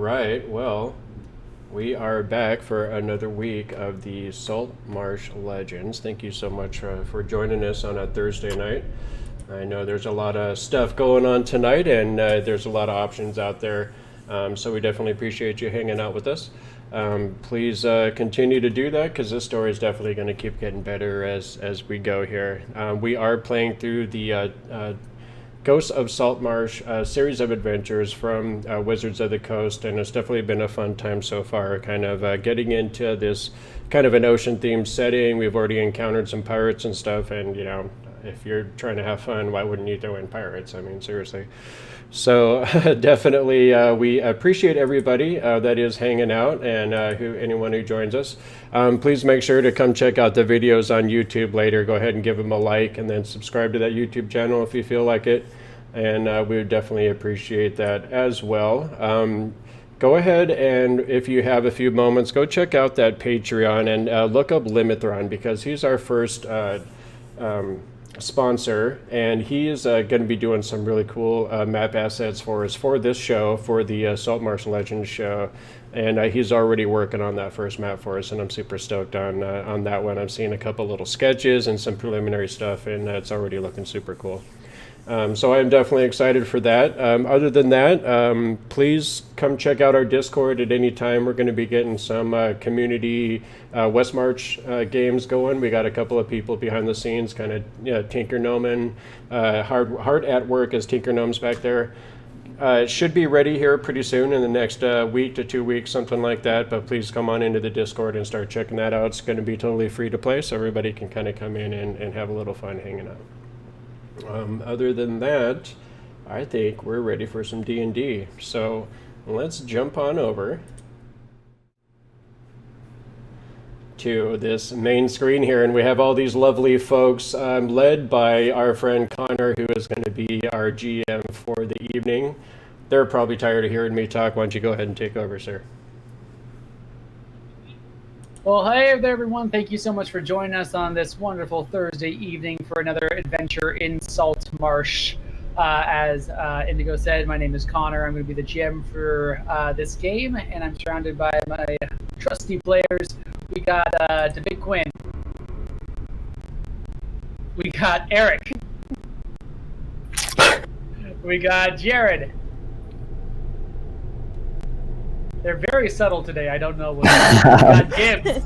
right, well, we are back for another week of the Saltmarsh Legends. Thank you so much for joining us on a Thursday night. I know there's a lot of stuff going on tonight, and there's a lot of options out there, so we definitely appreciate you hanging out with us. Please continue to do that, because this story is definitely going to keep getting better as we go here. We are playing through the Ghosts of Saltmarsh series of adventures from Wizards of the Coast, and it's definitely been a fun time so far, kind of getting into this kind of an ocean-themed setting. We've already encountered some pirates and stuff, and you know, if you're trying to have fun, why wouldn't you throw in pirates? I mean, seriously. So definitely we appreciate everybody that is hanging out, and anyone who joins us. Please make sure to come check out the videos on YouTube later. Go ahead and give them a like, and then subscribe to that YouTube channel if you feel like it, and we would definitely appreciate that as well. Go ahead, and if you have a few moments, go check out that Patreon and look up Limithron, because he's our first sponsor, and he is going to be doing some really cool map assets for us for this show, for the Saltmarsh Legends show, and he's already working on that first map for us, and I'm super stoked on that one. I'm seeing a couple little sketches and some preliminary stuff, and it's already looking super cool. So I'm definitely excited for that. Other than that, please come check out our Discord at any time. We're going to be getting some community Westmarch games going. We got a couple of people behind the scenes, kind of Tinker Gnoming, hard at work as Tinker Gnomes back there. It should be ready here pretty soon, in the next week to 2 weeks, something like that. But please come on into the Discord and start checking that out. It's going to be totally free to play, so everybody can kind of come in and have a little fun hanging out. Other than that, I think we're ready for some D&D. So let's jump on over to this main screen here, and we have all these lovely folks led by our friend Connor, who is going to be our GM for the evening. They're probably tired of hearing me talk. Why don't you go ahead and take over, sir? Well, hey there, everyone. Thank you so much for joining us on this wonderful Thursday evening for another adventure in Saltmarsh. As Indigo said, my name is Connor. I'm going to be the GM for this game, and I'm surrounded by my trusty players. We got the big Quinn. We got Eric. We got Jared. They're very subtle today. I don't know what. We got Gibbs.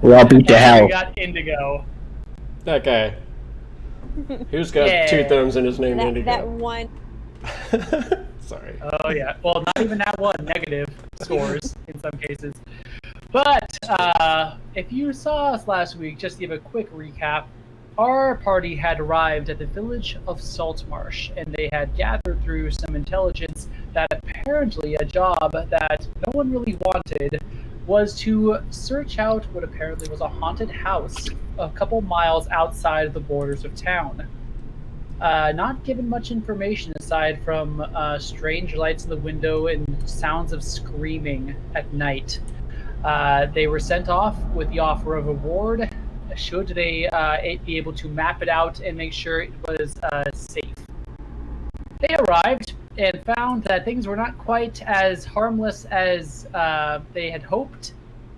We're all beat to hell. We got Indigo. That guy. Who's got two thumbs in his name, Indigo? That one. Sorry. Oh, yeah. Well, not even that one. Negative scores in some cases. But if you saw us last week, just to give a quick recap, our party had arrived at the village of Saltmarsh, and they had gathered through some intelligence that apparently a job that no one really wanted was to search out what apparently was a haunted house a couple miles outside of the borders of town. Not given much information aside from strange lights in the window and sounds of screaming at night. They were sent off with the offer of a reward should they be able to map it out and make sure it was safe. They arrived and found that things were not quite as harmless as they had hoped,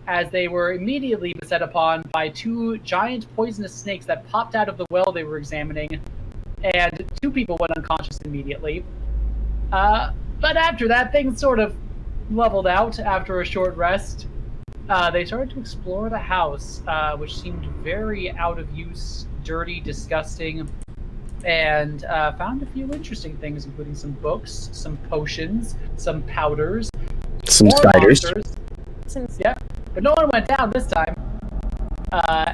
as they were immediately beset upon by two giant poisonous snakes that popped out of the well they were examining, and two people went unconscious immediately. But after that, things sort of leveled out after a short rest. They started to explore the house, which seemed very out of use, dirty, disgusting, and found a few interesting things, including some books, some potions, some powders, some spiders. Yeah, but no one went down this time.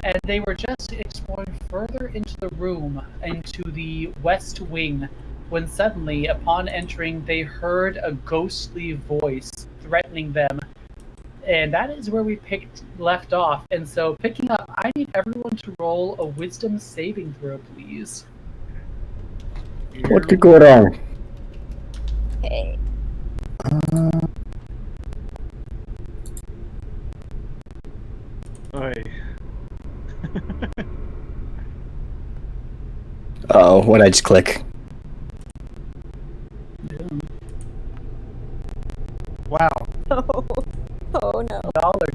And they were just exploring further into the room, into the west wing, when suddenly, upon entering, they heard a ghostly voice threatening them. And that is where we left off. And so, picking up, I need everyone to roll a wisdom saving throw, please. What could go wrong? Okay. Uh-oh, what'd I just click?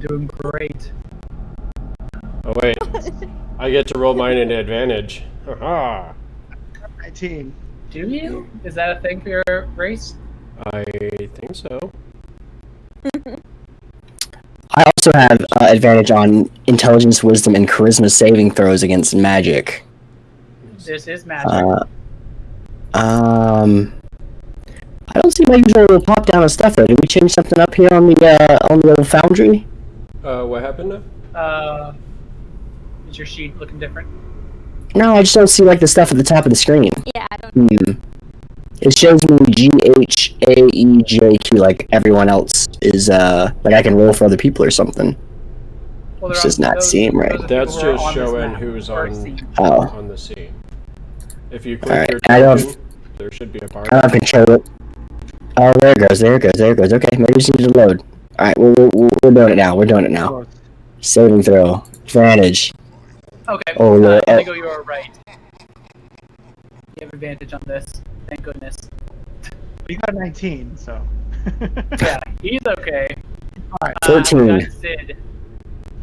doing great. Oh wait, I get to roll mine into advantage. Haha. 19. Do you? Is that a thing for your race? I think so. I also have advantage on intelligence, wisdom, and charisma saving throws against magic. This is magic. I don't see my usual pop down of stuff though. Did we change something up here on the old foundry? What happened now? Is your sheet looking different? No, I just don't see like the stuff at the top of the screen. Yeah, I don't. It shows me GHAEJQ like everyone else is like I can roll for other people or something. Well, Which does not seem right. That's people who are just on this showing map who's are on seen. on the scene. If you click Alright, your I don't- token, there should be a bar. I don't control it. Oh, there it goes. Okay, maybe just need to load. Alright, we're doing it now. Saving throw. Advantage. Okay. Oh, Lord. Indigo, you are right. You have advantage on this. Thank goodness. We got 19, so. Yeah, he's okay. Alright. 13. We got Syd.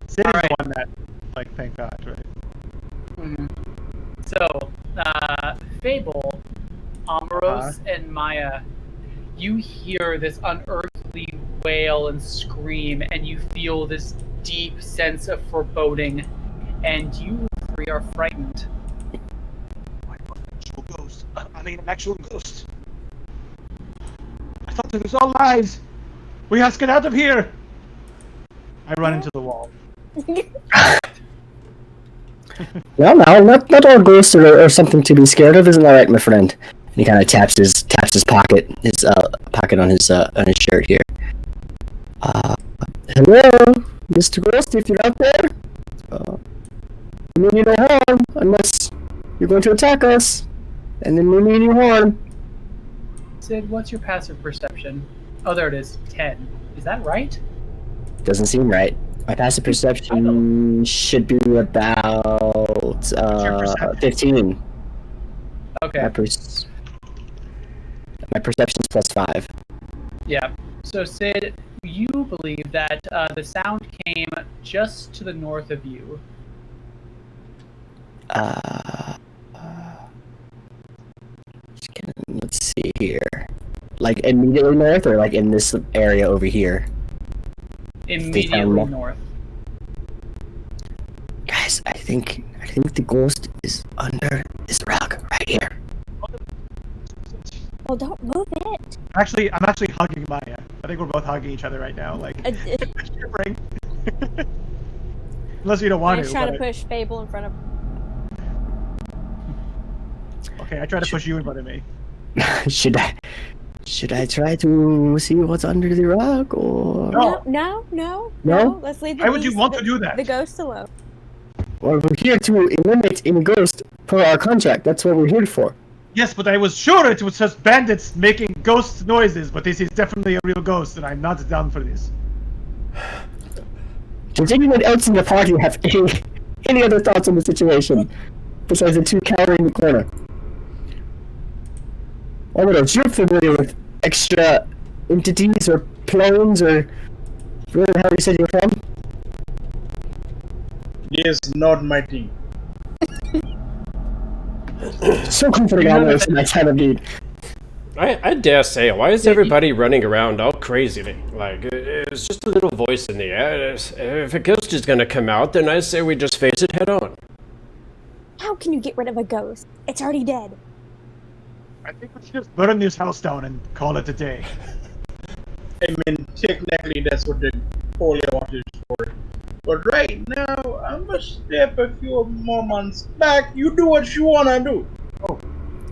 Sid is Alright. the one that, like, thank God, right? So, Fable, Omiros, and Maya, you hear this unearthly wail and scream, and you feel this deep sense of foreboding, and you three are frightened. Actual ghost. I mean, an actual ghost. I thought it was all lies. We have to get out of here. I run into the wall. No, not all ghosts are something to be scared of, isn't that right, my friend? And he kind of taps his pocket, pocket on his shirt here. Hello, Mr. Ghost, if you're out there. We mean you no harm, unless you're going to attack us, and then we mean you harm. Syd, what's your passive perception? Oh, there it is. 10. Is that right? Doesn't seem right. My passive perception should be about 15. Okay. My perception's +5. Yeah. So, Syd, you believe that the sound came just to the north of you. Let's see here. Like immediately north, or like in this area over here? Immediately north. Guys, I think the ghost is under this rock right here. Well, don't move it. I'm actually hugging Maya. I think we're both hugging each other right now, like shivering. Unless you don't want I'm to. trying to but- push Fable in front of. Okay, I try to push you in front of me. Should I try to see what's under the rock, or? No. No. No? Let's leave the Why would you beast- want to the- do that? The ghost alone. Well, we're here to eliminate any ghost per our contract. That's what we're here for. Yes, but I was sure it was just bandits making ghost noises, but this is definitely a real ghost, and I'm not down for this. Does anyone else in the party have any other thoughts on the situation besides the two cowering in the corner? Omiros, you're familiar with extra entities or planes or where the hell you said you're from? Yes, not my team. So comforting, Omiros, in that time of need. I dare say, why is everybody running around all crazy? Like, it's just a little voice in the air. If a ghost is gonna come out, then I say we just face it head on. How can you get rid of a ghost? It's already dead. I think we should just burn this house down and call it a day. I mean, technically that's what the polio wanted for. But right now, I'm a step a few more months back. You do what you wanna do.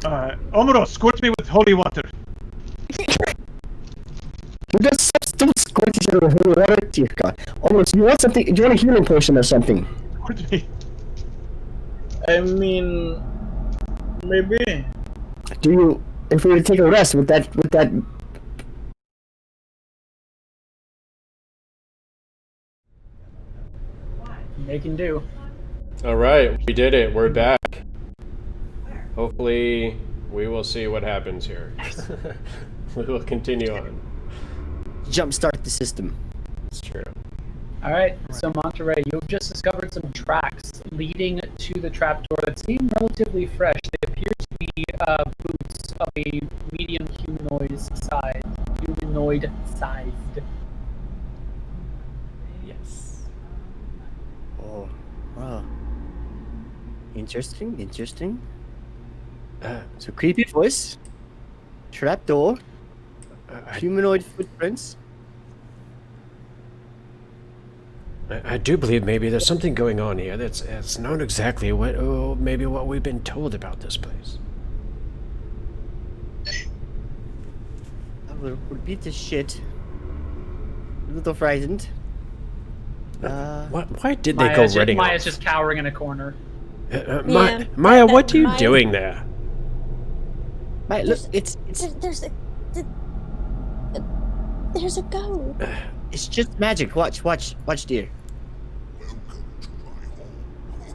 Omiros, squirt me with holy water. Don't squirt each other with holy water. Dear God. Omiros, you want something? Do you want a healing potion or something? Squirt me. I mean, maybe. Do you, if we were to take a rest with that Making do. All right, we did it. We're back. Hopefully, we will see what happens here. We will continue on. jumpstart the system. It's true. All right, so Monterey, you've just discovered some tracks leading to the trapdoor that seem relatively fresh. They appear to be boots of a medium humanoid-sized. Yes. Oh, wow. Interesting. So creepy voice, trapdoor, humanoid footprints. I do believe maybe there's something going on here that's not exactly maybe what we've been told about this place. I will beat the shit. A little frightened. Why did they go running Maya's off? just cowering in a corner. Maya, what are you Maya- doing there? Maya, look, it's There's a ghost. it's just magic. Watch, dear.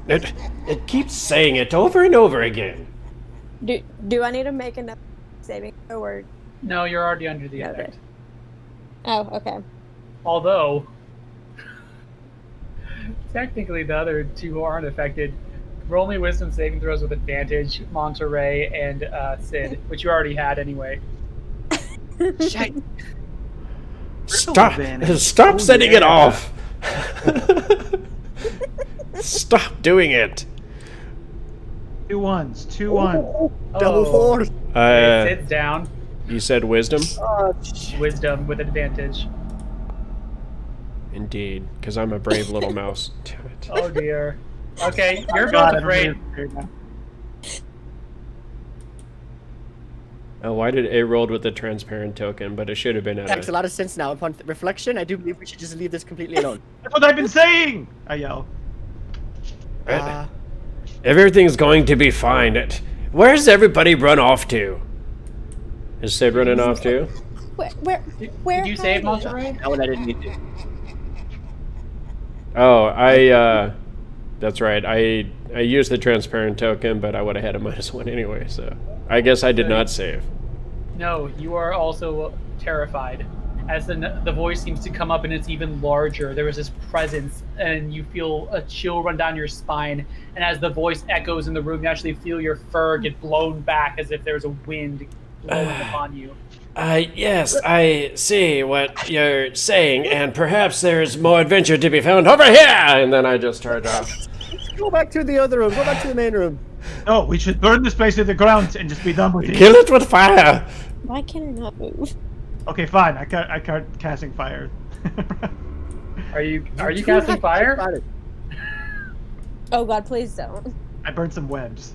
It keeps saying it over and over again. Do I need to make another saving throw or? No, you're already under the Okay. effect. Oh, okay. Although, technically the other two aren't affected. Roll me wisdom saving throws with advantage, Monterey and Syd, which you already had anyway. Shite. Stop Oh, setting yeah. it off. Stop doing it. 2 1s, 2 1s. Double four. Okay, Syd's down. You said wisdom? Oh, Wisdom with advantage. Indeed, because I'm a brave little mouse. Damn it. Oh dear. Okay, you're God, both I'm really afraid. scared now. Oh, why did A rolled with the transparent token? But it should have been at makes a a... lot of sense now. Upon reflection, I do believe we should just leave this completely alone. That's what I've been saying! I yell. Everything's going to be fine. Where's everybody run off to? Is Syd running off too? Where Did you save are you? Monterey? That one I didn't need to. Oh, that's right. I used the transparent token, but I would have had a -1 anyway, so... I guess I did not save. No, you are also terrified. As the voice seems to come up and it's even larger, there is this presence, and you feel a chill run down your spine. And as the voice echoes in the room, you actually feel your fur get blown back as if there was a wind blowing upon you. Yes, I see what you're saying, and perhaps there's more adventure to be found over here! And then I just charge off. Go back to the other room. Go back to the main room. No, we should burn this place to the ground and just be done with it. Kill it with fire! Why can I not move? Okay, fine. I can't casting fire. Are you casting fire? Oh God, please don't. I burned some webs.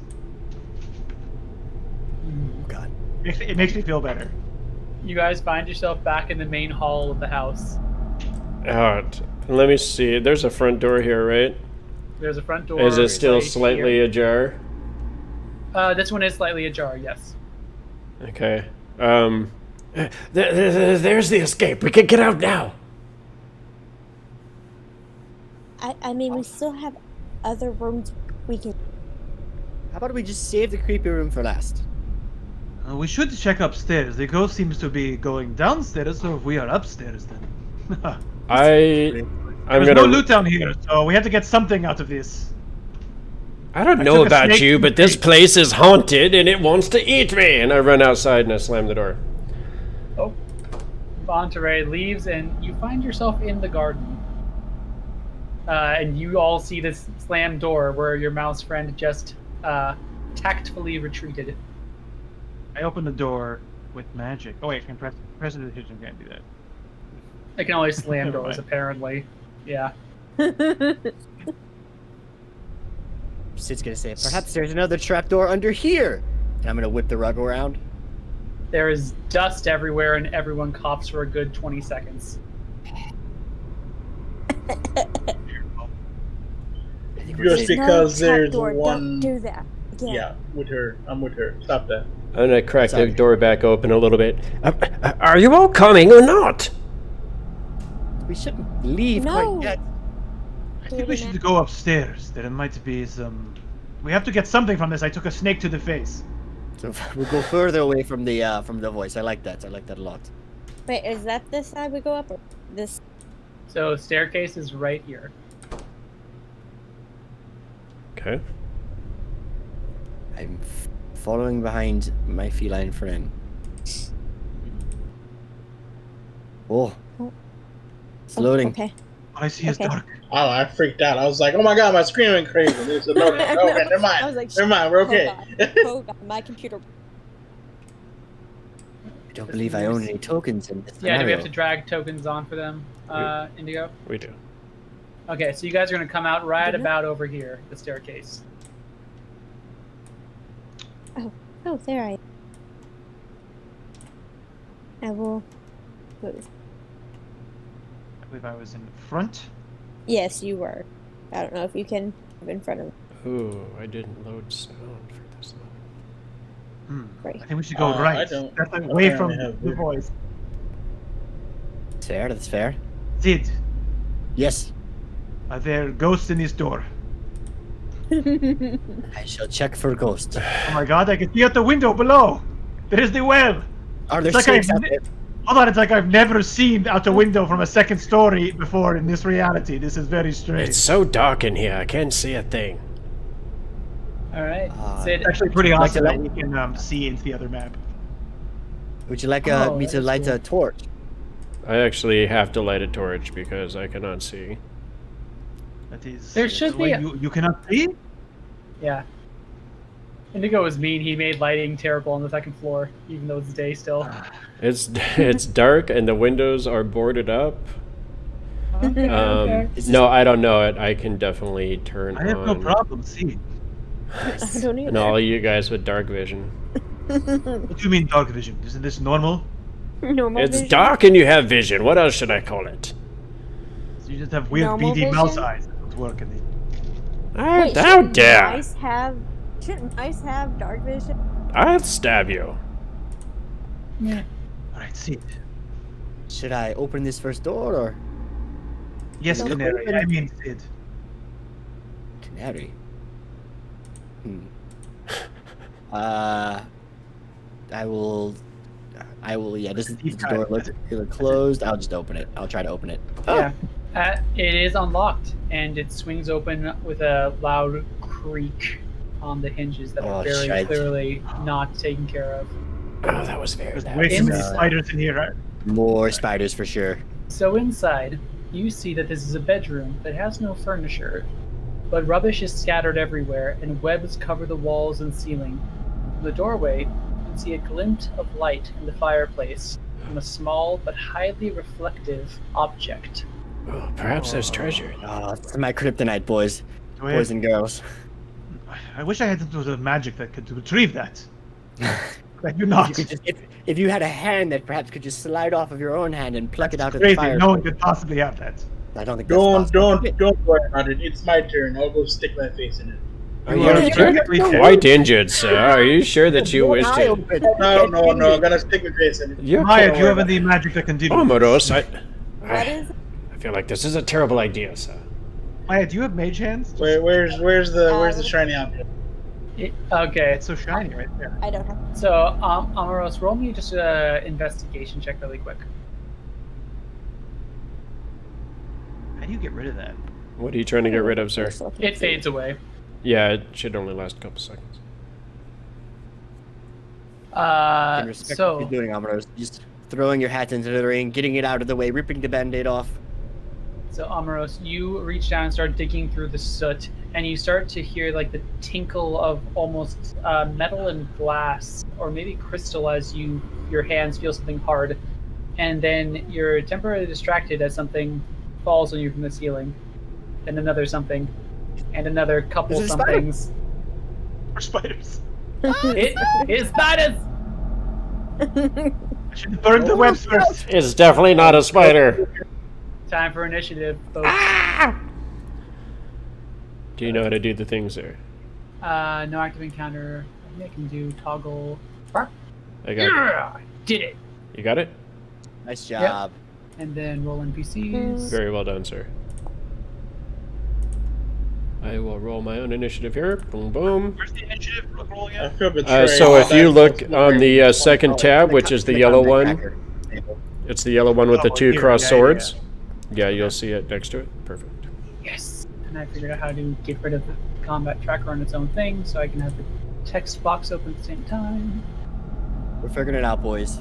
Oh God. It makes me feel better. You guys find yourself back in the main hall of the house. Alright, let me see. There's a front door here, right? There's a front door. Is it still right slightly here. ajar? This one is slightly ajar, yes. Okay. There's the escape. We can get out now. I mean, we still have other rooms we can. How about we just save the creepy room for last? We should check upstairs. The ghost seems to be going downstairs, so if we are upstairs, then. I'm There's gonna. no loot down here, so we have to get something out of this. I don't I know took a about snake you, to but the this face. place is haunted and it wants to eat me. And I run outside and I slam the door. Oh. Monterey leaves and you find yourself in the garden. And you all see this slammed door where your mouse friend just tactfully retreated. I open the door with magic. Oh wait, I can press the decision. Can't do that. I can only slam Never doors, mind. apparently. Yeah. Sid's gonna say, perhaps there's another trapdoor under here. And I'm gonna whip the rug around. There is dust everywhere and everyone coughs for a good 20 seconds. Just because no there's trapdoor. one. Don't do that. Again. Yeah, with her. I'm with her. Stop that. I'm gonna crack the Sorry. door back open a little bit. Are you all coming or not? We shouldn't leave No. quite yet. I think we should go upstairs. There might be some. We have to get something from this. I took a snake to the face. So we'll go further away from the voice. I like that. I like that a lot. Wait, is that this side we go up or this? So staircase is right here. Okay. I'm following behind my feline friend. Oh. It's loading. Okay. All I see is Okay. dark. Oh, I freaked out. I was like, oh my god, my screen went crazy. There's a loading. Okay, never mind. I was like, Never mind, we're okay. Oh god, my computer. I don't believe I own any tokens in this Yeah, scenario. do we have to drag tokens on for them, Indigo? We do. Okay, so you guys are going to come out right Didn't it? about over here, the staircase. Oh, there I am. I will move. I believe I was in front. Yes, you were. I don't know if you can move in front of me. Ooh, I didn't load sound for this one. Right. I think we should go I right. don't- That's away from apparently have the vision. voice. That's fair, that's fair. Sid, Yes, are there ghosts in this door? I shall check for ghosts. Oh my god, I can see out the window below. There is the well. Are there It's like snakes I've out there? Hold on, it's like I've never seen out the window from a second story before in this reality. This is very strange. It's so dark in here. I can't see a thing. All right. Ah, Sid, It's actually pretty Like awesome to that let- we can see into the other map. Would you like Oh, me to that is light cool. a torch? I actually have to light a torch because I cannot see. That is. There should that's why be you cannot see. yeah. Indigo was mean. He made lighting terrible on the second floor, even though it's day still. It's dark and the windows are boarded up. Okay, okay. Is this- No, I don't know it. I can definitely turn I have no on. problem seeing. I don't either. And all you guys with dark vision. What do you mean dark vision? Isn't this normal? Normal It's vision. dark and you have vision. What else should I call it? So you just have weird Normal beady mouse vision? eyes that don't work in it. Wait, How shouldn't dare! mice have? Shouldn't mice have dark vision? I'll stab you. Yeah. Alright, Sid. Should I open this first door or Yes, No. Canary. I mean Sid. canary? I will. Yeah, this Deep door dive. looks closed. I'll just open it. I'll try to open it. Yeah. It is unlocked, and it swings open with a loud creak on the hinges that are Oh, very shite. clearly not taken care of. Oh, that was very There's bad. way too many Inside. spiders in here, right? More spiders for sure. So inside, you see that this is a bedroom that has no furniture, but rubbish is scattered everywhere, and webs cover the walls and ceiling. From the doorway, you can see a glint of light in the fireplace from a small but highly reflective object. Oh, perhaps there's treasure. Oh, it's my kryptonite, boys, Do I boys have- and girls. I wish I had some sort of magic that could retrieve that. I do If not. you, could just, if you had a hand that perhaps could just slide off of your own hand and pluck it out of the Crazy. fire. No one could possibly have that. I don't think that's possible. Don't worry about it. It's my turn. I'll go stick my face in it. Are You are you technically dead. quite injured, sir? Are you sure that you One wish eye to? open. No, I'm gonna stick my face in it. You're Maya, quite... do you have any magic that can deal with Omiros, this? What is? I feel like this is a terrible idea, sir. Maya, do you have mage hands? Where's the shiny object? Okay, It's so shiny right there. I don't have. so Omiros, roll me just an investigation check really quick. How do you get rid of that? What are you trying to get rid of, sir? It fades away. Yeah, it should only last a couple seconds. In respect to what So you're doing, Omiros, just throwing your hat into the ring, getting it out of the way, ripping the band-aid off. So Omiros, you reach down and start digging through the soot, and you start to hear like the tinkle of almost metal and glass, or maybe crystal, as your hands feel something hard, and then you're temporarily distracted as something falls on you from the ceiling, and another something, and another couple Is it a spider? somethings. Or spiders. It is spiders. I should have burned the webs first. It's definitely not a spider. Time for initiative, folks. Do you know how to do the things there? No active encounter. I think I can do toggle. Bark. I got it. Yeah, did it. You got it? Nice job. And then roll NPCs. Very well done, sir. I will roll my own initiative here. Boom, boom. Where's the initiative roll I again? feel betrayed. So if you look That's- on the second tab, which is the Click yellow on one, cracker. it's the yellow one with the Oh, two here, crossed yeah, swords. Yeah, you'll see it next to it. Perfect. Yes. And I figured out how to get rid of the combat tracker on its own thing, so I can have the text box open at the same time. We're figuring it out, boys.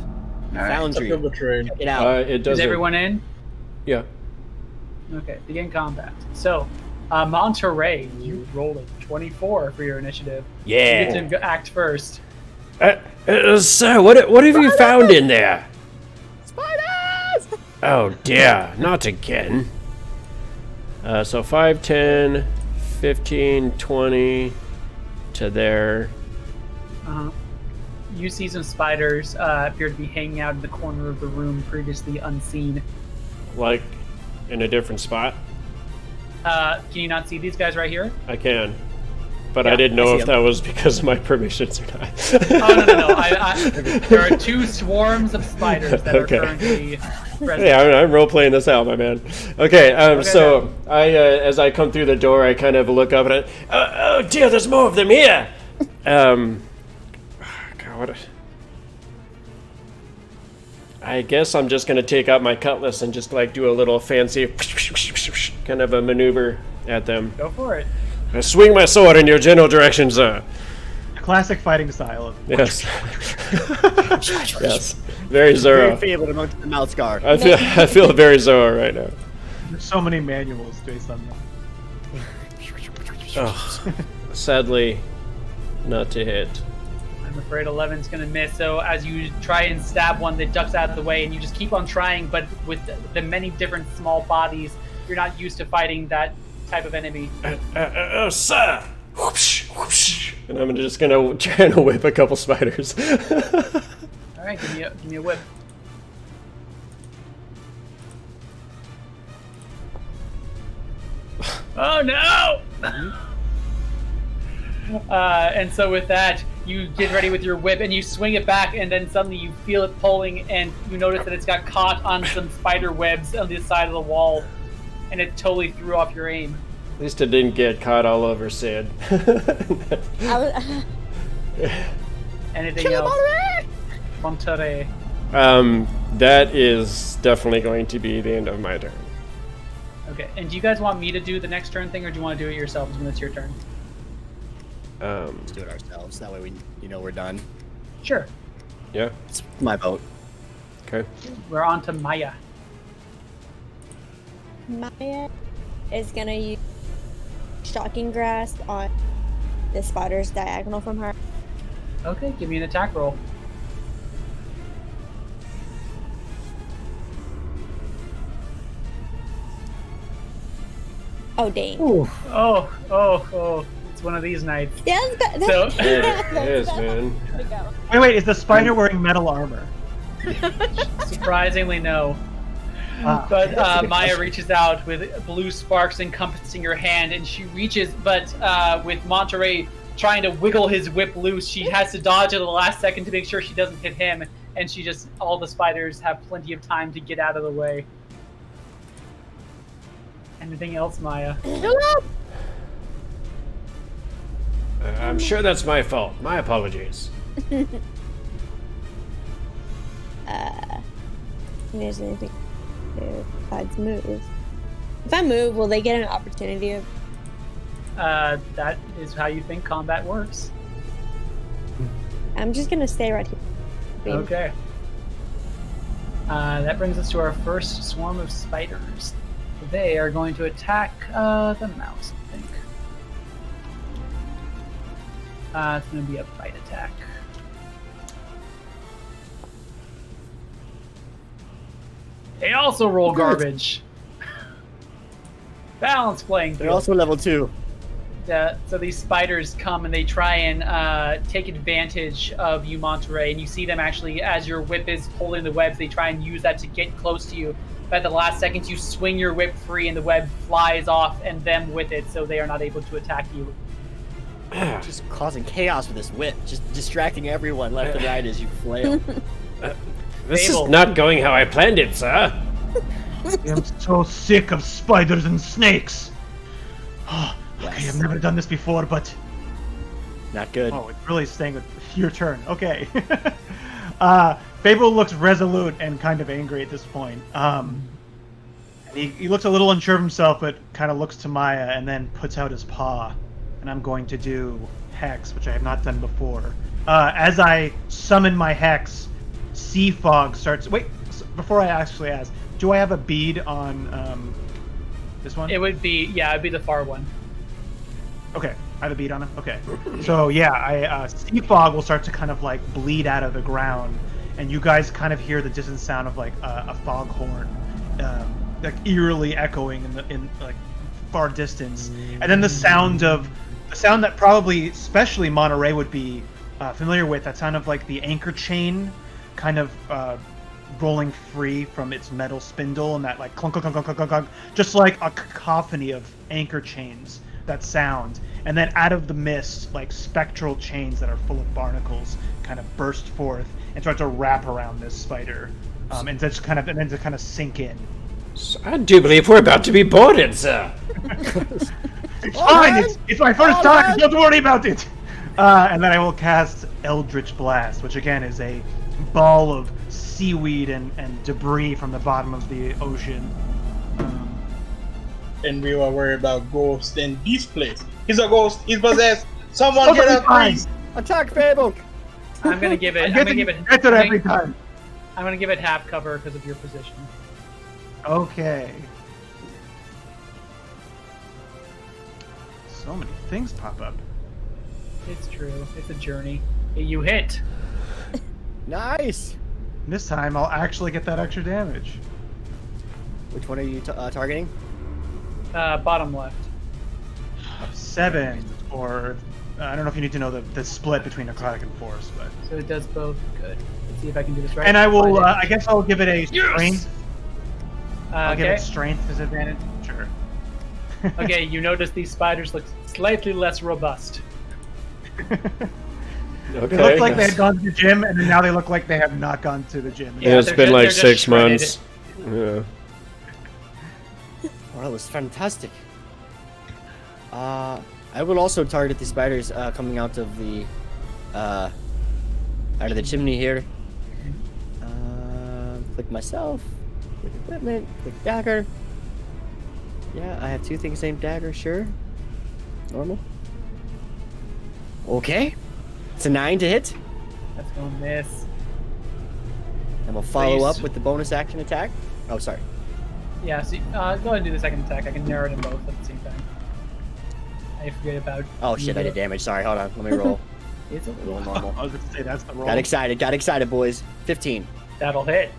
Foundry. Up the train. Check it out. It does. Is everyone in? Yeah. Okay, begin combat. So, Monterey, you rolled a 24 for your initiative. Yeah. You get to act first. Sir, what have you found in there? Spiders! Oh dear, not again. So 5, 10, 15, 20 to there. Uh-huh. You see some spiders appear to be hanging out in the corner of the room previously unseen. Like, in a different spot? Can you not see these guys right here? I can. But Yeah, I didn't I know see if 'em. that was because of my permissions or not. Oh, no. There are 2 swarms of spiders that Okay. are currently present. Yeah, I'm role-playing this out, my man. Okay, so I, as I come through the door, I kind of look up at it. Oh dear, there's more of them here! God, what I guess I'm just gonna take out my cutlass and just like do a little fancy kind of a maneuver at them. Go for it. I swing my sword in your general direction, sir. Classic fighting style. Yes. Yes. Very Very Zoro. Fable amongst the mouth guard. I feel very Zoro right now. There's so many manuals based on that. Oh, sadly, not to hit. I'm afraid 11's going to miss, so as you try and stab one that ducks out of the way, and you just keep on trying, but with the many different small bodies, you're not used to fighting that type of enemy. Oh, sir! Whoosh, whoosh. And I'm just gonna try and whip a couple spiders. Alright, give me a whip. Oh no! And so with that, you get ready with your whip and you swing it back, and then suddenly you feel it pulling, and you notice that it's got caught on some spider webs on the side of the wall, and it totally threw off your aim. At least it didn't get caught all over Syd. Anything else? Monterey. That is definitely going to be the end of my turn. Okay, and do you guys want me to do the next turn thing, or do you want to do it yourselves when it's your turn? Let's do it ourselves. That way we're done. Sure. Yeah. It's my vote. Okay. We're on to Maya. Maya is gonna use Shocking Grasp on the spiders diagonal from her. Okay, give me an attack roll. Oh dang! Oh, it's one of these nights. Yeah, that's So- It is, man. Wait, is the spider wearing metal armor? Surprisingly, no. Ah. But Maya reaches out with blue sparks encompassing her hand, and she reaches, but with Monterey trying to wiggle his whip loose, she has to dodge at the last second to make sure she doesn't hit him, and all the spiders have plenty of time to get out of the way. Anything else, Maya? I'm sure that's my fault. My apologies. There's anything besides move. If I move, will they get an opportunity of? That is how you think combat works. I'm just gonna stay right here. Babe. Okay. That brings us to our first swarm of spiders. They are going to attack the mouse, I think. It's going to be a bite attack. They also roll garbage. Balance playing They're field. also level 2. So these spiders come and they try and take advantage of you, Monterey, and you see them actually, as your whip is pulling the webs, they try and use that to get close to you. But at the last second, you swing your whip free and the web flies off and them with it, so they are not able to attack you. Just causing chaos with this whip. Just distracting everyone left and right as you flail. This Fable. is not going how I planned it, sir. I'm so sick of spiders and snakes. Oh, okay, Yes. I've never done this before, but Not good. oh, it's really staying with your turn. Okay. Fable looks resolute and kind of angry at this point. He looks a little unsure of himself, but kind of looks to Maya and then puts out his paw. And I'm going to do Hex, which I have not done before. As I summon my Hex, sea fog starts... Wait, before I actually ask, do I have a bead on this one? It would be, yeah, it'd be the far one. Okay, I have a bead on it? Okay. So, yeah, sea fog will start to kind of, like, bleed out of the ground. And you guys kind of hear the distant sound of, like, a foghorn. Like eerily echoing in like far distance, and then the sound that probably especially Monterey would be familiar with, that sound of like the anchor chain kind of rolling free from its metal spindle, and that like clunk clunk clunk clunk clunk clunk, just like a cacophony of anchor chains, that sound. And then out of the mist, like spectral chains that are full of barnacles kind of burst forth and start to wrap around this spider, and then to kind of sink in. So I do believe we're about to be boarded, sir. It's fine. It's my first time. Don't worry about it. And then I will cast Eldritch Blast, which again is a ball of seaweed and debris from the bottom of the ocean. And we were worried about ghosts in this place. He's a ghost. He's possessed. Someone get us, please. Attack Fable! I'm gonna give it. Every time. I'm gonna give it half cover because of your position. Okay. So many things pop up. It's true. It's a journey. You hit. Nice! This time I'll actually get that extra damage. Which one are you targeting? Bottom left. 7, or I don't know if you need to know the split between necrotic and force, but. So it does both. Good. Let's see if I can do this right. And I will. I guess I'll give it a strength. I'll give Okay. it strength disadvantage. Sure. Okay. You notice these spiders look slightly less robust. Okay. They looked like they had gone to the gym, and then now they look like they have not gone to the gym. Yeah, it's they're been just- like they're just 6 shredded. months. Yeah. Oh, that was fantastic. I will also target the spiders coming out of the chimney here. Click myself, click equipment, click dagger. Yeah, I have 2 things named dagger, sure. Normal. Okay. It's a 9 to hit. That's gonna miss. And we'll follow Please. up with the bonus action attack. Oh, sorry. Yeah. So go ahead and do the second attack. I can narrow them both at the same time. I forget about. Oh shit, I did damage. Sorry, hold on. Let me roll. It's a Roll normal. I was going to say that's the roll. Got excited, boys. 15. That'll hit.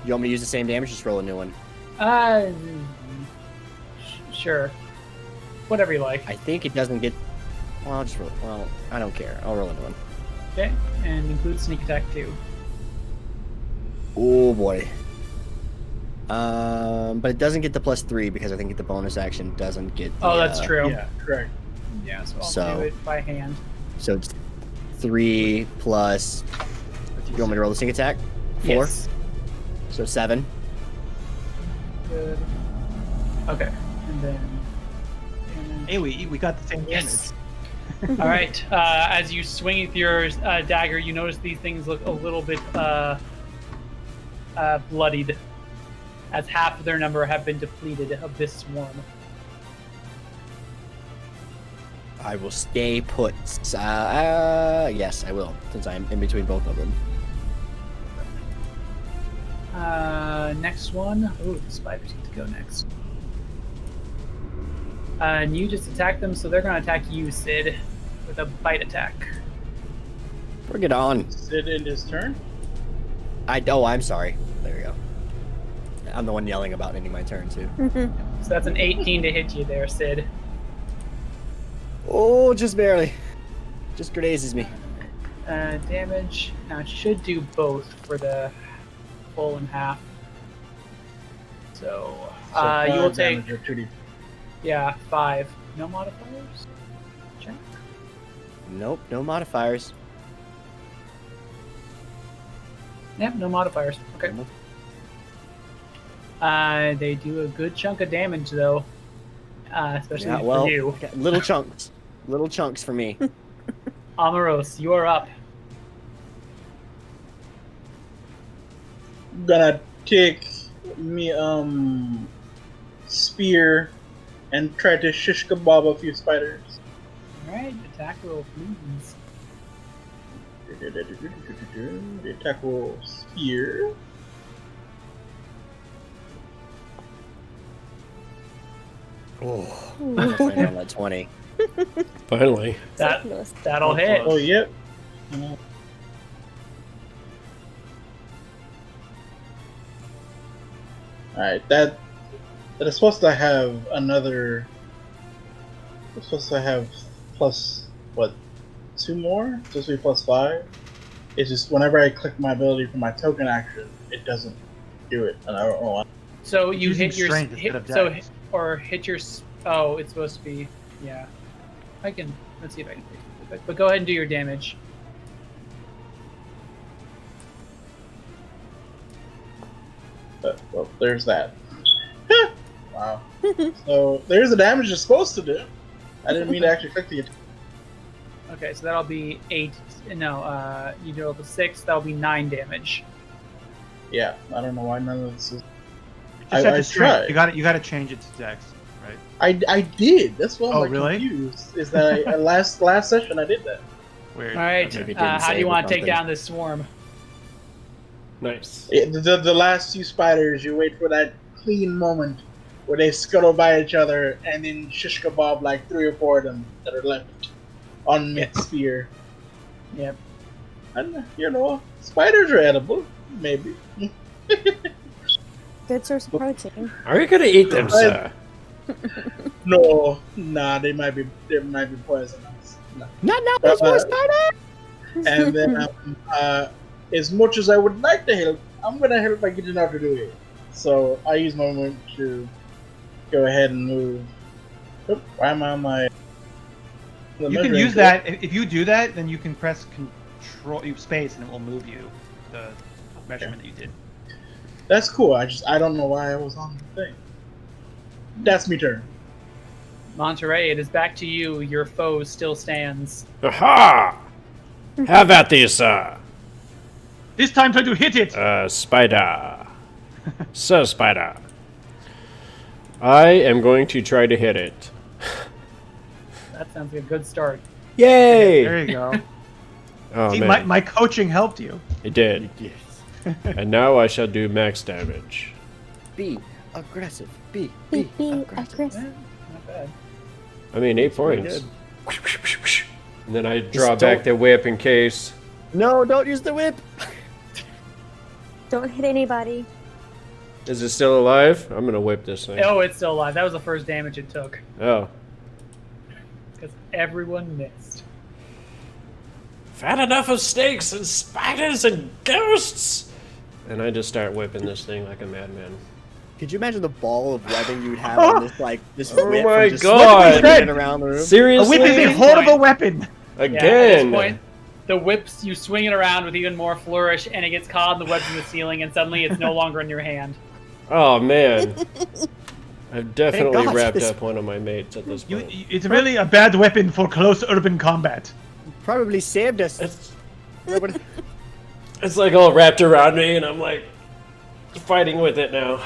You want me to use the same damage? Just roll a new one. Sure. Whatever you like. I think it doesn't get. Well, I'll just roll. Well, I don't care. I'll roll a new one. Okay. And include sneak attack too. Oh boy. But it doesn't get the +3 because I think the bonus action doesn't get. The, Oh, that's true. Yeah. Correct. Yeah. So I'll So- do it by hand. So it's 3 plus. You want me to roll the sneak attack? 4. Yes. So 7. Good. Okay. And then. Hey, we got the same damage. Yes. All right. As you swing with your dagger, you notice these things look a little bit bloodied, as half of their number have been depleted of this swarm. I will stay put. Yes, I will, since I'm in between both of them. Next one. Oh, the spiders get to go next. And you just attack them, so they're going to attack you, Syd, with a bite attack. Bring it on. Syd in his turn. Oh, I'm sorry. There we go. I'm the one yelling about ending my turn too. So that's an 18 to hit you there, Syd. Oh, just barely. Just grazes me. Damage. Now it should do both for the full and half. So, you will take. damage or 2d. Yeah, 5. No modifiers? Check. Nope, no modifiers. Yep, no modifiers. Okay. Normal. They do a good chunk of damage, though. Especially Yeah, well, for you. little chunks. Little chunks for me. Omiros, you are up. Gonna take me spear and try to shish kebab a few spiders. Alright, attack roll, please. The attack roll spear. Oh, finally on that 20. Finally. That'll hit. Oh, yep. Alright, that is supposed to have another. It's supposed to have plus what? 2 more? It's supposed to be plus 5. It's just whenever I click my ability for my token action, it doesn't do it, and I don't know why. So you Using hit your strength instead of so dex. or hit your oh, it's supposed to be yeah. Let's see if I can fix it. But go ahead and do your damage. Well, there's that. Wow. So there's the damage it's supposed to do. I didn't mean to actually click the attack. Okay, so that'll be 8. No, you do the 6. That'll be 9 damage. Yeah, I don't know why none of this is. Just I at the strength. tried. You got to change it to dex, right? I did. That's why I'm Oh, like really? confused. Is that last session I did that? Weird. All right, Maybe it didn't how do you save or want to take something. down this swarm? Nice. The last few spiders, you wait for that clean moment where they scuttle by each other and then shish kebab like 3 or 4 of them that are left on mid spear. Yep. And you know, spiders are edible, maybe. Good source of protein. Are you gonna eat them, sir? No, nah, they might be poisonous. No. Not now, But, there's more spider! And then, as much as I would like to help, I'm gonna help by getting out of the way. So I use my movement to go ahead and move. Oop, why am I on my? You can use that. If you do that, then you can press control space and it will move you the measurement that you did. That's cool. I don't know why I was on the thing. That's me turn. Monterey, it is back to you. Your foe still stands. Aha! Have at these, sir. This time, try to hit it. Spider. Sir Spider. I am going to try to hit it. That sounds like a good start. Yay! There you go. Oh See, man, my coaching helped you. it did. And now I shall do max damage. Be aggressive. Be Be aggressive. Eh, aggressive. not bad. I mean, 8 pretty points. And then I draw Just back don't- the whip in case. No, don't use the whip. Don't hit anybody. Is it still alive? I'm gonna whip this thing. Oh, it's still alive. That was the first damage it took. Oh. Because everyone missed. I've had enough of snakes and spiders and ghosts! And I just start whipping this thing like a madman. Could you imagine the ball of webbing you would have on this Oh whip my and just God. swinging it around the room? A Seriously? whip is a horrible weapon. Yeah, at Again! this point, the whips, you swing it around with even more flourish, and it gets caught in the webs in the ceiling, and suddenly it's no longer in your hand. Oh man. I've definitely God, wrapped this- up one of my mates at this point. It's really a bad weapon for close urban combat. Probably saved us. It's like all wrapped around me, and I'm like fighting with it now.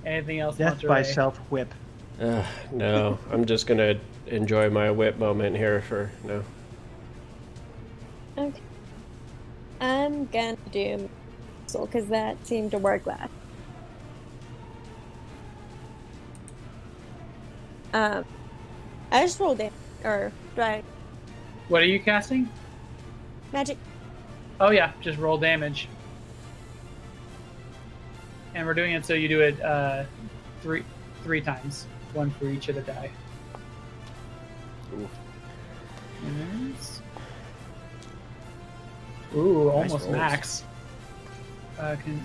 Anything else, Death by Monterey? self-whip. No, I'm just gonna enjoy my whip moment here for no. Okay. I'm gonna do missile because that seemed to work last. I just rolled it. Or do I What are you casting? magic? Oh yeah, just roll damage. And we're doing it so you do it three times. One for each of the die. Yes. Ooh, Nice almost rolls. max.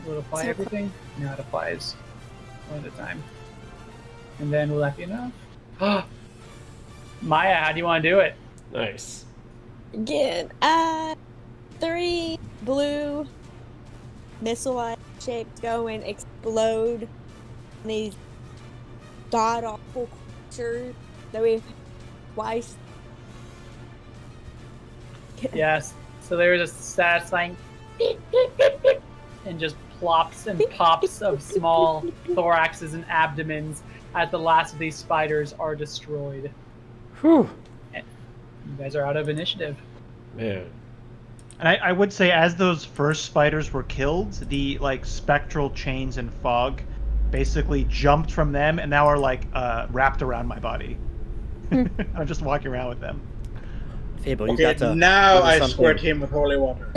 Will it apply everything? No, it applies one at a time. And then will that be enough? Maya, how do you want to do it? Nice. Again, 3 blue missile shaped go and explode these god awful creatures that we've twice. Yes. So there's a satisfying and just plops and pops of small thoraxes and abdomens as the last of these spiders are destroyed. Whew. And you guys are out of initiative. Man. And I would say, as those first spiders were killed, the like spectral chains and fog basically jumped from them and now are like wrapped around my body. I'm just walking around with them. Fable, you Okay, got to. now order I something. squirt him with holy water.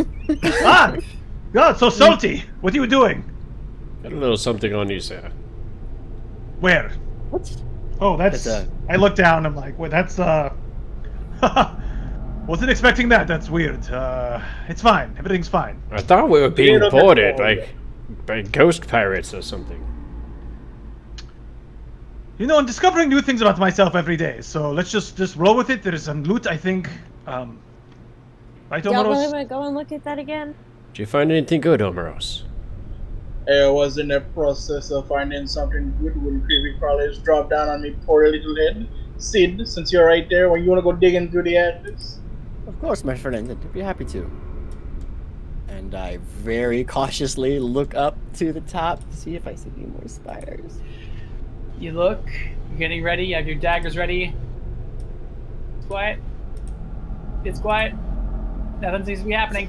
Ah! God, so salty! What are you doing? Got a little something on you, sir. Where? What? Oh, that's. That's, I look down. I'm like, wait, that's. Wasn't expecting that. That's weird. It's fine. Everything's fine. I thought we were being Little bit boarded more. like by ghost pirates or something. You know, I'm discovering new things about myself every day. So let's just roll with it. There is some loot, I think. Right, Y'all really Omiros? want to go and look at that again? Did you find anything good, Omiros? I was in the process of finding something good when creepy crawlers dropped down on me, poor little head. Syd, since you're right there, when you want to go digging through the atlas? Of course, my friend. I'd be happy to. And I very cautiously look up to the top to see if I see any more spiders. You look, you're getting ready, you have your daggers ready. It's quiet. It's quiet. Nothing seems to be happening.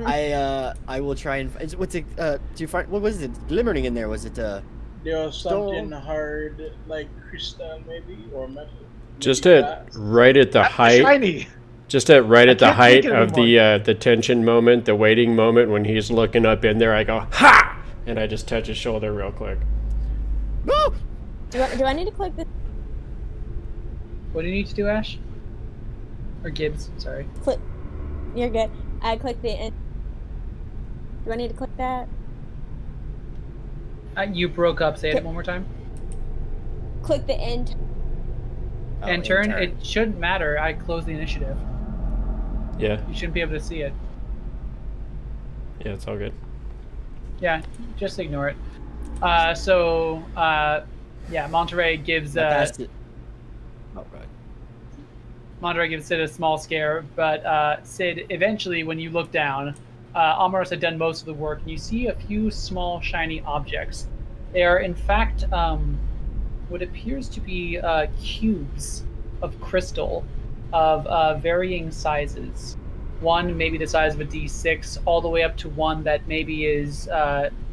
I will try and. What's it? Do you find what was it? Glimmering in there? Was it? There was something Stone. hard, like crystal maybe, or metal. Just Maybe at glass. right at the That's height. shiny. Just at right at the can't height take it of the tension moment, the waiting moment when he's looking up in there, I go ha, and I just touch his shoulder real quick. No! Do I need to click this? What do you need to do, Ash? Or Gibbs, sorry. Click. You're good. I click the end. Do I need to click that? You broke up. Say it one more time. Click the end. Oh, And turn. intern. It shouldn't matter. I closed the initiative. Yeah, You shouldn't be able to see it. yeah, it's all good. Yeah, just ignore it. Yeah, Monterey gives But that's it. Oh, right. Monterey gives Syd a small scare, but Syd, eventually, when you look down, Omiros had done most of the work, and you see a few small shiny objects. They are, in fact, what appears to be cubes of crystal of varying sizes. One maybe the size of a D6, all the way up to one that maybe is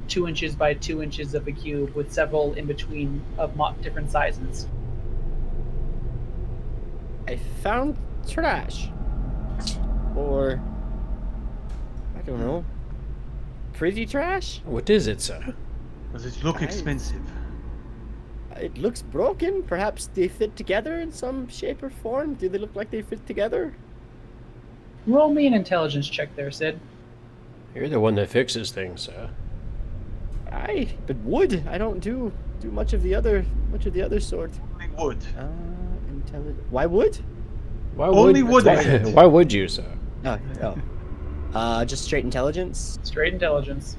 2 inches by 2 inches of a cube, with several in between of different sizes. I found trash. Or I don't know. Pretty trash? What is it, sir? Does it look Nice. expensive? It looks broken. Perhaps they fit together in some shape or form. Do they look like they fit together? Roll me an intelligence check there, Syd. You're the one that fixes things, sir. But wood. I don't do much of the other sort. Only wood. Why wood? Why Only wood Why, is it. why would you, sir? Just straight intelligence. Straight intelligence.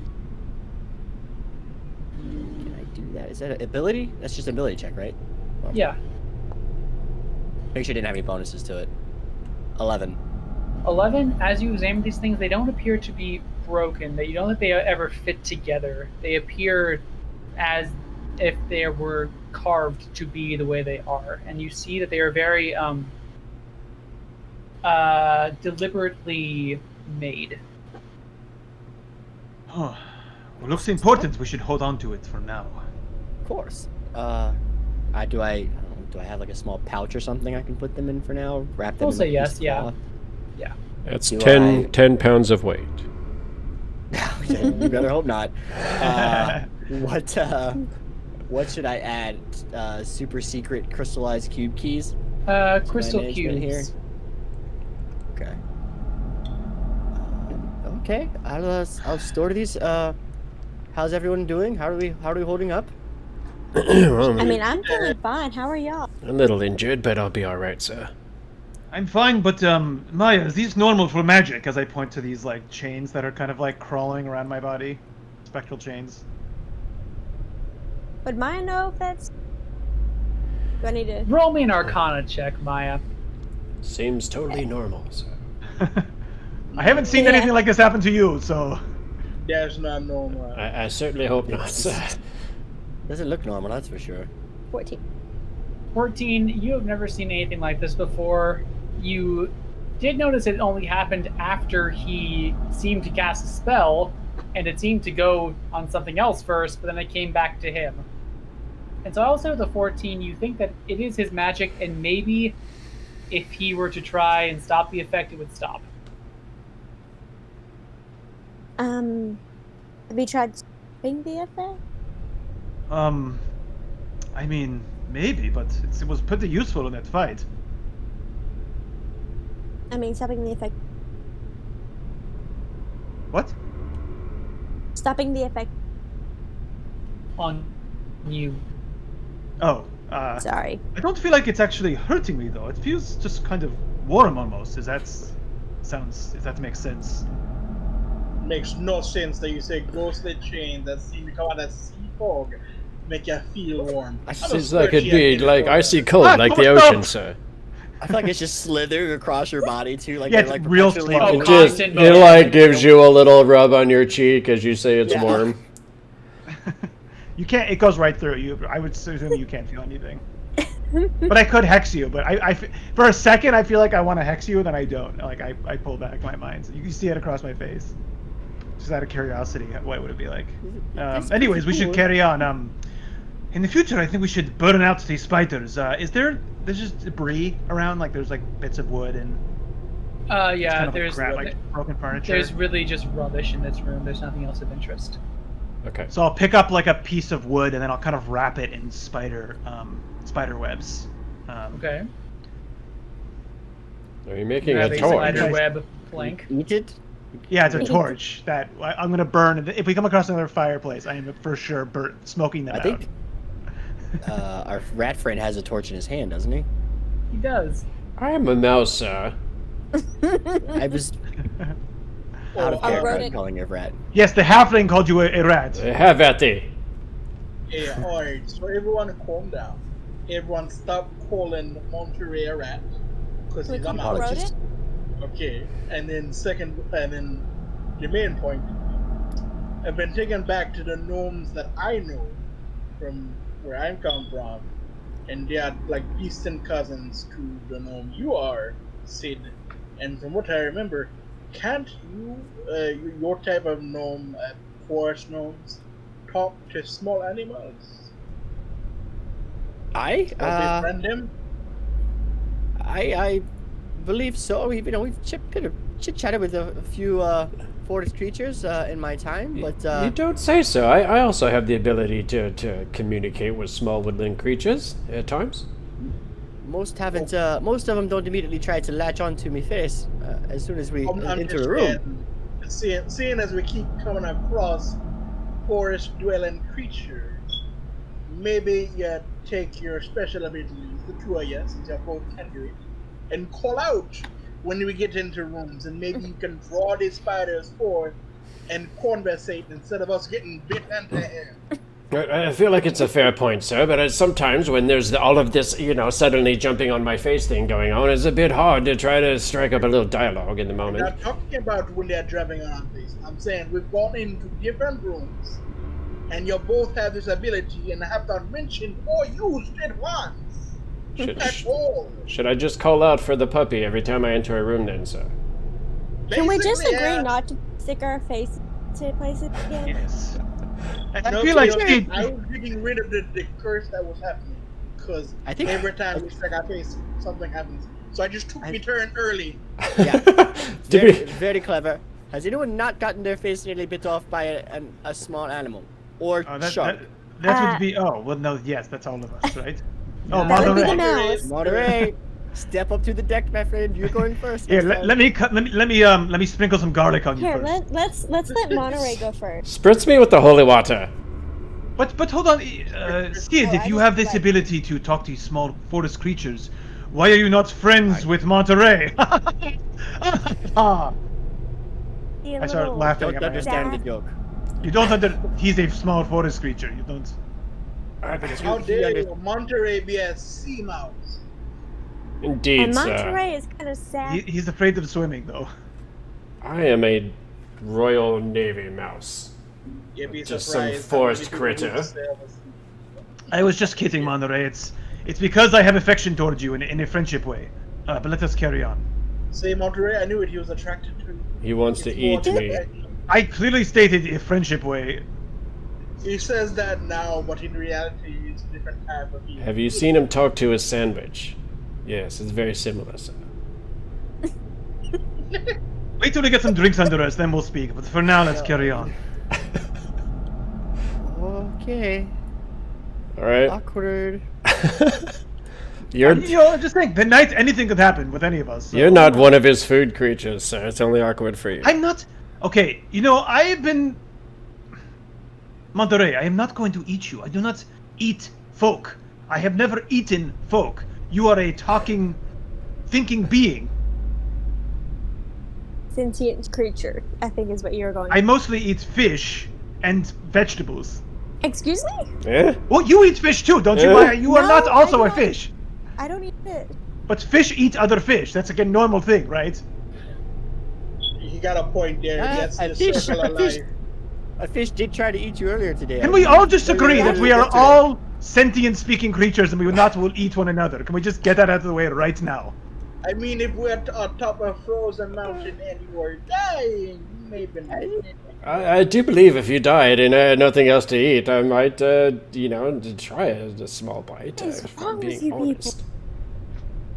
Can I do that? Is that an ability? That's just an ability check, right? Yeah. Make sure it didn't have any bonuses to it. 11. 11, as you examine these things, they don't appear to be broken. You don't think they ever fit together. They appear as if they were carved to be the way they are. And you see that they are very deliberately made. Huh. Well, looks important. We should hold on to it for now. Of course. Do I have like a small pouch or something I can put them in for now? Wrap them We'll in say a piece yes, of yeah. cloth? That's Do 10 pounds of weight. You better hope not. What should I add? Super secret crystallized cube keys? Crystal management cubes. here? Okay. Okay. I'll store these. How's everyone doing? How are we holding up? Well, I mean, I'm feeling fine. How are y'all? a little injured, but I'll be all right, sir. I'm fine, but Maya, is these normal for magic? As I point to these like chains that are kind of like crawling around my body, spectral chains. Would Maya know if that's? Do I need to? Roll me an Arcana check, Maya. Seems totally normal, sir. I haven't seen Yeah. anything like this happen to you, so. There's not normal. I certainly hope not. Doesn't look normal, that's for sure. 14. 14, you have never seen anything like this before. You did notice it only happened after he seemed to cast a spell, and it seemed to go on something else first, but then it came back to him. And so also with the 14, you think that it is his magic, and maybe if he were to try and stop the effect, it would stop. Have you tried stopping the effect? I mean, maybe, but it was pretty useful in that fight. I mean, stopping the effect. What? Stopping the effect. On you. Oh, Sorry. I don't feel like it's actually hurting me though. It feels just kind of warm almost. Does that make sense? Makes no sense that you say ghostly chain that seem to come out of sea fog make you feel warm. Seems like it'd be like icy cold, like the ocean, sir. I feel like it's just slithering across your body too, like Yeah, you're, it's like real perpetually slow. moving. It just constant it motion. like gives you a little rub on your cheek as you say it's Yeah. warm. You can't. It goes right through you. I would assume you can't feel anything. But I could hex you. But for a second, I feel like I want to hex you, then I don't. Like I pull back my mind. You can see it across my face. Just out of curiosity, what would it be like? Anyways, we should carry on. In the future, I think we should burn out these spiders. There's just debris around? Like there's like bits of wood and Yeah, kind of there's crap, like broken furniture. there's really just rubbish in this room. There's nothing else of interest. Okay. So I'll pick up like a piece of wood and then I'll kind of wrap it in spider webs. Okay. Are you making Grab a a torch? spider web plank. Eat it? Yeah, it's a torch that I'm gonna burn. If we come across another fireplace, I am for sure smoking them I out. think our rat friend has a torch in his hand, doesn't he? He does. I am a mouse, sir. I was out of I character wrote I'm it. calling you a rat. Yes, the halfling called you a rat. Have at thee. Yeah, alright, so everyone calm down. Everyone stop calling Monterey a rat. Because We he's a can mouse. wrote it? Okay, and then the main point, I've been taken back to the gnomes that I know from where I'm come from, and they are like distant cousins to the gnome you are, Syd. And from what I remember, can't you, your type of gnome, forest gnomes, talk to small animals? I Befriend them? I believe so. We've chit-chatted with a few forest creatures in my time, but You don't say so. I also have the ability to communicate with small woodland creatures at times. most haven't. Most of them don't immediately try to latch onto me face as soon as we I'm enter just a room. seeing as we keep coming across forest-dwelling creatures, maybe you take your special abilities, the two of you, since you both can do it, and call out when we get into rooms, and maybe you can draw these spiders forth and conversate instead of us getting bit into the air. I feel like it's a fair point, sir, but sometimes when there's all of this, suddenly jumping on my face thing going on, it's a bit hard to try to strike up a little dialogue in the I'm moment. not talking about when they're driving around this. I'm saying we've gone into different rooms, and you both have this ability, and I have not mentioned or used it once at all. Should I just call out for the puppy every time I enter a room then, sir? Can we just Basically, agree yeah. not to stick our face to places again? Yes. I No, feel like because Syd, I was getting rid of the curse that was happening. Because I think- every time we strike our face, something happens. So I just took my turn early. Yeah, Did very, we- very clever. Has anyone not gotten their face nearly bit off by a small animal or shark? that would be. Oh well, no. Yes, that's all of us, right? Oh, That would be the Monterey. mouse. Monterey, step up to the deck, my friend. You're going first. Here, this time. let me sprinkle some garlic on you Here, first. let's let Monterey go first. Spritz me with the holy water. But hold on, Sid. Oh, If I you just have this like- ability to talk to these small forest creatures, why are you not friends with Monterey? See, a I started little- laughing Don't at my understand the Dad. joke. You don't he's a small forest creature. You don't. How dare you, Monterey be a sea mouse? Indeed, And sir. Monterey is kind of sad. He's afraid of swimming though. I am a Royal Navy mouse. You'd be Just surprised some how many forest people who critter. sail this- I was just kidding, Monterey. It's because I have affection towards you in a friendship way. But let us carry on. Say Monterey, I knew it. He was attracted to. He wants to It's more eat than me. affection. I clearly stated a friendship way. He says that now, but in reality, it's a different type of evil. Have you seen him talk to his sandwich? Yes, it's very similar. Sir. Wait till we get some drinks under us, then we'll speak. But for now, let's carry on. Okay. All right. Awkward. You're Just think, the night anything could happen with any of us. So. you're not one of his food creatures, sir. It's only awkward for you. I'm not. Okay, I have been. Monterey, I am not going to eat you. I do not eat folk. I have never eaten folk. You are a talking, thinking being. Sentient creature, I think is what you're going. I mostly eat fish and vegetables. Excuse me? Yeah. Well, you eat fish too, don't you? Eh? Maya? You are No, not I also a don't. fish. I don't eat fish. But fish eat other fish. That's like a normal thing, right? He got a point there. That's a the fish, circle of a fish. life. A fish did try to eat you earlier today. Can we all just agree that we are Yesterday. all sentient speaking creatures and we will not will eat one another? Can we just get that out of the way right now? I mean, if we're on top of a frozen mountain and you are dying, maybe not. I do believe if you died and I had nothing else to eat, I might, try a small bite. What is If wrong I'm with being you honest.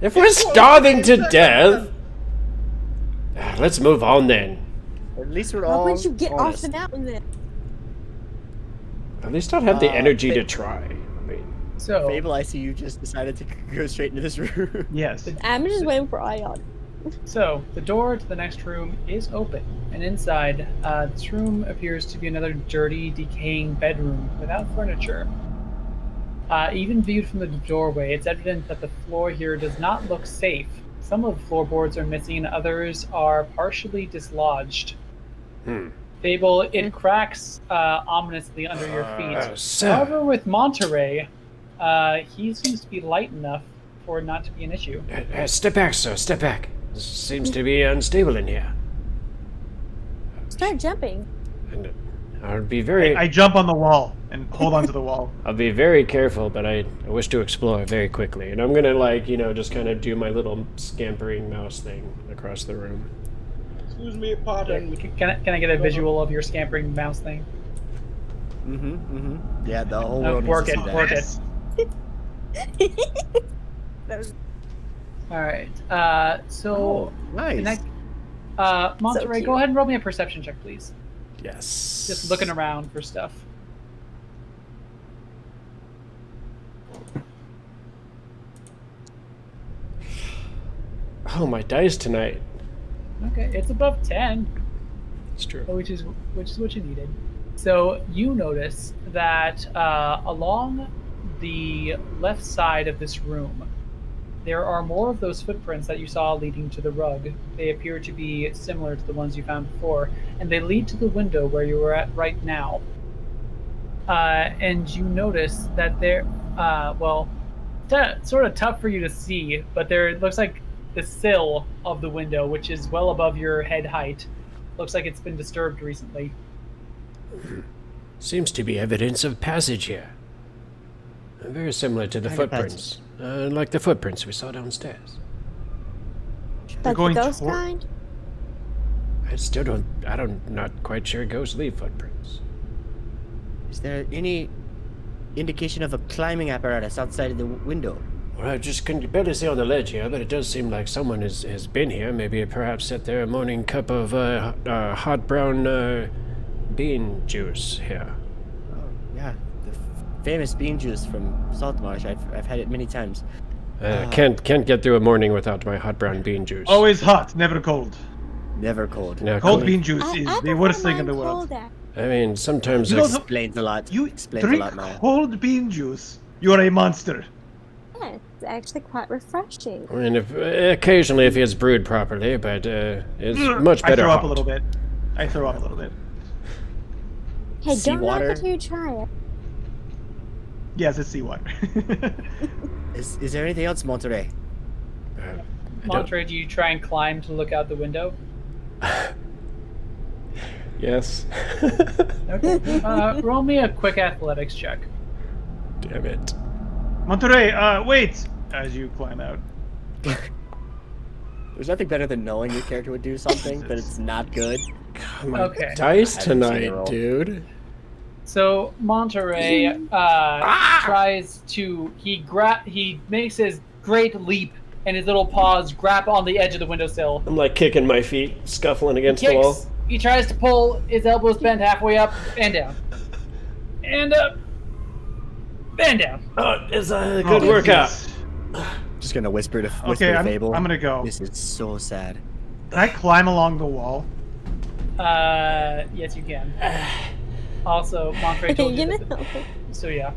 If we're starving to death, let's move on then. At least we're Why all wouldn't you get off honest. the mountain then? At least I'd have the energy to Fa- try. I mean, So, Fable, I see you just decided to go straight into this room. Yes. I'm just waiting for Ion. So, the door to the next room is open, and inside, this room appears to be another dirty, decaying bedroom without furniture. Even viewed from the doorway, it's evident that the floor here does not look safe. Some of the floorboards are missing, others are partially dislodged. Fable, it cracks ominously under your feet. sir. However, with Monterey, he seems to be light enough for it not to be an issue. Step back, sir. Step back. This seems to be unstable in here. Start jumping. And I'll be very, I jump on the wall and hold onto the wall. I'll be very careful, but I wish to explore very quickly. And I'm gonna just kind of do my little scampering mouse thing across the room. Excuse me, pardon. Can I get a visual of your scampering mouse thing? Yeah, the whole Oh, world work needs it, to see work that. it. That was All right. So, Nice. next, Monterey, cute. go ahead and roll me a perception check, please. Yes. Just looking around for stuff. Oh, my dice tonight. Okay, it's above 10, It's true. which is what you needed. So you notice that along the left side of this room, there are more of those footprints that you saw leading to the rug. They appear to be similar to the ones you found before, and they lead to the window where you were at right now. And you notice that sort of tough for you to see, but it looks like the sill of the window, which is well above your head height, looks like it's been disturbed recently. Seems to be evidence of passage here. Very similar to the Kind of footprints. Like the footprints we saw downstairs. like the going ghost toward- kind. I'm not quite sure ghosts leave footprints. Is there any indication of a climbing apparatus outside of the window? Well, I just can barely see on the ledge here, but it does seem like someone has been here. Maybe perhaps set their morning cup of hot brown bean juice here. Oh, yeah, the famous bean juice from Saltmarsh. I've had it many times. Can't get through a morning without my hot brown bean juice. Always hot, never cold. Never cold. Now, Cold Quinn, bean juice I is the prefer worst thing in mine the world. cold, I mean, sometimes You I- don't know- Explains a lot. You Explains a drink lot, Maya. cold bean juice, you're a monster. Yeah, it's actually quite refreshing. I mean, occasionally if it's brewed properly, but it's much I better throw hot. up a little bit. I throw up a little bit. Hey, don't Seawater? knock it till you try it. Yes, it's seawater. Is there anything else, Monterey? I don't- Monterey, do you try and climb to look out the window? Yes. Okay. Roll me a quick athletics check. Damn it. Monterey, wait! As you climb out. There's nothing better than knowing your character would do something, but it's not good. God, my Okay. dice I haven't seen it tonight, roll. dude. So Monterey tries to he makes his great leap and his little paws grab on the edge of the windowsill. I'm like kicking my feet, scuffling against the Kicks. wall. He tries to pull his elbows bent halfway up and down. And up. And down. Oh, it's a good Oh, workout. yes. Just gonna whisper to Okay, I'm Fable. gonna go. This is so sad. Can I climb along the wall? Yes, you can. Also, Monterey told you You this. know. So yeah.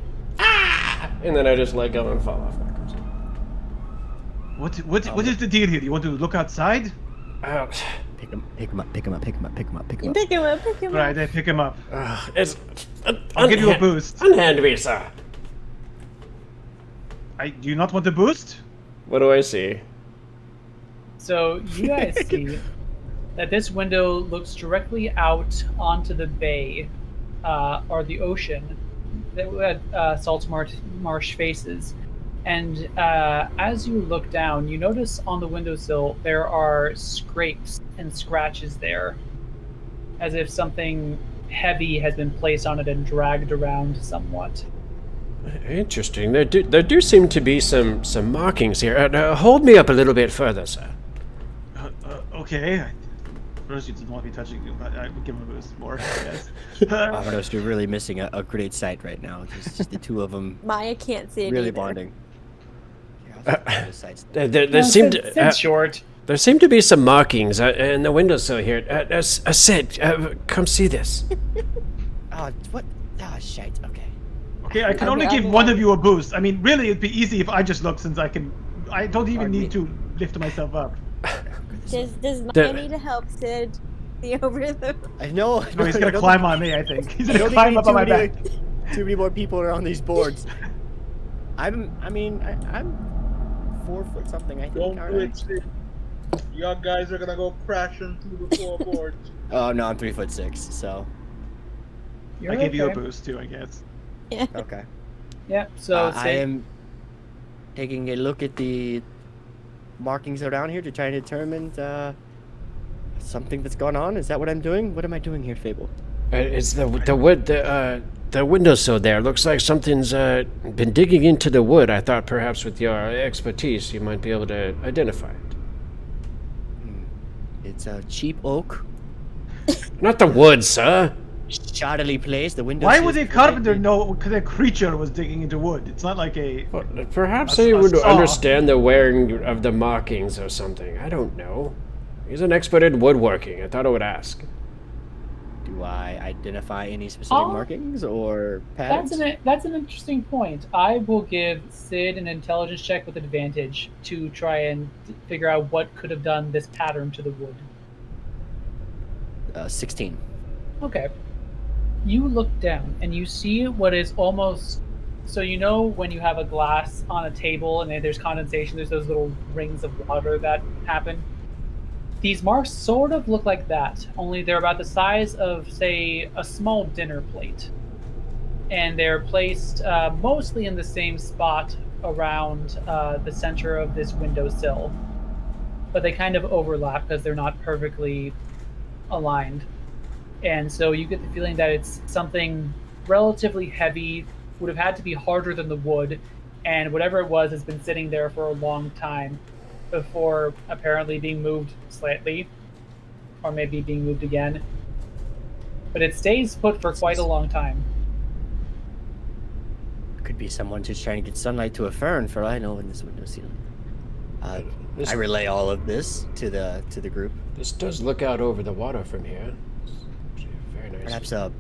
And then I just let go and fall off backwards. What is the deal here? You want to look outside? Ouch. Pick him up, pick him up, pick him up, pick him up, pick him You up. pick him up, pick him Right, up. I pick him up. It's. I'll give you a boost. Unhand me, sir. Do you not want a boost? What do I see? So you guys see that this window looks directly out onto the bay, or the ocean that Saltmarsh faces. And as you look down, you notice on the windowsill there are scrapes and scratches there, as if something heavy has been placed on it and dragged around somewhat. Interesting. There do seem to be some markings here. Hold me up a little bit further, sir. Okay. First, you didn't want me touching you, but I would give him a boost more, I guess. Omiros, you're really missing a great sight right now. Just the two of them Maya can't see it really either. bonding. Yeah, those sights. There seem to Sid's short. there seem to be some markings in the windowsill here. Syd, come see this. Oh, what? Ah, shite. Okay. Okay, I can Okay, only I'll give move one on. of you a boost. I mean, really, it'd be easy if I just look, since I don't even Pardon need me. to lift myself up. Does The- Maya need to help Syd see over the... I know. No, he's gonna climb on me, I think. He's I gonna don't climb think up on my we back. need too many more people are on these boards. I'm 4 foot something, I think. Don't aren't do I? it, Sid. Your guys are gonna go crashing through the floorboards. Oh no, I'm 3'6", so You're I give you a okay. boost too, I guess. Yeah. okay. Yeah, so I am taking a look at the markings around here to try and determine something that's gone on. Is that what I'm doing? What am I doing here, Fable? It's the windowsill there. Looks like something's been digging into the wood. I thought perhaps with your expertise you might be able to identify it. It's a cheap oak, Not the wood, sir. shoddily placed. The window. Why would a carpenter know because a creature was digging into wood? It's not like a... Well, perhaps A he would saw. understand the wearing of the markings or something. I don't know. He's an expert in woodworking. I thought I would ask. Do I identify any specific markings or patterns? that's an interesting point. I will give Syd an intelligence check with advantage to try and figure out what could have done this pattern to the wood. 16. Okay. You look down and you see what is almost... So you know when you have a glass on a table and there's condensation, there's those little rings of water that happen? These marks sort of look like that, only they're about the size of, say, a small dinner plate. And they're placed mostly in the same spot around the center of this windowsill. But they kind of overlap because they're not perfectly aligned. And so you get the feeling that it's something relatively heavy, would have had to be harder than the wood, and whatever it was has been sitting there for a long time before apparently being moved slightly, or maybe being moved again. But it stays put for quite a long time. Could be someone just trying to get sunlight to a fern, for all I know, in this window ceiling. I relay all of this to the group. This does look out over the water from here. It's very nice. Perhaps a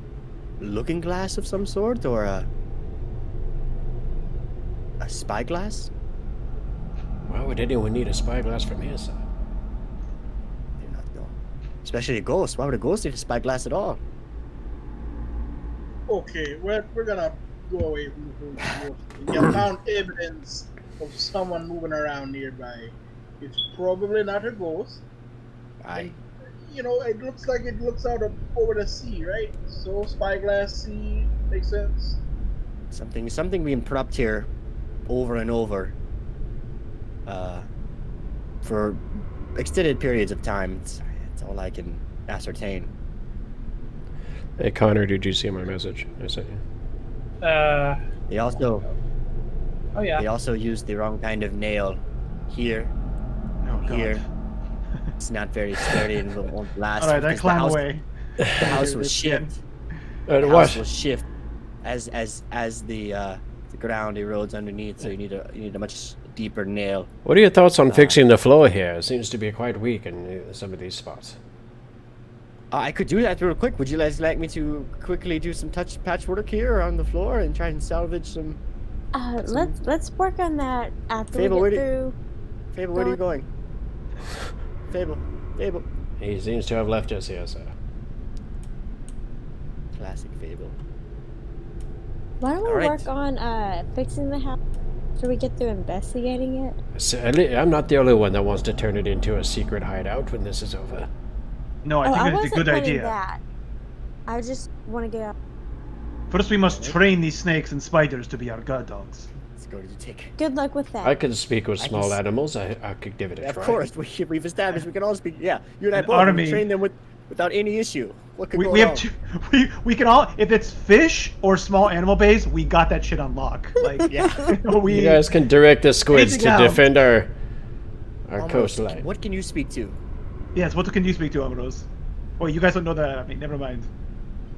looking glass of some sort, or a spyglass? Why would anyone need a spyglass from here, sir? I do not know. Especially a ghost. Why would a ghost need a spyglass at all? Okay, we're gonna go away from the whole thing. You found evidence of someone moving around nearby. It's probably not a ghost. I you know, it looks like it looks out over the sea, right? So spyglass sea makes sense. Something we interrupt here over and over for extended periods of time. It's all I can ascertain. Hey Connor, did you see my message I sent you? They also Oh yeah. they also used the wrong kind of nail here. Oh, God. Here. It's not very sturdy and won't last. All right, I because climb away. The house was shift. And The what? house will shift as the ground erodes underneath. So you need a much deeper nail. What are your thoughts on fixing the floor here? It seems to be quite weak in some of these spots. I could do that real quick. Would you guys like me to quickly do some patchwork here on the floor and try and salvage some? Let's work on that after Fable, we get through. Fable, where are you going? Fable. He seems to have left us here, sir. Classic Fable. Why don't we Alright. work on fixing the house after we get through investigating it? So, I'm not the only one that wants to turn it into a secret hideout when this is over. No, I I think it's wasn't a good planning idea. that. I just want to get out. First, we must train these snakes and spiders to be our guard dogs. Let's go to the tick. Good luck with that. I could speak with I can small s- animals. I could give it a Of try. course, we've established we can all speak. Yeah, you and I An both. We army. can train them without any issue. What could go We have wrong? two. We can all. If it's fish or small animal base, we got that shit on lock. Like Yeah. we. You guys can direct the squids Anything to else? defend our Almost. coastline. What can you speak to? Yes. What can you speak to, Omiros? Oh, you guys don't know that. I mean, never mind.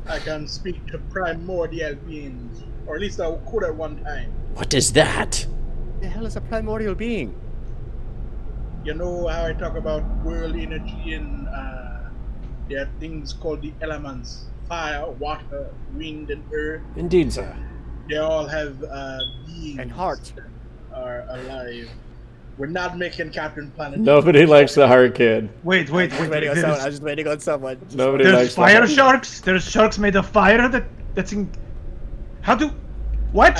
I can speak to primordial beings, or at least I could at one time. What is that? The hell is a primordial being? You know how I talk about world energy and there are things called the elements: fire, water, wind, and earth. Indeed, sir. They all have beings And heart. that are alive. We're not making Captain Planet. Nobody likes the hard kid. Wait. I was just waiting on someone. Nobody There's likes fire the sharks. There's sharks made of fire. That's in. How do? What?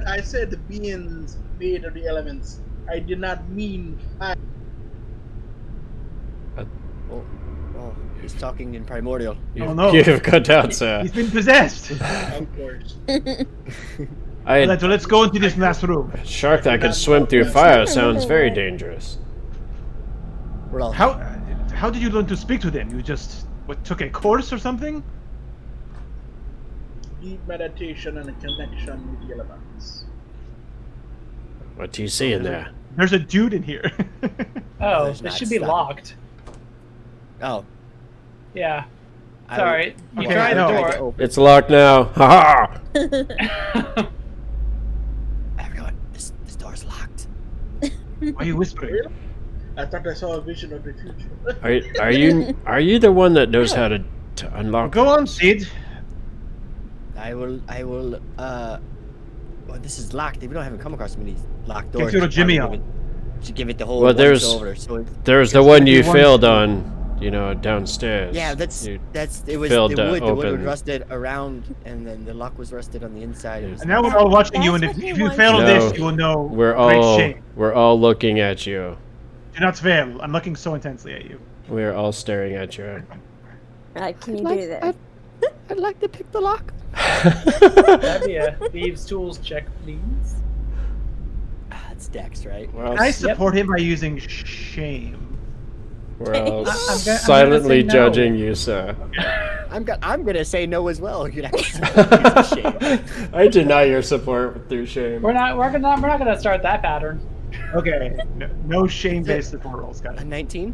I said the beings made of the elements. I did not mean fire. Oh, he's talking in primordial. Oh no. You've cut out, sir. He's been possessed. Of course. So let's go into this last room. Shark that could swim through fire sounds very dangerous. We're all How did you learn to speak to them? You just took a course or something? Deep meditation and a connection with the elements. What do you see in there? There's a dude in here. Oh, There's this not should be stopping. locked. Oh. Yeah. I Sorry. You Okay, tried no. the tried to door. open. It's locked now. Ha ha! Everyone, this door's locked. Why are you whispering? I thought I saw a vision of the future. Are you the one that knows how to unlock? Go on, Syd. I will, well, this is locked. We haven't come across many locked doors. throw the Jimmy Probably out. Should give it the whole Well, once there's- over. So There's the It's one gonna you be one failed story. on, downstairs. yeah, You- it was failed the to wood. The wood open. was rusted around, and then the lock was rusted on the inside. It was- And now we're all watching you, and That's if what you he wants fail to this, do. you will know We're great shame. all looking at you. Do not fail. I'm looking so intensely at you. We're all staring at you. Can you do this? I'd like to pick the lock. That'd be a thieves' tools check, please. It's Dex, right? We're all, I support him by using shame. we're all I'm gonna silently say no. judging you, sir. I'm gonna say no as well. You'd have to use shame. I deny your support through shame. We're not gonna start that pattern. Okay, no shame-based support rolls, guys. A 19.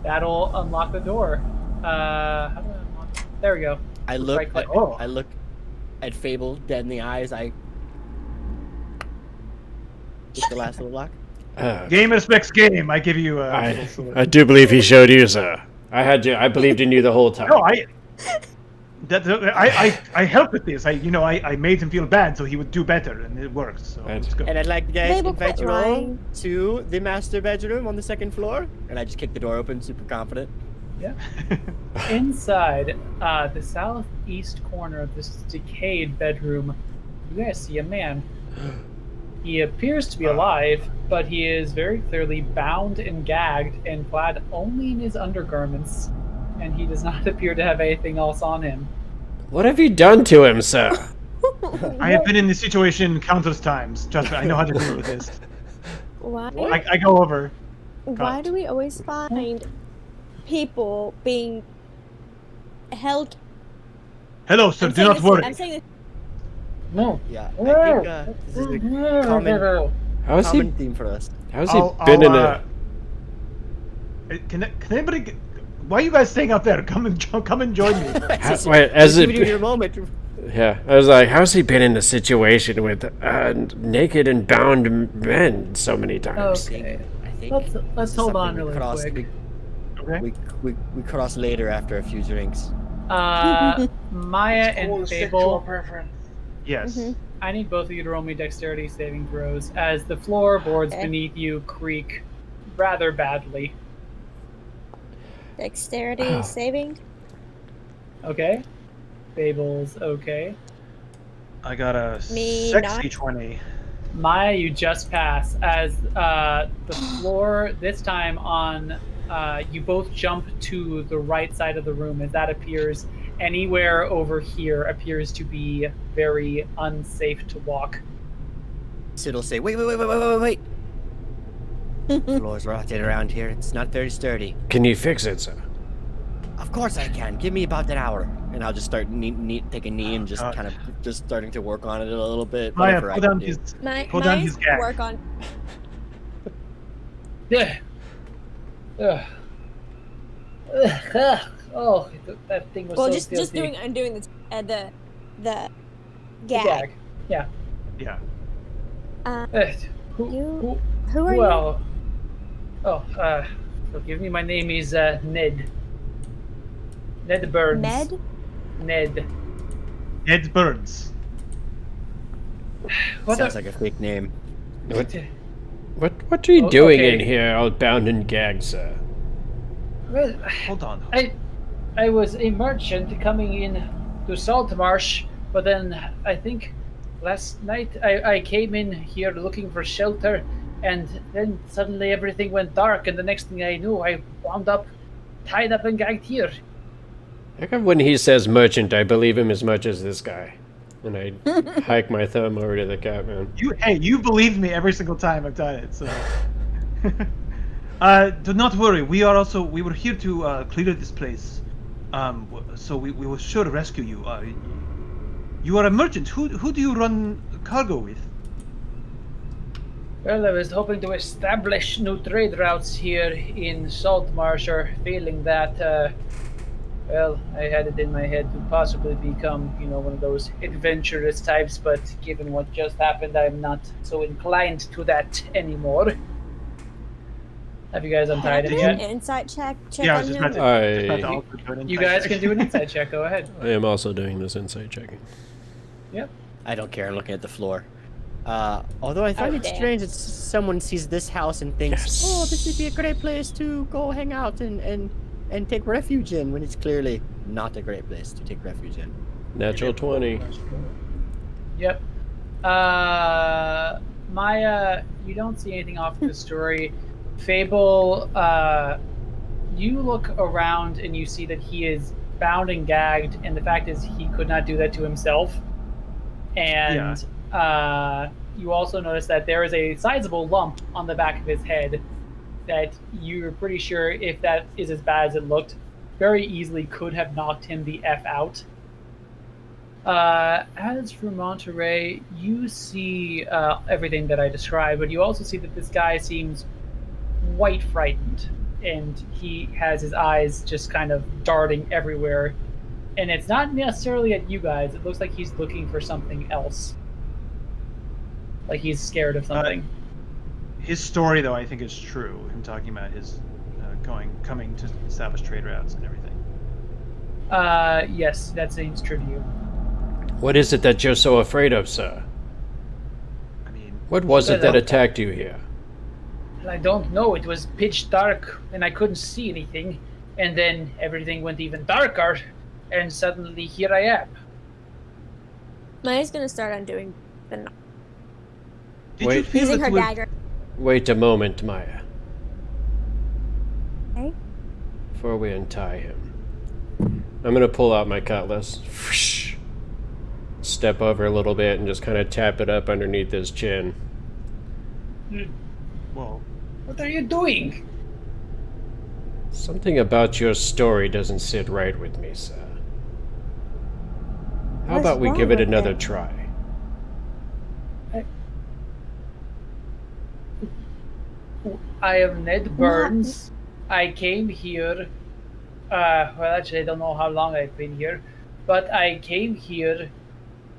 That'll unlock the door. How do I unlock? There we go. I look. Right click. Oh. I look at Fable dead in the eyes. I get the last little lock. Game respects game. I give you a. I do believe he showed you, sir. I believed in you the whole time. No, I helped with this. I made him feel bad so he would do better, and it worked. So Right. let's go. And I'd like to guys Fable, invite quit you all lying. to the master bedroom on the second floor. And I just kick the door open, super confident. Yeah. Inside the southeast corner of this decayed bedroom, you guys see a man. He appears to be alive, but he is very clearly bound and gagged and clad only in his undergarments. and he does not appear to have anything else on him. What have you done to him, sir? I have been in this situation countless times. Trust me, I know how to deal with this. Why? I go over. Why do we always find people being held? Hello, sir. I'm Do saying not this- worry. I'm saying this. No. Yeah, I think this is a How's common theme for us. How's he been in a? Can anybody? Why are you guys staying out there? Come and join me. Wait, as Give it. you your moment. Yeah, I was like, how's he been in a situation with naked and bound men so many times? Okay. I think Let's this is hold on something we really cross- quick. Okay. We cross later after a few drinks. Maya Cool and to stick to a Fable, preference. Yes. Mhm. I need both of you to roll me dexterity saving throws as the floorboards Okay. beneath you creak rather badly. Dexterity saving. Okay? Fable's okay. I got a Me sexy not. 20. Maya, you just pass as the floor, this time on, you both jump to the right side of the room as that appears. Anywhere over here appears to be very unsafe to walk. Sid will say, wait. The floor's rotted around here. It's not very sturdy. Can you fix it, sir? Of course I can. Give me about an hour. And I'll just start take a knee and just God. kind of just starting to work on it a little bit. Maya, Whatever I pull can down do. his. My down his gag. work on. Yeah. Ugh. Ugh. Oh, that thing was Well, so just filthy. undoing the The gag. Yeah. Yeah. Who Who are you? well, forgive me, my name is Ned. Ned Burns. Ned? Ned. Ned Burns. What Sounds the- like a fake name. What are you doing in okay. here, all bound and gagged, sir? Well, Hold on. I was a merchant coming in to Saltmarsh, but then I think last night I came in here looking for shelter, and then suddenly everything went dark, and the next thing I knew, I wound up tied up and gagged here. How come when he says merchant, I believe him as much as this guy? And I hike my thumb over to the Catman. You believed me every single time I've done it. So. Do not worry. We were here to clear this place. So we will sure to rescue you. You are a merchant. Who do you run cargo with? Well, I was hoping to establish new trade routes here in Saltmarsh, or feeling that, well, I had it in my head to possibly become, one of those adventurous types, but given what just happened, I'm not so inclined to that anymore. Have you guys untied Can him I do an yet? insight check Yeah, I on was just him? about to also do an You insight guys check. can do an insight check, go ahead. I am also doing this insight checking. Yep. I don't care. I'm looking at the floor. Although I find Oh, it damn. strange that someone sees this house and thinks, Yes. "Oh, this would be a great place to go hang out and take refuge in," when it's clearly not a great place to take refuge in. Natural 20. Yep. Maya, you don't see anything off the story. Fable, you look around and you see that he is bound and gagged, and the fact is he could not do that to himself. And you also notice that there is a sizable lump on the back of his head that you're pretty sure, if that is as bad as it looked, very easily could have knocked him the F out. As for Monterey, you see everything that I described, but you also see that this guy seems quite frightened, and he has his eyes just kind of darting everywhere. And it's not necessarily at you guys, it looks like he's looking for something else. Like he's scared of something. His story, though, I think is true. Him talking about his coming to establish trade routes and everything. Yes, that seems true to you. What is it that you're so afraid of, sir? I mean, What was it that attacked you here? I don't know, it was pitch dark and I couldn't see anything, and then everything went even darker, and suddenly here I am. Maya's gonna start undoing the knot. did Wait. you feel Using that her you were- dagger. Wait a moment, Maya. Okay. Before we untie him, I'm gonna pull out my cutlass. Step over a little bit and just kind of tap it up underneath his chin. Whoa. What are you doing? Something about your story doesn't sit right with me, sir. How What's about we wrong give it with another it? try? I am Ned Burns. I came here. Well, actually, I don't know how long I've been here, but I came here.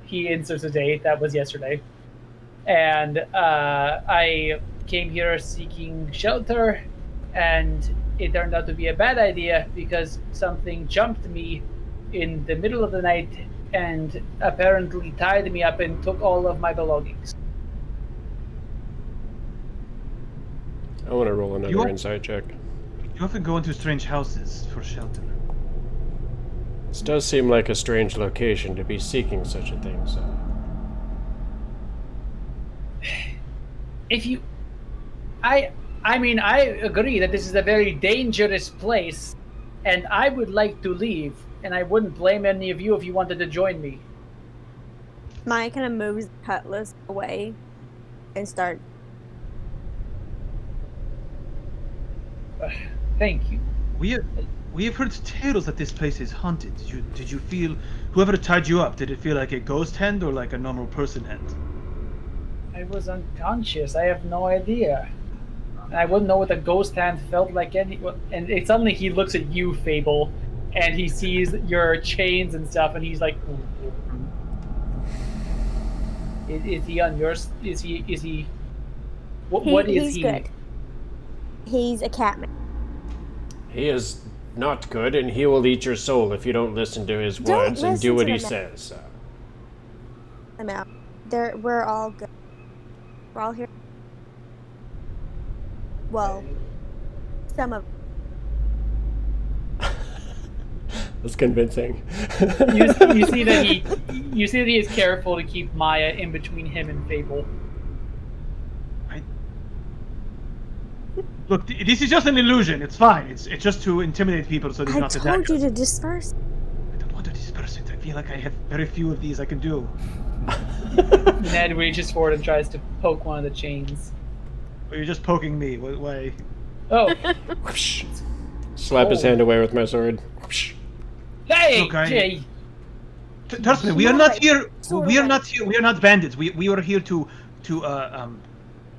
He inserts a date. That was yesterday, and I came here seeking shelter, and it turned out to be a bad idea because something jumped me in the middle of the night and apparently tied me up and took all of my belongings. I want to roll another You- insight check. You often go into strange houses for shelter. This does seem like a strange location to be seeking such a thing, sir. If you, I mean, I agree that this is a very dangerous place, and I would like to leave, and I wouldn't blame any of you if you wanted to join me. Maya kind of moves the cutlass away and start. Thank you. We have heard tales that this place is haunted. Did you feel whoever tied you up? Did it feel like a ghost hand or like a normal person hand? I was unconscious. I have no idea. I wouldn't know what a ghost hand felt like. And suddenly he looks at you, Fable, and he sees your chains and stuff, and he's like, "Is he on yours? Is he? What is He's he?" good. He's a catman. He is not good, and he will eat your soul if you don't listen to his Don't words and do listen what to he them. says. I'm out. We're all good. We're all here. Well, some of. That's convincing. You see that he is careful to keep Maya in between him and Fable. Look, this is just an illusion. It's fine. It's just to intimidate people so they I not attack told you us. to disperse. I don't want to disperse it. I feel like I have very few of these I can do. Ned reaches forward and tries to poke one of the chains. Or you're just poking me. Why? Oh, Slap his Oh. hand away with my sword. hey, Look, Jay! Trust me, we are Not not like- here. sort of We are like- not here. We are not bandits. We are here to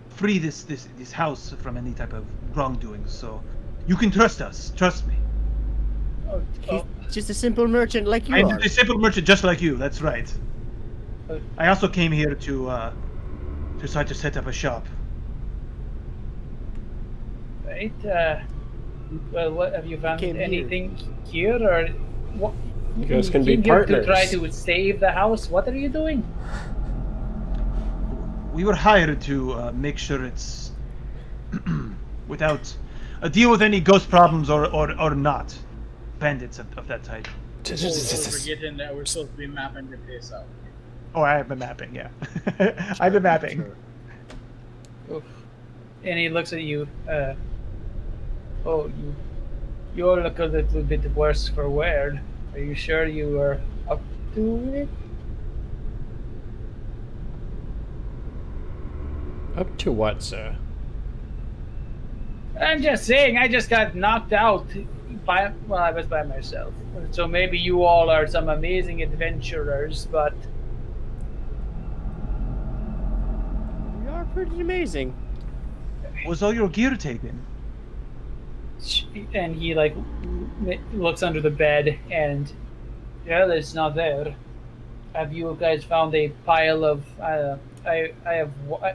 free this house from any type of wrongdoing. So you can trust us. Trust me. Oh, He's just a simple merchant like you I'm are. a simple merchant just like you. That's right. Uh, I also came here to try to set up a shop. right. Well, what have you found? Came here. Anything here, or what? You guys can be came here to partners. try to save the house. What are you doing? We were hired to make sure it's without deal with any ghost problems or not bandits of that type. We're forgetting that we're supposed to be mapping the place out. Oh, I have been mapping. Yeah, I've been mapping. Oof. And he looks at you. Oh, you all look a little bit worse for wear. Are you sure you are up to it? Up to what, sir? I'm just saying, I just got knocked out I was by myself. So maybe you all are some amazing adventurers, but You are pretty amazing. Was all your gear taken? and he like looks under the bed and yeah, it's not there. Have you guys found a pile of I have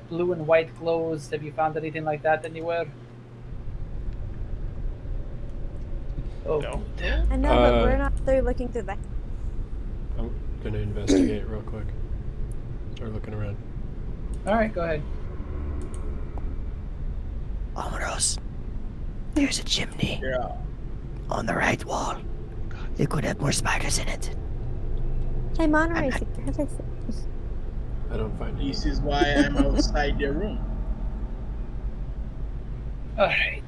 blue and white clothes? Have you found anything like that anywhere? Oh, No. I know, but Uh, we're not through looking through the. I'm gonna investigate real quick. Start looking around. all right, go ahead. Omiros, there's a chimney Yeah. on the right wall. It could have more spiders in it. Hey, Monterey, I don't find This is why I'm outside the room. All right.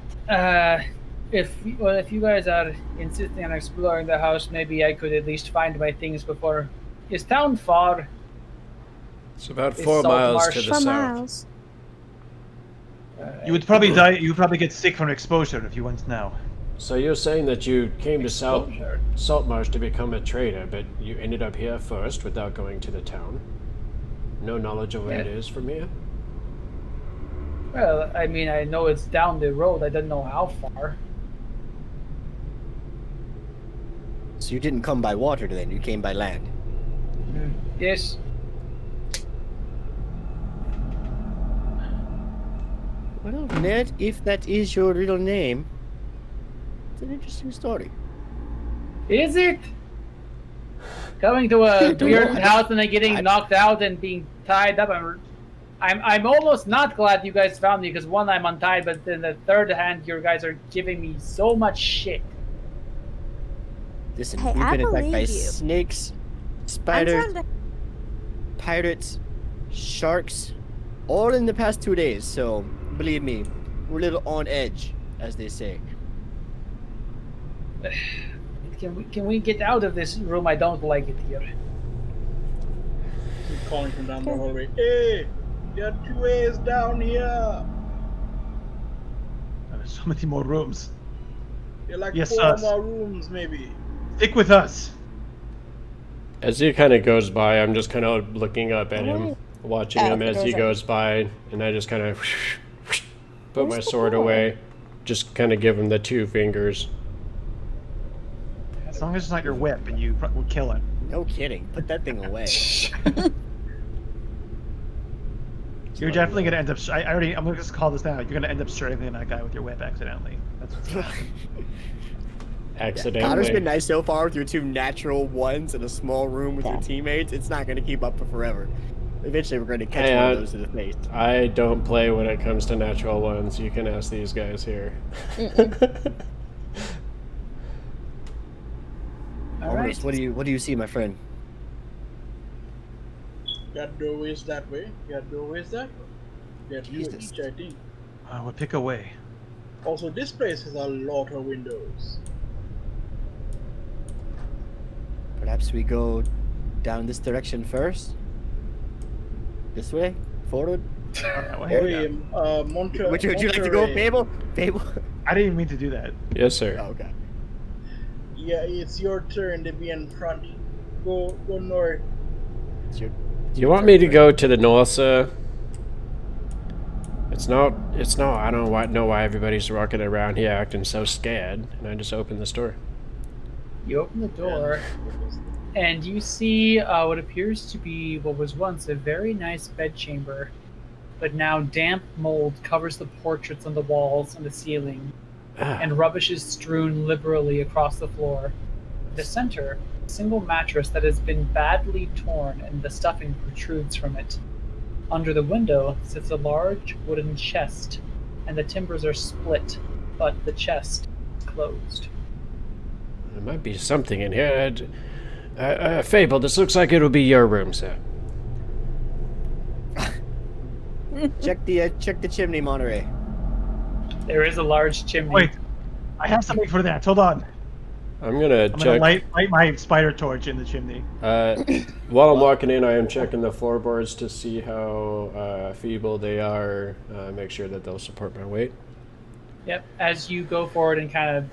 if you guys are insisting on exploring the house, maybe I could at least find my things before. Is town far? It's about It's 4 miles to Saltmarsh. the 4 south. miles. You would probably die. You would probably get sick from exposure if you went now. So you're saying that you came to Exposure. Saltmarsh to become a trader, but you ended up here first without going to the town? No knowledge of where it Yeah. is from here? Well, I mean, I know it's down the road. I don't know how far. So you didn't come by water then, you came by land. Yes. Well, Ned, if that is your real name, it's an interesting story. Is it? Coming to a don't weird know. house and then getting knocked out and being tied up. I'm almost not glad you guys found me because one, I'm untied, but then the third hand, you guys are giving me so much shit. Listen, Hey, we've I been attacked by believe you. snakes, I'm spiders, trying to. pirates, sharks, all in the past 2 days, so believe me, we're a little on edge, as they say. Can we get out of this room? I don't like it here. Keep calling from down the hallway. Hey, there are 2 ways down here. There's so many more rooms. There are like Yes, 4 us. more rooms, maybe. Stick with us. As he kind of goes by, I'm just kind of looking up at him, watching Oh, him as he there's a- goes by, and I just kind of put my Where's the sword door? away. Just kind of give him the 2 fingers. As long as it's not your whip and you would kill him. No kidding, put that thing away. You're definitely gonna end up. I'm gonna just call this now. You're gonna end up strangling that guy with your whip accidentally. That's what's gonna happen. Connor's Accidentally. been nice so far with your 2 natural ones in a small room with your teammates. It's not going to keep up for forever. Eventually, we're going to catch Hey, one of those to the face. I don't play when it comes to natural ones. You can ask these guys here. All right. Omiros, what do you see, my friend? Got doorways that way. Got doorways that way. Got 2 Jesus. each, I think. We'll pick a way. Also, this place has a lot of windows. Perhaps we go down this direction first? This way? Forward? That way? Hey, Monterey. Would you like to go, Fable? Fable? I didn't even mean to do that. Yes, sir. Oh, okay. Yeah, it's your turn to be in front. Go north. It's your, You want me to go to the north, sir? It's not, I don't know why everybody's walking around here acting so scared. And I just opened this door. You open the door, and you see what appears to be what was once a very nice bedchamber, but now damp mold covers the portraits on the walls and the ceiling, Ah, and rubbish is strewn liberally across the floor. In the center, a single mattress that has been badly torn and the stuffing protrudes from it. Under the window sits a large wooden chest, and the timbers are split, but the chest is closed. there might be something in here. Fable, this looks like it'll be your room, sir. check the chimney, Monterey. There is a large chimney. Wait, I have something for that. Hold on. I'm gonna I'm gonna check. light my spider torch in the chimney. While I'm walking in, I am checking the floorboards to see how feeble they are. Make sure that they'll support my weight. Yep. As you go forward and kind of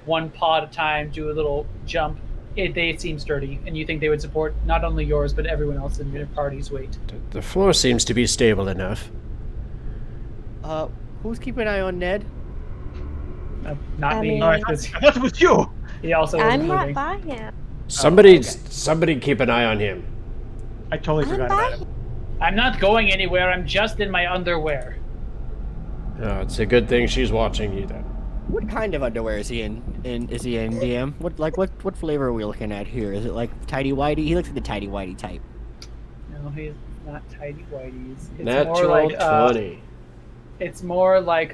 one paw at a time, do a little jump, they seem sturdy, and you think they would support not only yours but everyone else in your party's weight. The floor seems to be stable enough. Who's keeping an eye on Ned? Not I me. mean- No, I thought it was you. He also wasn't I'm right moving. by him. Somebody keep an eye on him. I totally I'm forgot by about him. him. I'm not going anywhere. I'm just in my underwear. Oh, it's a good thing she's watching you then. What kind of underwear is he in? Is he in DM? What flavor are we looking at here? Is it like tidy whitey? He looks like the tidy whitey type. No, he's not tidy whities. It's Natural more like 20. it's more like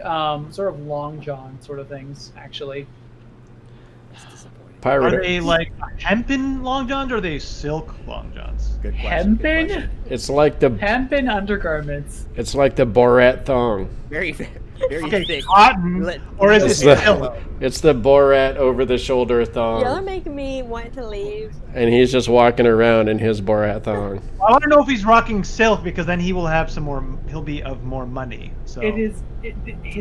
sort of long john sort of things, actually. That's disappointing. pirate. Are they like hempen long johns or are they silk long johns? Good question. good Hempen? question. It's like the Hempen undergarments. Borat thong. Very, very Okay, thick. cotton, Let- or is it It's the- silk? It's the Borat over the shoulder thong. Y'all are making me want to leave. And he's just walking around in his Borat thong. I want to know if he's rocking silk because then he will have some more. He'll be of more money. So His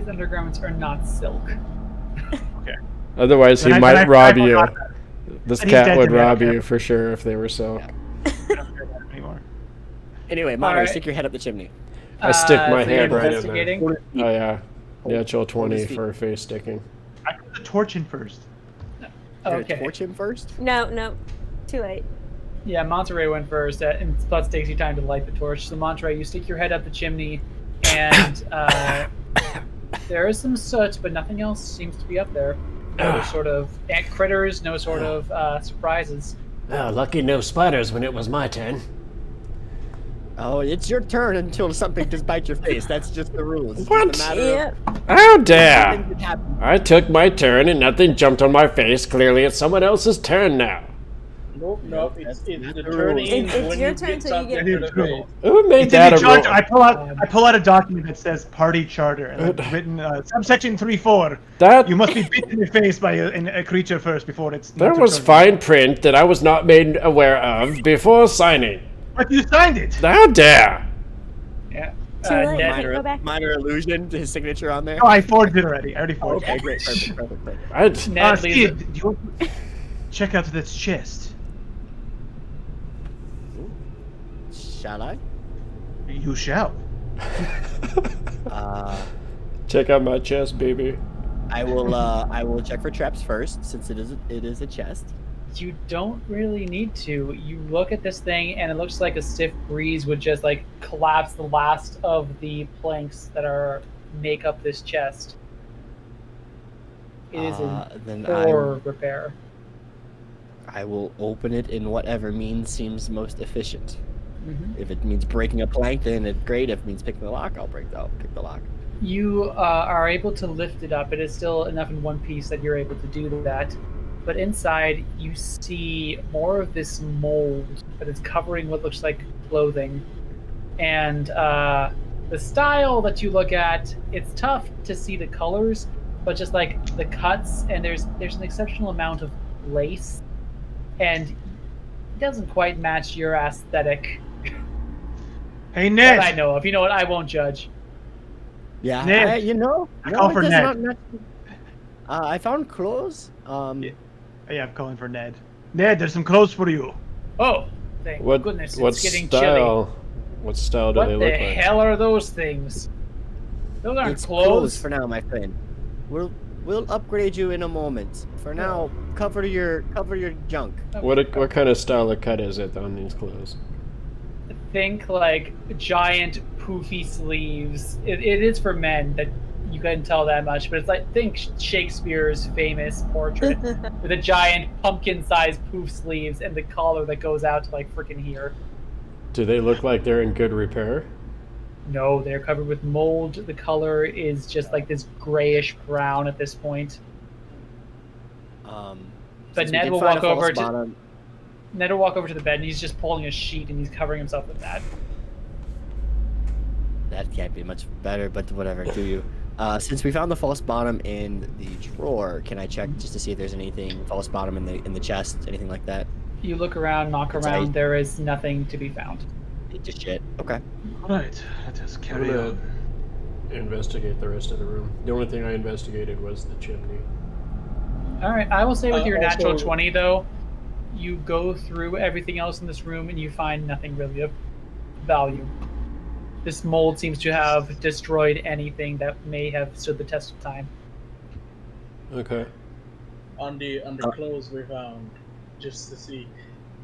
undergarments are not silk. okay. Otherwise, he Then I might rob you. forgot that. This Then he's cat dead would to me, I rob can't- you for sure if they were so. I don't care about it anymore. Anyway, Monterey, Alright. stick your head up the chimney. I stick my so you're hand right in there. investigating? Oh yeah, natural 20 his feet. for face sticking. I put the torch in first. You're gonna Okay. torch him first? No, too late. Yeah, Monterey went first, and plus takes you time to light the torch. So Monterey, you stick your head up the chimney, and there is some soot, but nothing else seems to be up there. No sort of ant critters, no sort of surprises. Oh, lucky no spiders when it was my turn. Oh, it's your turn until something just bites your face. That's just the rules. It's What? just a matter Yep. How of dare! something that happens. I took my turn and nothing jumped on my face. Clearly, it's someone else's turn now. Nope, it's the not the turn rules. ends It's when your you turn get till you get- something in the face. Who made It's in that the a charter. rule? I pull out a document that says party charter and it's written subsection 3.4. That You must be bitten in the face by a creature first before it's. there not was your turn. fine print that I was not made aware of before signing. But you signed it. How dare! Yeah. Too late. Ned, Go back. Minor illusion to his signature on there. No, I forged it already. I already forged Okay, it. great, perfect. I'd, Ned leaves Sid, do you want to check out this chest? Shall I? You shall. check out my chest, baby. I will check for traps first, since it is a chest. You don't really need to. You look at this thing, and it looks like a stiff breeze would just like collapse the last of the planks that make up this chest. It is in Then poor repair. I will open it in whatever means seems most efficient. Mhm. If it means breaking a plank, then it's great. If it means picking the lock, I'll pick the lock. You are able to lift it up. It is still enough in one piece that you're able to do that. But inside, you see more of this mold that is covering what looks like clothing. And the style that you look at, it's tough to see the colors, but just like the cuts, and there's an exceptional amount of lace, and it doesn't quite match your aesthetic Hey, that Ned. I know of. You know what? I won't judge. Yeah, Ned. I call for it does Ned. not- I found clothes. Yeah, I'm calling for Ned. Ned, there's some clothes for you. Oh, thank What goodness, what it's getting style? What style do chilly. they What look the like? hell are those things? Those aren't It's clothes. for now, my friend. We'll upgrade you in a moment. For now, cover your junk. What kind of style of cut is it on these clothes? Think like giant poofy sleeves. It is for men, that you couldn't tell that much, but it's like, think Shakespeare's famous portrait with a giant pumpkin-sized poof sleeves and the collar that goes out to like freaking here. Do they look like they're in good repair? No, they're covered with mold. The color is just like this grayish brown at this point. But Since we Ned did will find walk a false over to bottom- Ned will walk over to the bed and he's just pulling a sheet and he's covering himself with that. That can't be much better, but whatever. Do you? Since we found the false bottom in the drawer, can I check just to see if there's anything false bottom in the chest, anything like that? You look around, knock It's around, ice. there is nothing to be found. It just shit. Okay. Alright, let us I'm carry gonna on. investigate the rest of the room. The only thing I investigated was the chimney. Alright, I will say with your natural Also- 20 though, you go through everything else in this room and you find nothing really of value. This mold seems to have destroyed anything that may have stood the test of time. Okay. On the clothes we found, just to see,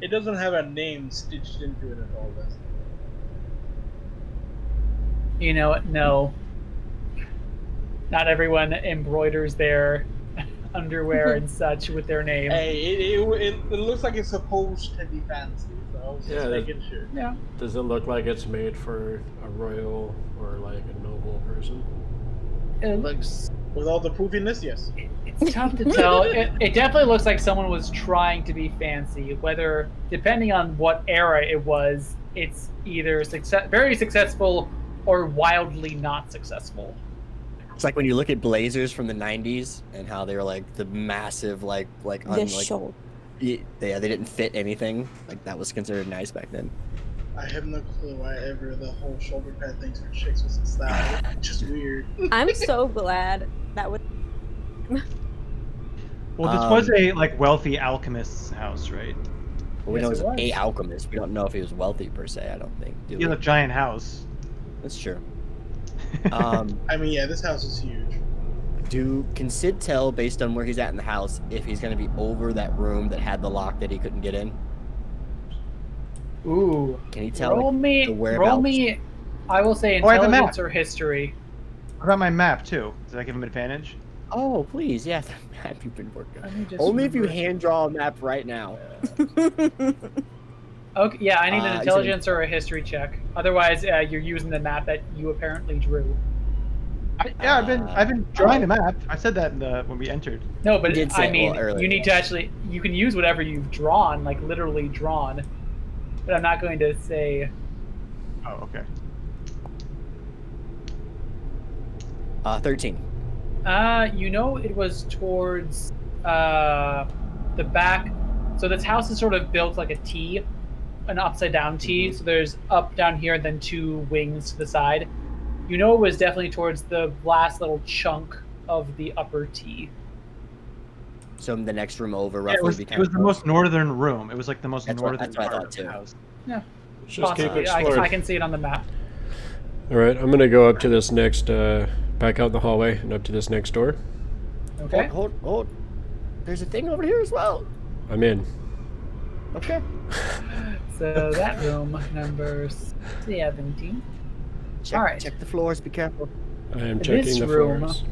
it doesn't have a name stitched into it at all. Does it? You know what? No. Not everyone embroiders their underwear and such with their name. Hey, it looks like it's supposed to be fancy, so I was just Yeah, making sure. Yeah. Does it look like it's made for a royal or like a noble person? It looks... With all the proofiness, yes. It It's tough to tell. It definitely looks like someone was trying to be fancy. Whether, depending on what era it was, it's either very successful or wildly not successful. It's like when you look at blazers from the '90s and how they were like the massive, Shoulder. they didn't fit anything. Like that was considered nice back then. I have no clue why ever the whole shoulder pad things for chicks was in style. It's just weird. I'm so glad that was. Well, this was a wealthy alchemist's house, right? Well, we Yes, know it he was was. a alchemist. We don't know if he was wealthy per se. I don't think. Do He we? had a giant house. That's true. I mean, yeah, this house is huge. Can Syd tell based on where he's at in the house if he's gonna be over that room that had the lock that he couldn't get in? Ooh. Can he tell? Roll me. the whereabouts? Roll me. I will say Oh, I have the map. intelligence or history. What about my map too? Does that give him advantage? Oh, please, yeah, the map you've been working Let on. me just Only if you remember. hand draw a map right now. Okay. Yeah, I need you an said- intelligence or a history check. Otherwise, you're using the map that you apparently drew. I've been drawing the map. I said that when we entered. No, but did say I it mean, earlier. you need to actually. You can use whatever you've drawn, like literally drawn. But I'm not going to say. Oh, okay. 13. You know, it was towards the back. So this house is sort of built like a T, an upside down T. So there's up, down here, and then two wings to the side. You know, it was definitely towards the last little chunk of the upper T. So the next room over, Yeah, roughly. it was, be it kind was of the close. most northern room. It was like the most That's what- northern that's what I part thought of the too. house. Yeah, Just keep possibly. exploring. I can see it on the map. All right, I'm gonna go up to this next, back out the hallway and up to this next door. Okay. Hold. There's a thing over here as well. I'm in. Okay. So that room number 17 Check, All right. check the floors. Be careful. I am This checking the room floors.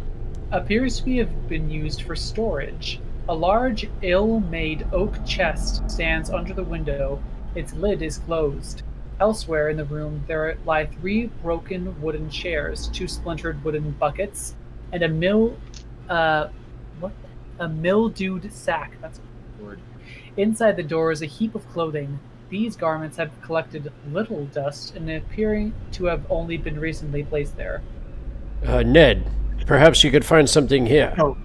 appears to have been used for storage. A large, ill-made oak chest stands under the window. Its lid is closed. Elsewhere in the room, there lie 3 broken wooden chairs, 2 splintered wooden buckets, and a mildewed sack. That's a word. Inside the door is a heap of clothing. These garments have collected little dust and appearing to have only been recently placed there. Ned, perhaps you could find something here. No,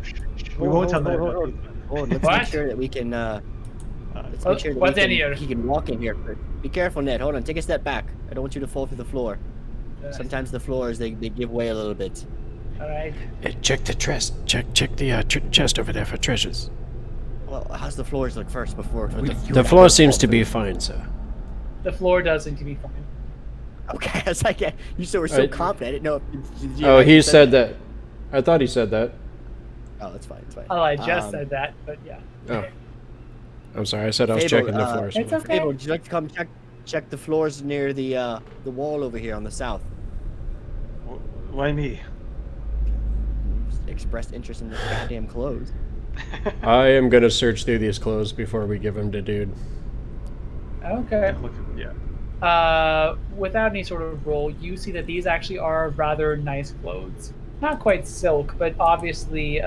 we won't tell them. Hold. Let's What? make sure that we can. Let's Oh, make sure that what's we in can, here? he can walk in here. Be careful, Ned. Hold on. Take a step back. I don't want you to fall through the floor. Sometimes the floors they give way a little bit. All right. Check the chest. Check the chest over there for treasures. Well, how's the floors look first before? The floor seems to be fine, sir. The floor does seem to be fine. Okay, it's like you were so confident. I didn't know. Did you Oh, know he you said that. I thought he said that. Oh, that's fine. It's fine. Oh, I just said that, but yeah. Oh, I'm sorry. I said I was Fable, checking the floors. It's okay. Fable, would you like to come check the floors near the wall over here on the south? Why me? Expressed interest in the goddamn clothes. I am gonna search through these clothes before we give them to dude. Okay. Yeah. Without any sort of roll, you see that these actually are rather nice clothes. Not quite silk, but obviously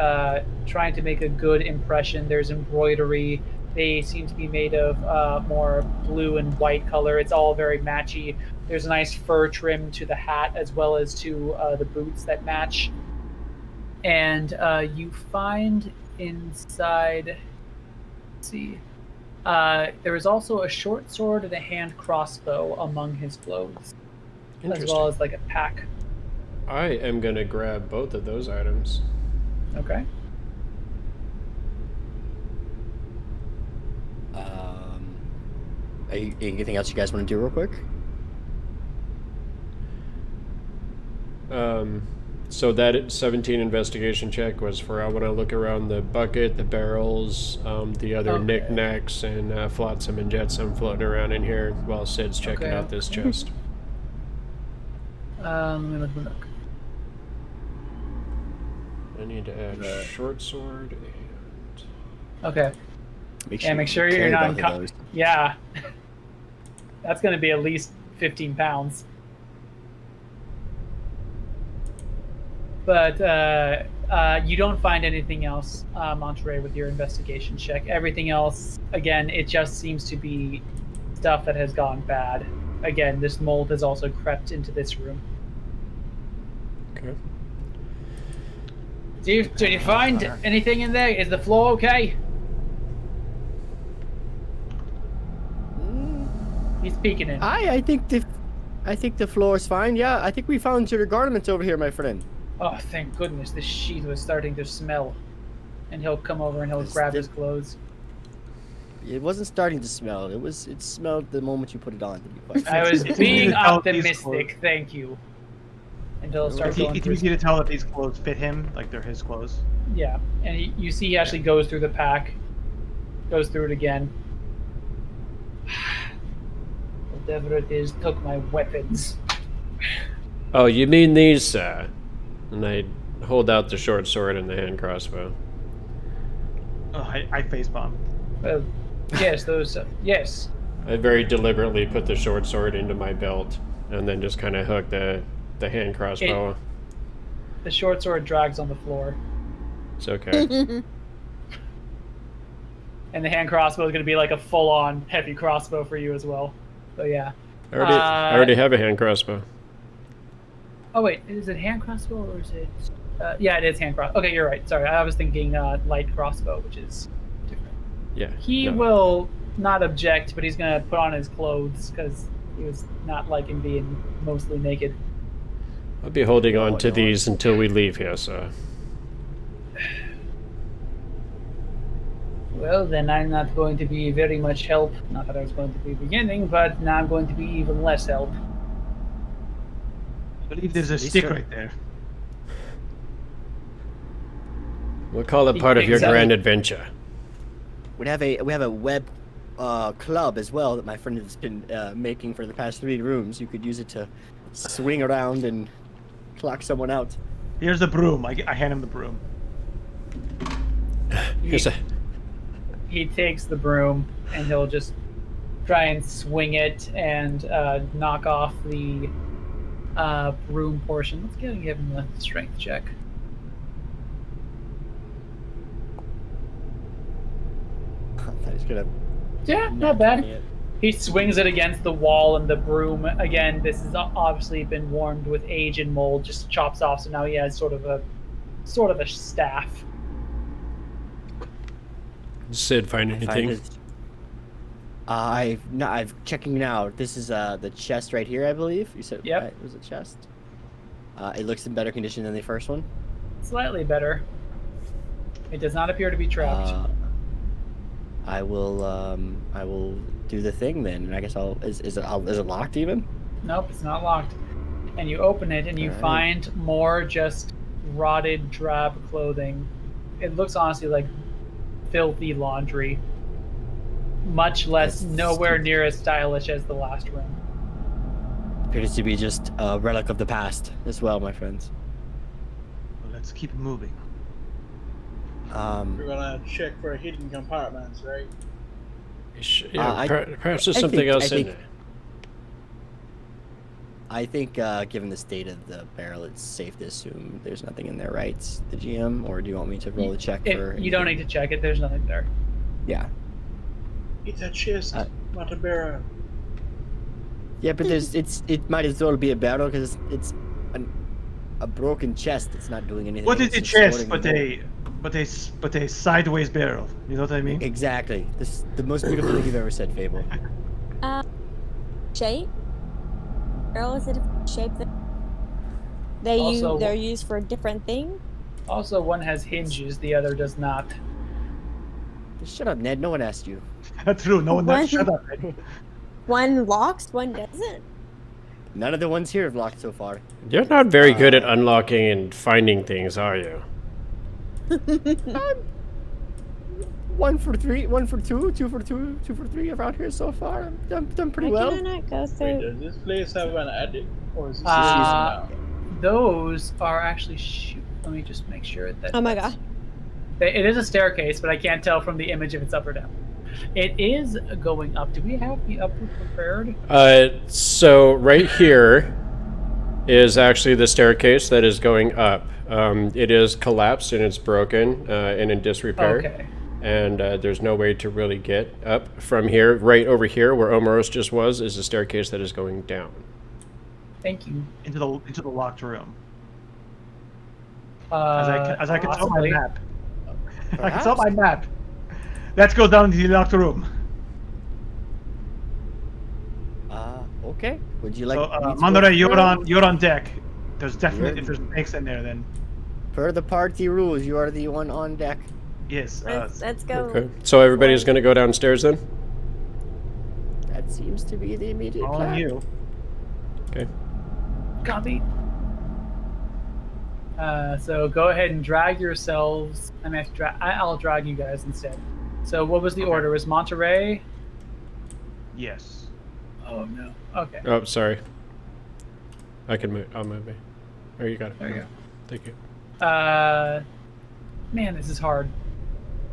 trying to make a good impression. There's embroidery. They seem to be made of more blue and white color. It's all very matchy. There's a nice fur trim to the hat as well as to the boots that match. And you find inside, let's see, there is also a short sword and a hand crossbow among his clothes, as Interesting. well as like a pack. I am gonna grab both of those items. Okay. Anything else you guys want to do real quick? So that 17 investigation check was for I want to look around the bucket, the barrels, the other Okay. knickknacks, and flotsam and jetsam floating around in here while Syd's checking Okay. out this chest. Let me look. I need to add short sword and Okay. Make Make sure you you're carry not. both of those. Yeah. That's going to be at least 15 pounds. But you don't find anything else, Monterey, with your investigation check. Everything else, again, it just seems to be stuff that has gone bad. Again, this mold has also crept into this room. Okay. Did you find anything in there? Is the floor okay? He's peeking in. I think the floor is fine. Yeah, I think we found your garments over here, my friend. Oh, thank goodness, this sheet was starting to smell. And he'll come over and he'll grab his clothes. It wasn't starting to smell. It smelled the moment you put it on. To be quite I was It's being easy to tell if these optimistic, thank you. And he'll start going It's through. easy to tell that these clothes fit him, like they're his clothes. Yeah, and you see he actually goes through the pack. Goes through it again. Whatever it is took my weapons. Oh, you mean these, sir? And I hold out the short sword and the hand crossbow. Oh, I facepalm. Well, yes, those. Yes. I very deliberately put the short sword into my belt and then just kind of hook the hand crossbow. The short sword drags on the floor. It's okay. And the hand crossbow is going to be like a full-on heavy crossbow for you as well. So yeah. I already have a hand crossbow. Oh wait, is it hand crossbow or is it? Yeah, it is hand crossbow. Okay, you're right. Sorry, I was thinking light crossbow, which is different. Yeah. He will not object, but he's going to put on his clothes because he was not liking being mostly naked. I'll be holding on to these until we leave here, sir. Well, then I'm not going to be very much help. Not that I was going to be beginning, but now I'm going to be even less help. I believe there's a stick right there. We'll call it part of your grand adventure. We have a web club as well that my friend has been making for the past 3 rooms. You could use it to swing around and clock someone out. Here's the broom. I hand him the broom. He takes the broom and he'll just try and swing it and knock off the broom portion. Let's give him a strength check. He's gonna. Yeah, not bad. He swings it against the wall, and the broom, again, this has obviously been warmed with age and mold, just chops off, so now he has sort of a staff. Syd, find anything? I've checking now. This is the chest right here, I believe. You said yep. It was a chest. It looks in better condition than the first one. Slightly better. It does not appear to be trapped. I will do the thing then, and I guess is it locked even? Nope, it's not locked. And you open it, and you find more just rotted, drab clothing. It looks honestly like filthy laundry. Much less, nowhere near as stylish as the last room. Appears to be just a relic of the past as well, my friends. Well, let's keep moving. We're gonna check for hidden compartments, right? Perhaps there's something else in there. I think, given the state of the barrel, it's safe to assume there's nothing in there, right? The GM, or do you want me to roll a check for? You don't need to check it. There's nothing there. Yeah. It's a chest, not a barrel. Yeah, but it might as well be a barrel because it's a broken chest. It's not doing anything. What is a chest but a sideways barrel? You know what I mean? Exactly. This is the most beautiful thing you've ever said, Fable. Shape? Barrel is a different shape. They're used for a different thing. Also, one has hinges, the other does not. Just shut up, Ned. No one asked you. That's true. No one does. Shut up. One locks, one doesn't. None of the ones here have locked so far. You're not very good at unlocking and finding things, are you? 1 for 3, 1 for 2, 2 for 2, 2 for 3 around here so far. I've done pretty well. Can I not go through? Wait, does this place have an attic? Or is this now? Those are actually let me just make sure that. Oh my god. It is a staircase, but I can't tell from the image if it's up or down. It is going up. Do we have the upper prepared? So right here, is actually the staircase that is going up. It is collapsed and it's broken and in disrepair. Okay. And there's no way to really get up from here. Right over here, where Omiros just was, is a staircase that is going down. Thank you. Into the locked room. Uh, As I can tell my possibly. map. I can tell my map. Let's go down to the locked room. Okay. Would you like? So, me to go Monterey, first? you're on deck. There's definitely You're- if there's snakes in there, then Per the party rules, you are the one on deck. yes. Let's go. Okay. So everybody's going to go downstairs then? That seems to be the immediate all plan. on you. Okay. Copy. So go ahead and drag yourselves. I'll drag you guys instead. So what was the Okay. order? Was Monterey? Yes. Oh no. Okay. Oh, sorry. I can move. I'll move me. Oh, you got it. There you go. Thank you. Man, this is hard.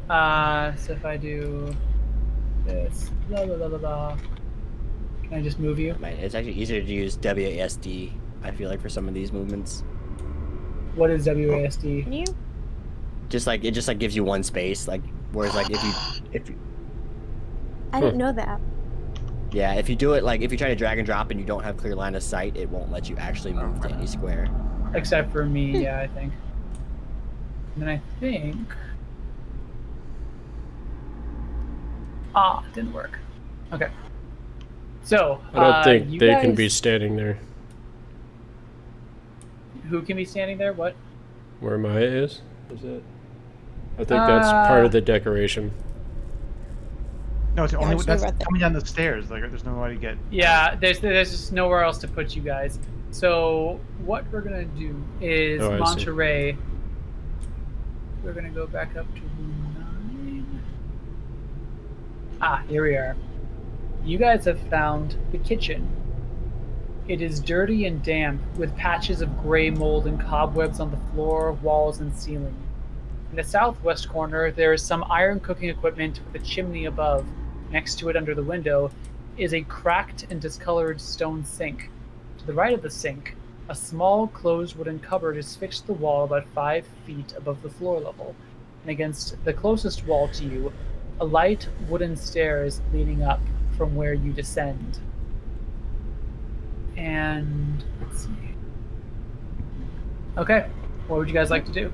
So if I do this, blah blah blah blah blah. Can I just move you? Man, it's actually easier to use WASD. I feel like for some of these movements, What is WASD? Can you? just like it just like gives you one space. Like whereas like if you I didn't know that. yeah if you do it like if you try to drag and drop and you don't have clear line of sight, it won't let you actually move to any square. Except for me, yeah, I think. And then I think. Ah, it didn't work. Okay. So. I don't think you they can guys- be standing there. Who can be standing there? What? Where Maya is it? I think that's part of the decoration. No, it's only she's that's right there. coming down the stairs. Like there's no way to get. Yeah, there's just nowhere else to put you guys. So what we're gonna do is Oh, I see. Monterey. We're gonna go back up to room 9. Ah, here we are. You guys have found the kitchen. It is dirty and damp, with patches of gray mold and cobwebs on the floor, walls, and ceiling. In the southwest corner, there is some iron cooking equipment with a chimney above. Next to it, under the window, is a cracked and discolored stone sink. To the right of the sink, a small closed wooden cupboard is fixed to the wall about 5 feet above the floor level. And against the closest wall to you, a light wooden stairs leading up from where you descend. And let's see. Okay, what would you guys like to do?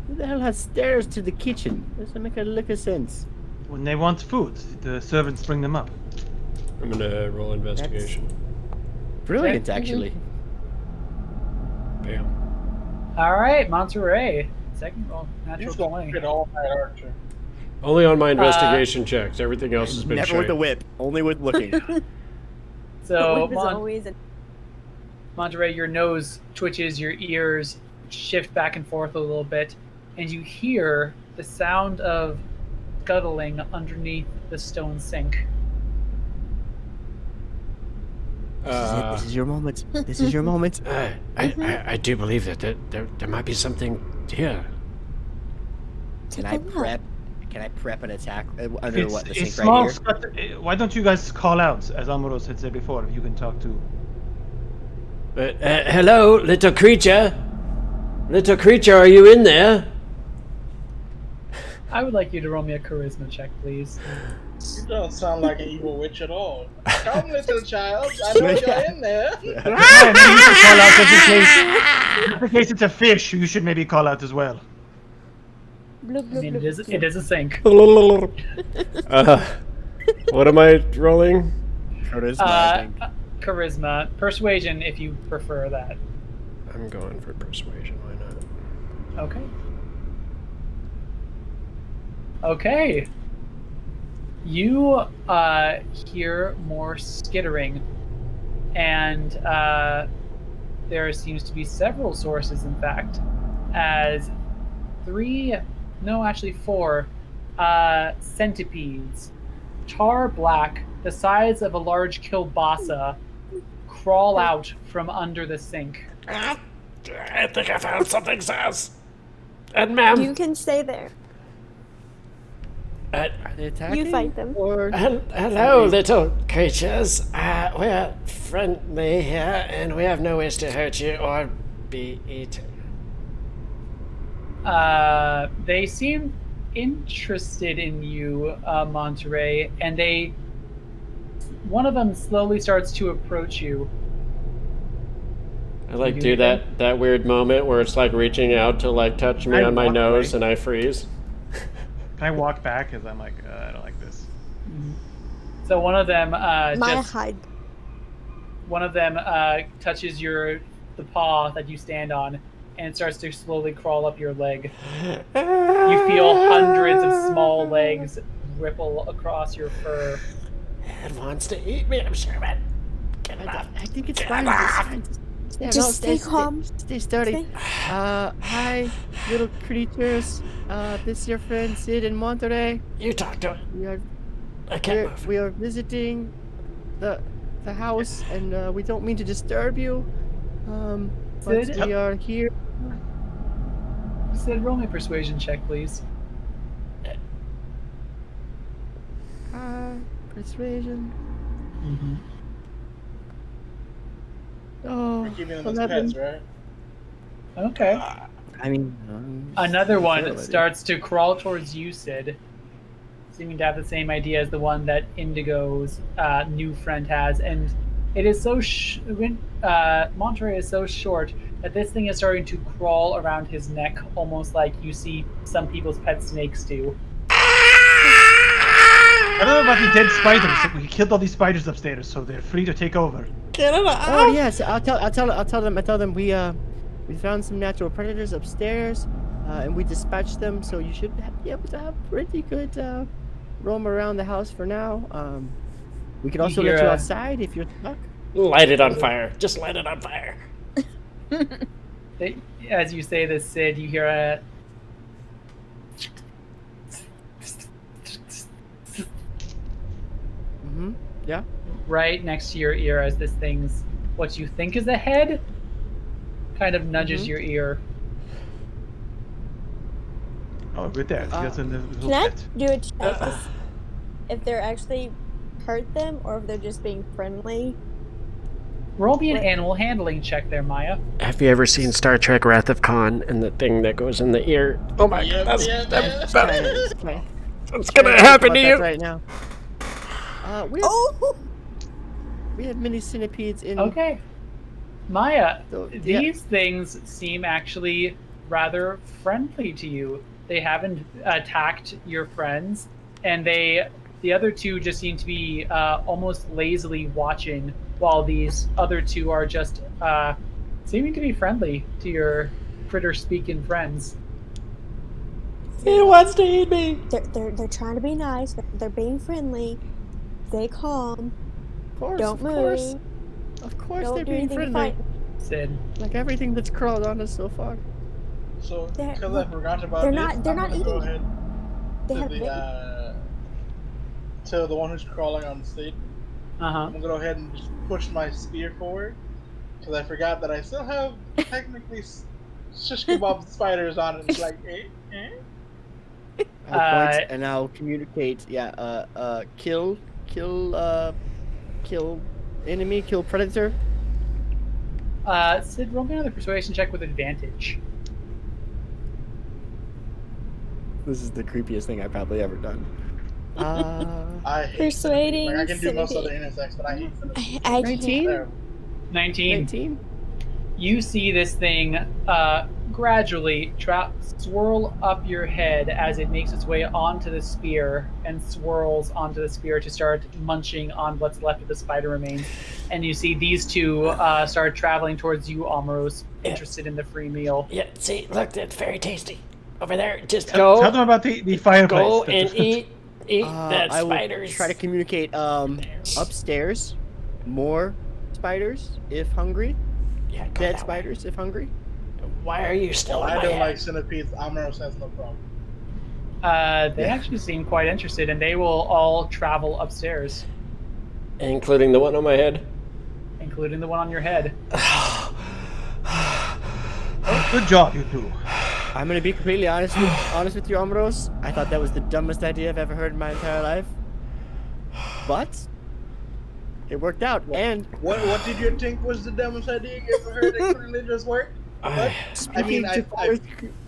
Who the hell has stairs to the kitchen? Doesn't make a lick of sense. When they want food, the servants bring them up. I'm gonna roll investigation. Brilliant, Okay. actually. Bam. All right, Monterey. Second roll, natural He's going 20. to get all night, Archer. Only on my investigation checks. Everything else has been Never with shite. the whip, only with looking. So, Whip is always a Monterey, your nose twitches, your ears shift back and forth a little bit, and you hear the sound of scuttling underneath the stone sink. This is your moment. This is your moment. I do believe that there might be something here. Can Take I a look. prep? Can I prep an attack under It's, what the it's sink right small. here? Why don't you guys call out, as Omiros had said before? If you can talk to. Hello, little creature. Little creature, are you in there? I would like you to roll me a charisma check, please. You don't sound like an evil witch at all. Come, little child. I know you're in there. Yeah, maybe you should call out just in case it's a fish. You should maybe call out as well. bloop, I bloop, mean, bloop. it is a sink. What am I rolling? Charisma, I think. Charisma. Persuasion, if you prefer that. I'm going for persuasion. Why not? Okay. Okay. You hear more skittering, and there seems to be several sources, in fact, as 4 centipedes, tar black, the size of a large kielbasa, crawl out from under the sink. I think I found something, Sass. And ma'am, You can stay there. Are they attacking? You fight them. Or Hello, little creatures. We're friendly here, and we have no wish to hurt you or be eaten. They seem interested in you, Monterey, and one of them slowly starts to approach you. I like do that weird moment where it's like reaching out to like touch me I on my walk nose away. and I freeze. Can I walk back? Because I'm like, I don't like this. So one of them Maya hide. one of them touches the paw that you stand on, and it starts to slowly crawl up your leg. You feel hundreds of small legs ripple across your fur. It wants to eat me, I'm sure, man. Get it off. I think it's Get fine. it It's off. fine. Just stay calm. Stay sturdy. Hi, little creatures. This is your friend Syd in Monterey. You talk to it. We are I can't move. we are visiting the house, and we don't mean to disturb you. But Syd? we are here. Sid, roll me a persuasion check, please. Persuasion. Mm-hmm. Oh, We're keeping them as 11. pets, right? Okay. I mean, Another one already. starts to crawl towards you, Sid, seeming to have the same idea as the one that Indigo's new friend has, and it is so Monterey is so short that this thing is starting to crawl around his neck, almost like you see some people's pet snakes do. I don't know about the dead spiders. We killed all these spiders upstairs, so they're free to take over. Oh yes, I'll tell them we found some natural predators upstairs, and we dispatched them. So you should be able to have pretty good roam around the house for now. We could also let you outside if you're stuck. Light it on fire. Just light it on fire. As you say this, Sid, you hear a Yeah. right next to your ear as this thing's what you think is a head kind of nudges your ear. Oh, right there. That's in the little Can I pit. do a check to see if they're actually hurt them or if they're just being friendly? Roll me an What? animal handling check there, Maya. Have you ever seen Star Trek Wrath of Khan and the thing that goes in the ear? Oh my Yep, god, yep, that's yep. what's gonna happen to you? right now. Oh! We have many centipedes in. Okay. Maya, So, yeah. these things seem actually rather friendly to you. They haven't attacked your friends, and the other two just seem to be almost lazily watching, while these other two are just seeming to be friendly to your critter-speaking friends. He wants to eat me. They're trying to be nice. They're being friendly. Stay calm. Of course, Don't of move. course. Of course, Don't they're do being anything to friendly. fight. Sid. Like everything that's crawled on us so far. So, They're- because I forgot about they're this, not- they're I'm not gonna go eating. ahead They to have to the one who's crawling on the stage. Uh-huh. I'm gonna go ahead and just push my spear forward because I forgot that I still have technically shish kebab spiders on it. It's like, I'll point and I'll communicate. Yeah. Kill enemy. Kill predator. Sid, roll me another persuasion check with advantage. This is the creepiest thing I've probably ever done. I hate Persuading centipedes. Like, I can do most other centipede. insects, but I hate centipedes. I 19? Terrible. 19. 19. You see this thing gradually swirl up your head as it makes its way onto the spear and swirls onto the spear to start munching on what's left of the spider remains. And you see these two start traveling towards you, Omiros, interested in the free meal. Yeah, see, look, that's very tasty. Over there, just Tell go, them about the fireplace. go and eat that I will spiders. try to communicate upstairs. More spiders if hungry. Yeah, go Dead that way. spiders if hungry. Why are you still in I my don't head? like centipedes. Omiros has no problem. They actually seem quite interested, and they will all travel upstairs, Including the one on my head. including the one on your head. Good job, you two. I'm gonna be completely honest with you, Omiros. I thought that was the dumbest idea I've ever heard in my entire life. But it worked out. And What did you think was the dumbest idea you ever heard that couldn't just work? What?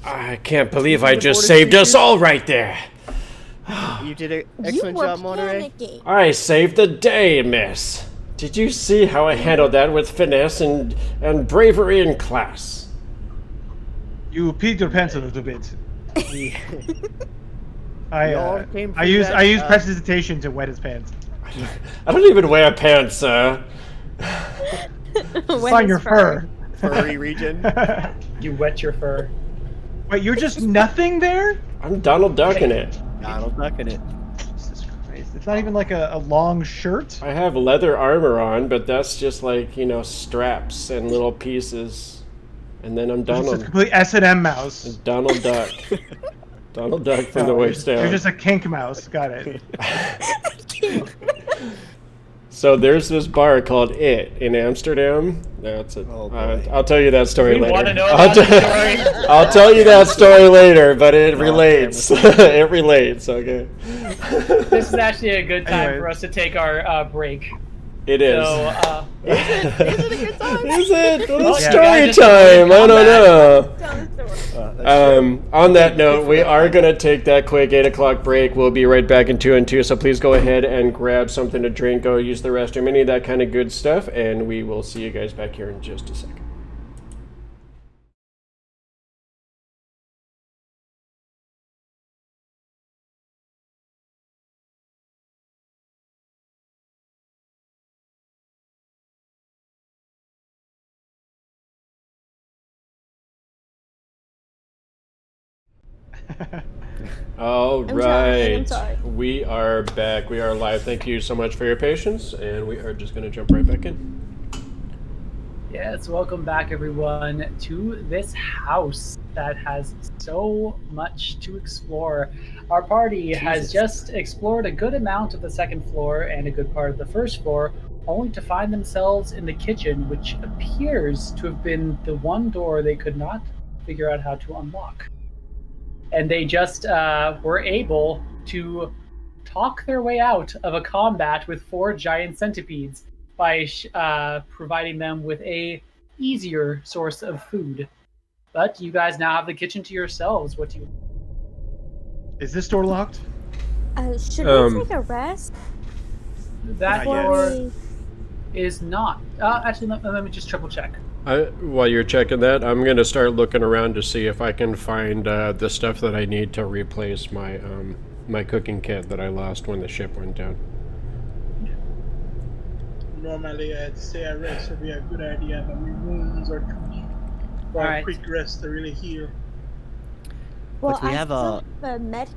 I can't believe I just saved us all right there. you did an You excellent were job, Monterey. panicking. I saved the day, miss. Did you see how I handled that with finesse and bravery in class? You peed your pants a little bit. We all came I through use that, prestidigitation to wet his pants. I don't even wear pants, sir. It's on your fur. furry region. You wet your fur. Wait, you're just nothing there? I'm Donald Duck in it. Donald Duck in it. Jesus Christ! It's not even like a long shirt. I have leather armor on, but that's just like, straps and little pieces. And then I'm It's just a Donald. complete S&M mouse. Donald Duck. Donald Duck from the waist down. You're just a kink mouse. Got it. So there's this bar called It in Amsterdam. That's it. Oh, boy. I'll tell you that story We later. wanna know about the story. I'll tell you that story later, but it relates. It relates. Okay. This is actually a good time Anyway. for us to take our break. It is. So, Is it a good time? Is it? Well, it's Yeah. story You guys just time. I don't know. Tell the story. On that note, we are going to take that quick 8 o'clock break. We'll be right back in 2 and 2, so please go ahead and grab something to drink, go use the restroom, any of that kind of good stuff, and we will see you guys back here in just a second. All I'm right. sorry. We are back. We are live. Thank you so much for your patience, and we are just going to jump right back in. yes, welcome back, everyone, to this house that has so much to explore. Our party has just explored a good amount of the second floor and a good part of the first floor, only to find themselves in the kitchen, which appears to have been the one door they could not figure out how to unlock. And they just were able to talk their way out of a combat with 4 giant centipedes by providing them with a easier source of food. But you guys now have the kitchen to yourselves. What do you? Is this door locked? Should we take a rest? That Not yet. door is not. Actually, let me just triple check. While you're checking that, I'm going to start looking around to see if I can find the stuff that I need to replace my my cooking kit that I lost when the ship went down. Normally, I'd say a rest would be a good idea, but my wounds are too deep for Alright. a quick rest to really heal. Well, But we I have still a- have a med.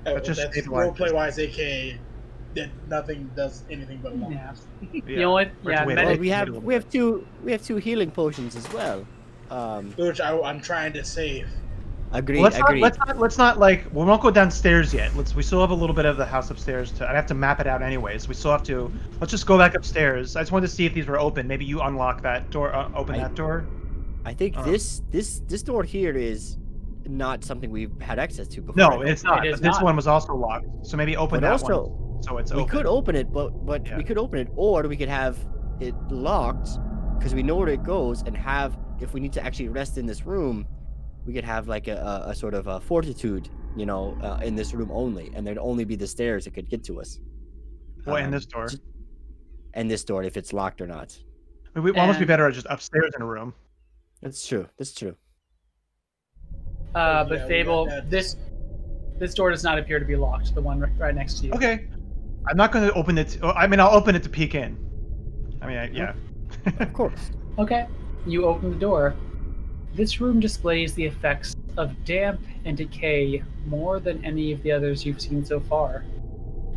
Let's just That's stabilize roleplay wise, aka that nothing does anything but long. Yeah. Yeah. You know what? Or Yeah, to wait. Well, medic. we have two healing potions as well. Which I'm trying to save. Agreed. Let's agreed. not like we won't go downstairs yet. We still have a little bit of the house upstairs I'd have to map it out anyways. We still have to. Let's just go back upstairs. I just wanted to see if these were open. Maybe you unlock that door. Open that door. I think Uh. this door here is not something we've had access to before. No, it's not. It is But this not. one was also locked. So maybe open But that also, one. So it's we open. could open it, but Yeah. we could open it, or we could have it locked because we know where it goes, and have if we need to actually rest in this room, we could have like a sort of a fortitude, in this room only, and there'd only be the stairs that could get to us. Well, in Um, this door. And this door, if it's locked or not. I mean, we almost be And- better at just upstairs in a room. That's true. That's true. But Yeah, we Fable, got that. this door does not appear to be locked. The one right next to you. Okay. I'm not going to open it. I'll open it to peek in. Yeah. Of course. Okay, you open the door. This room displays the effects of damp and decay more than any of the others you've seen so far.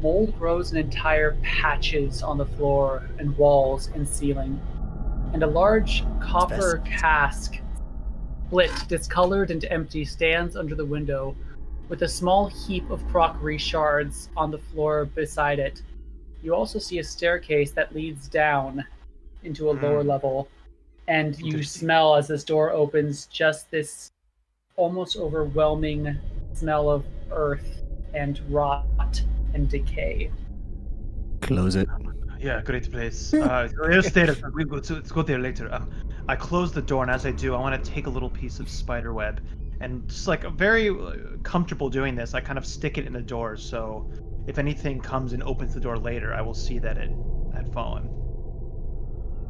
Mold grows in entire patches on the floor and walls and ceiling, and a large copper cask, split, discolored and empty, stands under the window, with a small heap of crockery shards on the floor beside it. You also see a staircase that leads down into a lower level, and you smell as this door opens just this almost overwhelming smell of earth and rot and decay. Close it. Yeah, great place. There's stairs. Let's go there later. I close the door, and as I do, I want to take a little piece of spider web, and just like very comfortable doing this, I kind of stick it in the door, so if anything comes and opens the door later, I will see that it had fallen.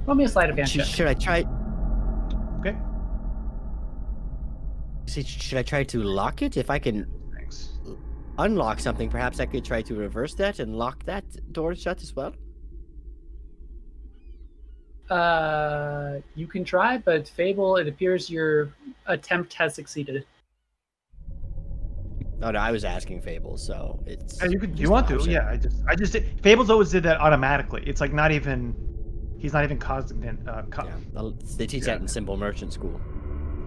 Roll me a sleight of hand check. Should I try? Okay. Should I try to lock it? If I can Thanks. unlock something, perhaps I could try to reverse that and lock that door shut as well. You can try, but Fable, it appears your attempt has succeeded. Oh no, I was asking Fable, so it's. You could. just You want an to? option. Yeah. I just. Fables always did that automatically. It's like not even. He's not even causing. Yeah, they teach that in Simple Merchant School.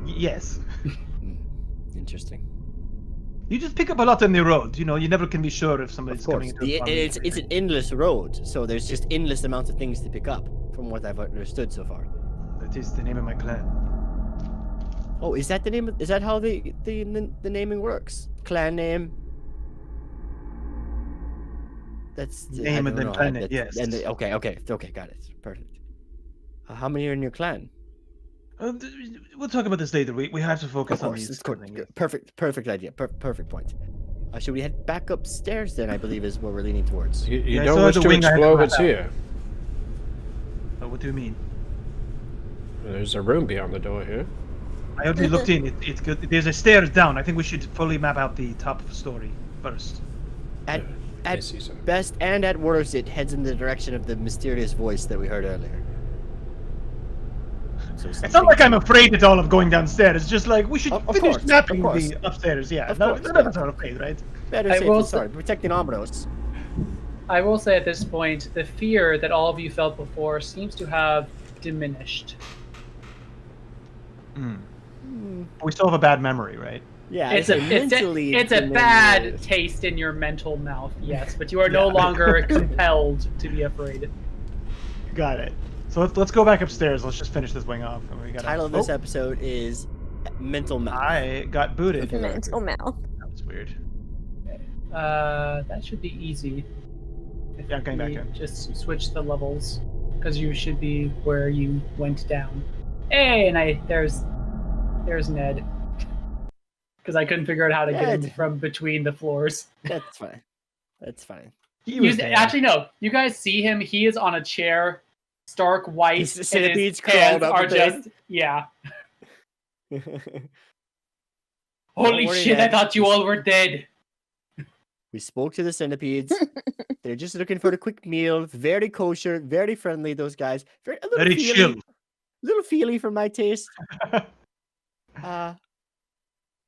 Yes. Interesting. You just pick up a lot on the road. You know, you never can be sure if Of somebody's course, coming into a farm. it's an endless road, so there's just endless amounts of things to pick up, from what I've understood so far. That is the name of my clan. Oh, is that the name? Is that how the naming works? Clan name. That's the Name I and don't then know, planet, that's- yes. And okay, got it. Perfect. How many are in your clan? We'll talk about this later. We have to focus Of on course, these. it's good. Perfect idea. Perfect point. Should we head back upstairs then? I believe is what we're leaning towards. You Yeah, I don't saw wish the to wing I had to explore map what's out. here. What do you mean? There's a room beyond the door here. I already looked in. It's good. There's a stairs down. I think we should fully map out the top story first. At I see some. best and at worst, it heads in the direction of the mysterious voice that we heard earlier. So It's not like I'm afraid at all of going downstairs. It's just like we should Of finish course, mapping of course. the upstairs. Yeah, Of none course, of us are afraid, right? Better I safe will than say- sorry. Protecting Omiros. I will say at this point, the fear that all of you felt before seems to have diminished. We still have a bad memory, right? Yeah, It's a bad taste in your mental mouth, yes, but you are no longer compelled to be afraid. Got it. So let's go back upstairs. Let's just finish this wing off. And we The gotta... title of this episode is Mental Mouth. I got booted. Mental mouth. That was weird. That should be easy. If Yeah, I'm getting back we in. Just switch the levels, because you should be where you went down. Hey, and there's Ned. Because I couldn't figure out how to get him Ned. from between the floors. That's fine. That's fine. Actually, no. You guys see him. He is on a chair, stark white. His and his centipedes hands crawled up are the thing. just yeah. Don't Holy worry, shit! I Ned. thought you all were dead. We spoke to the centipedes. They're just looking for a quick meal. Very kosher, very friendly. Those guys. A little Very feely, chill. Little feely for my taste.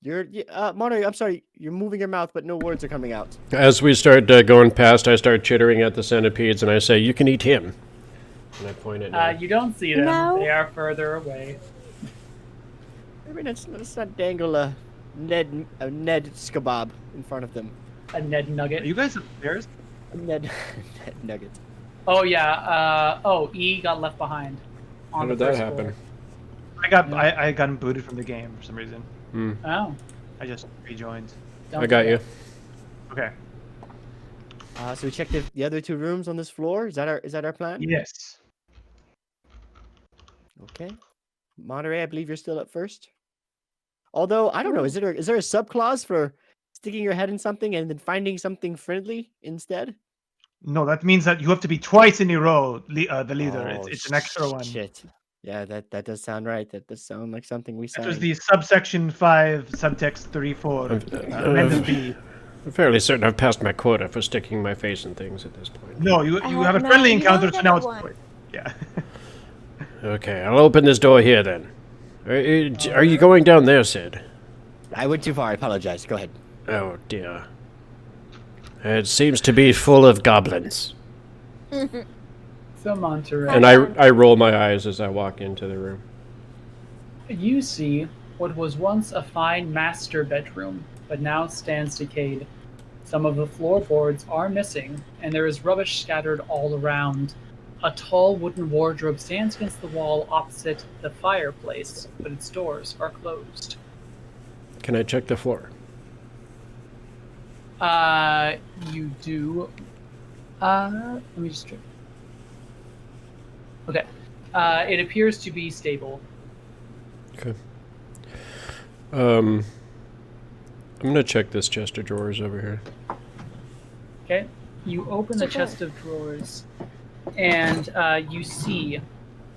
Monterey, I'm sorry. You're moving your mouth, but no words are coming out. As we start going past, I start chittering at the centipedes, and I say, "You can eat him." And I point at Ned. You don't see them. No. They are further away. I mean, let's not dangle a Ned Scabob in front of them. A Ned Are Nugget. you guys upstairs? A Ned Nugget. Oh yeah. E got left behind. How On did the that first happen? I got booted from the game for some reason. floor. Oh. I just rejoined. don't I got do you. that. Okay. So we check the other two rooms on this floor. Is that our plan? Yes. Okay. Monterey, I believe you're still up first. Although I don't know, is there a subclause for sticking your head in something and then finding something friendly instead? No, that means that you have to be twice in a row the leader. Oh, It's an extra one. Shit. Yeah, that does sound right. That does sound like something we That was signed. the subsection 5, subtext 34, amendment B. I'm fairly certain I've passed my quota for sticking my face in things at this point. No, you have a no, friendly you encounter, only so now have it's one. yeah. Okay, I'll open this door here then. Are you going down there, Syd? I went too far. I apologize. Go ahead. Oh dear. It seems to be full of goblins. So Monterey. And I roll my eyes as I walk into the room. You see what was once a fine master bedroom, but now stands decayed. Some of the floorboards are missing, and there is rubbish scattered all around. A tall wooden wardrobe stands against the wall opposite the fireplace, but its doors are closed. Can I check the floor? You do. Let me just check. Okay. It appears to be stable. Okay. I'm gonna check this chest of drawers over here. Okay. You open the chest of drawers, and you see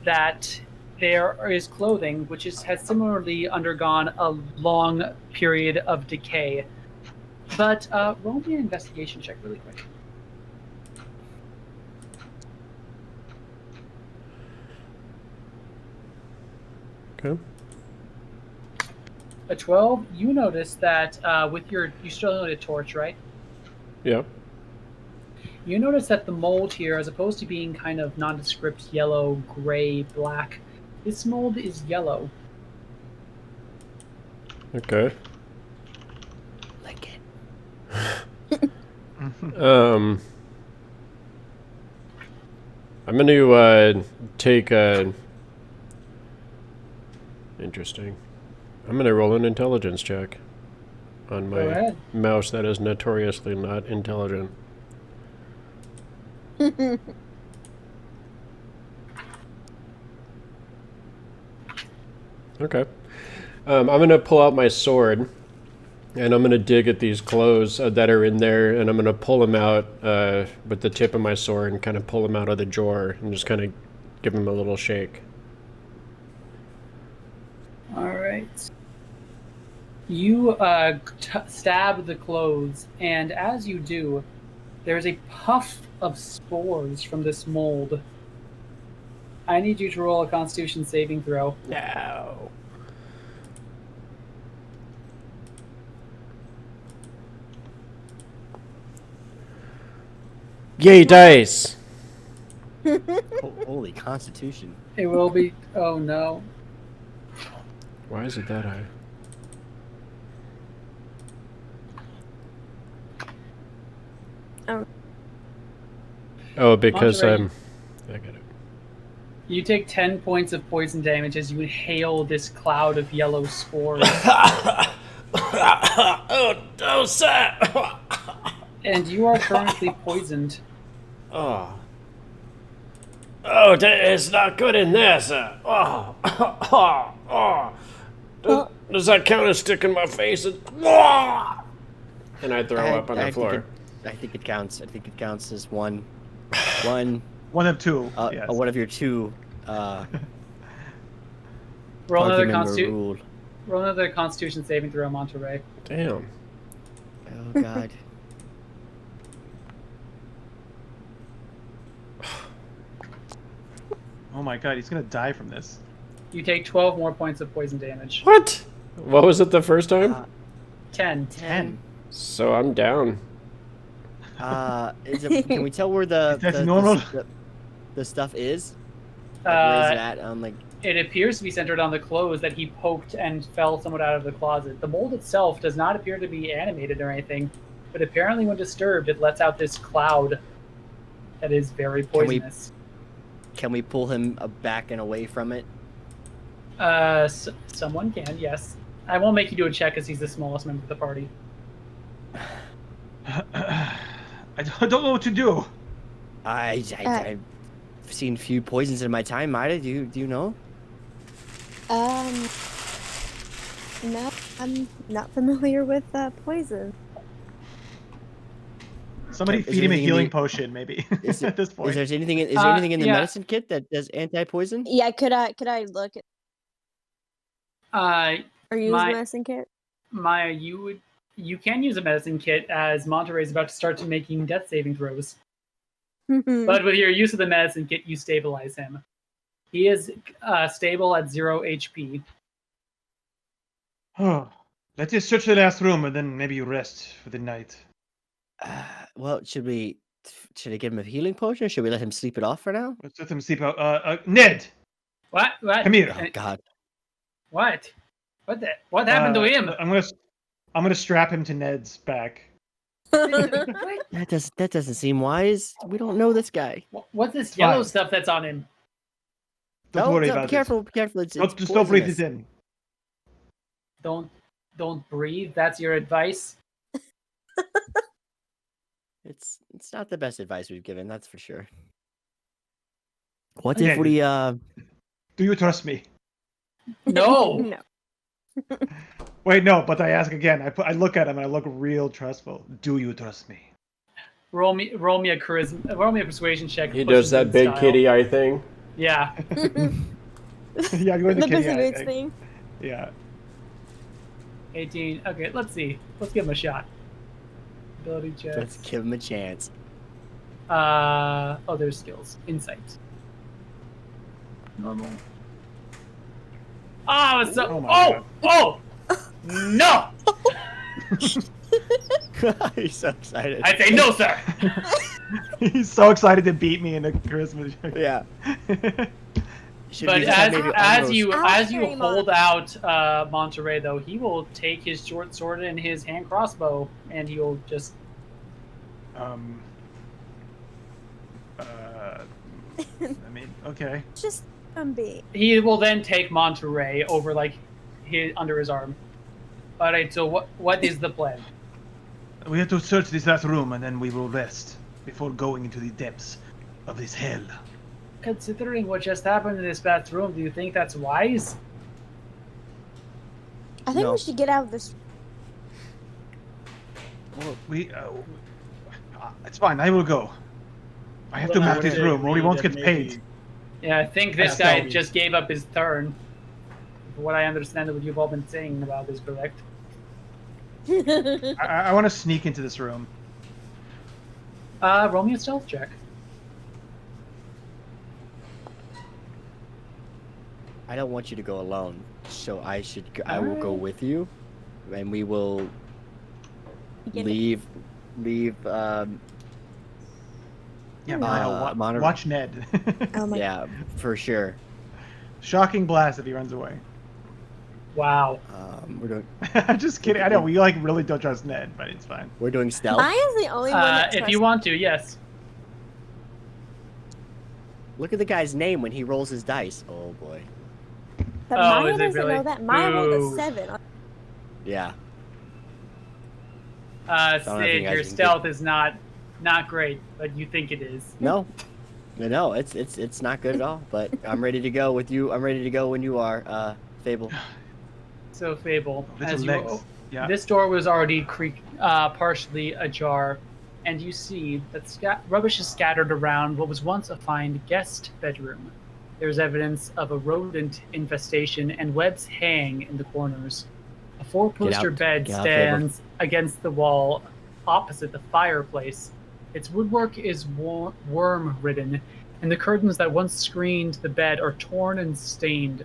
that there is clothing which has similarly undergone a long period of decay. But roll me an investigation check really quick. Okay. A 12, you notice that with you still need a torch, right? Yeah. You notice that the mold here, as opposed to being kind of nondescript yellow, gray, black, this mold is yellow. Okay. Like it. I'm gonna take a. Interesting. I'm gonna roll an intelligence check on Go my ahead. mouse that is notoriously not intelligent. Okay. I'm gonna pull out my sword, and I'm gonna dig at these clothes that are in there, and I'm gonna pull them out with the tip of my sword and kind of pull them out of the drawer and just kind of give them a little shake. All right. You stab the clothes, and as you do, there's a puff of spores from this mold. I need you to roll a Constitution saving throw. No. Yay, dice! Holy Constitution. It will be. Oh no. Why is it that high? Oh. Oh, because Monterey. I get it. You take 10 points of poison damage as you inhale this cloud of yellow spores. Oh, sir! And you are currently poisoned. Oh, it's not good in there, sir. Does that count as sticking my face? And I throw up on the floor. I think it counts. I think it counts as one One of two. Yes. one of your two. Roll another, Pokemon rule. roll another Constitution saving throw, Monterey. Damn. Oh God. Oh my god, he's gonna die from this. You take 12 more points of poison damage. What? What was it the first time? 10. 10. So I'm down. Can we tell where That's normal. the stuff is? Like, where is it Uh, at? On like. it appears to be centered on the clothes that he poked and fell somewhat out of the closet. The mold itself does not appear to be animated or anything, but apparently when disturbed, it lets out this cloud that is very poisonous. Can we pull him back and away from it? Someone can, yes. I won't make you do a check because he's the smallest member of the party. I don't know what to do. I've seen few poisons in my time. Maida, do you know? No, I'm not familiar with poison. Somebody Is feed there him a anything healing in potion, maybe. Is At this point. Is there anything in the yeah. medicine kit that does anti-poison? Yeah, could I look at or use My- medicine kit? Maya, you can use a medicine kit as Monterey is about to start to making death saving throws. But with your use of the medicine kit, you stabilize him. He is stable at 0 HP. Oh, let's just search the last room and then maybe you rest for the night. Well, should I give him a healing potion, or should we let him sleep it off for now? Let's let them sleep out. Ned, What? come here. Oh God. What? What happened to him? I'm gonna strap him to Ned's back. That doesn't seem wise. We don't know this guy. What's this It's yellow fine. stuff that's on him? Don't worry about Be careful. Be careful. it. It's Just don't breathe poisonous. it in. Don't breathe. That's your advice. It's not the best advice we've given. That's for sure. What Okay. if we Do you trust me? No. No. Wait, no. But I ask again. I look at him and I look real trustful. Do you trust me? Roll me a charisma. Roll me a persuasion check. He Push does and that big style. kitty eye thing. Yeah. Yeah, I'm going to The kitty Puss in eye Boots thing. thing. Yeah. 18. Okay, let's see. Let's give him a shot. Ability checks. let's give him a chance? Oh, there's skills. Insight. Normal. Oh, it's so. Oh my Oh! No! He's so excited. I say no, sir. He's so excited to beat me in a charisma check. Yeah. Should But we just have maybe as Omiros- you I'll carry him hold out Monterey, though, he will take his short sword and his hand crossbow, and he will just. I mean, okay. Just be. He will then take Monterey over under his arm. All right. So what is the plan? We have to search this last room and then we will rest before going into the depths of this hell. Considering what just happened in this bathroom, do you think that's wise? I think No. we should get out of this. Well, it's fine. I will go. I have to Well, I move this would room or we agree won't that get paid. maybe- Yeah, I think this Yeah, guy so- just gave up his turn. From what I understand, what you've all been saying about is correct. I want to sneak into this room. Roll me a stealth check. I don't want you to go alone, so I will go Alright. with you, and we will Get leave. Yeah, Monterey. watch Ned. Oh my Yeah, for sure. Shocking blast if he runs away. Wow. We're doing I'm just kidding. I know we really don't trust Ned, but it's fine. stealth. Maya is the only one that If trusts you want to, yes. Look at the guy's name when he rolls his dice. Oh boy. But Oh, Maya is it doesn't really? know that. Maya rolled Boo. a 7. Yeah. Sid, think I your can stealth is not great, but you think it is. No. No, it's not good at all. But I'm ready to go with you. I'm ready to go when you are, Fable. So, Fable, Little as legs. Yeah. this door was already partially ajar, and you see that rubbish is scattered around what was once a fine guest bedroom. There's evidence of a rodent infestation, and webs hang in the corners. A four-poster bed Get out, stands against the wall opposite the fireplace. Its woodwork is worm-ridden, and the curtains that once screened the bed are torn and stained.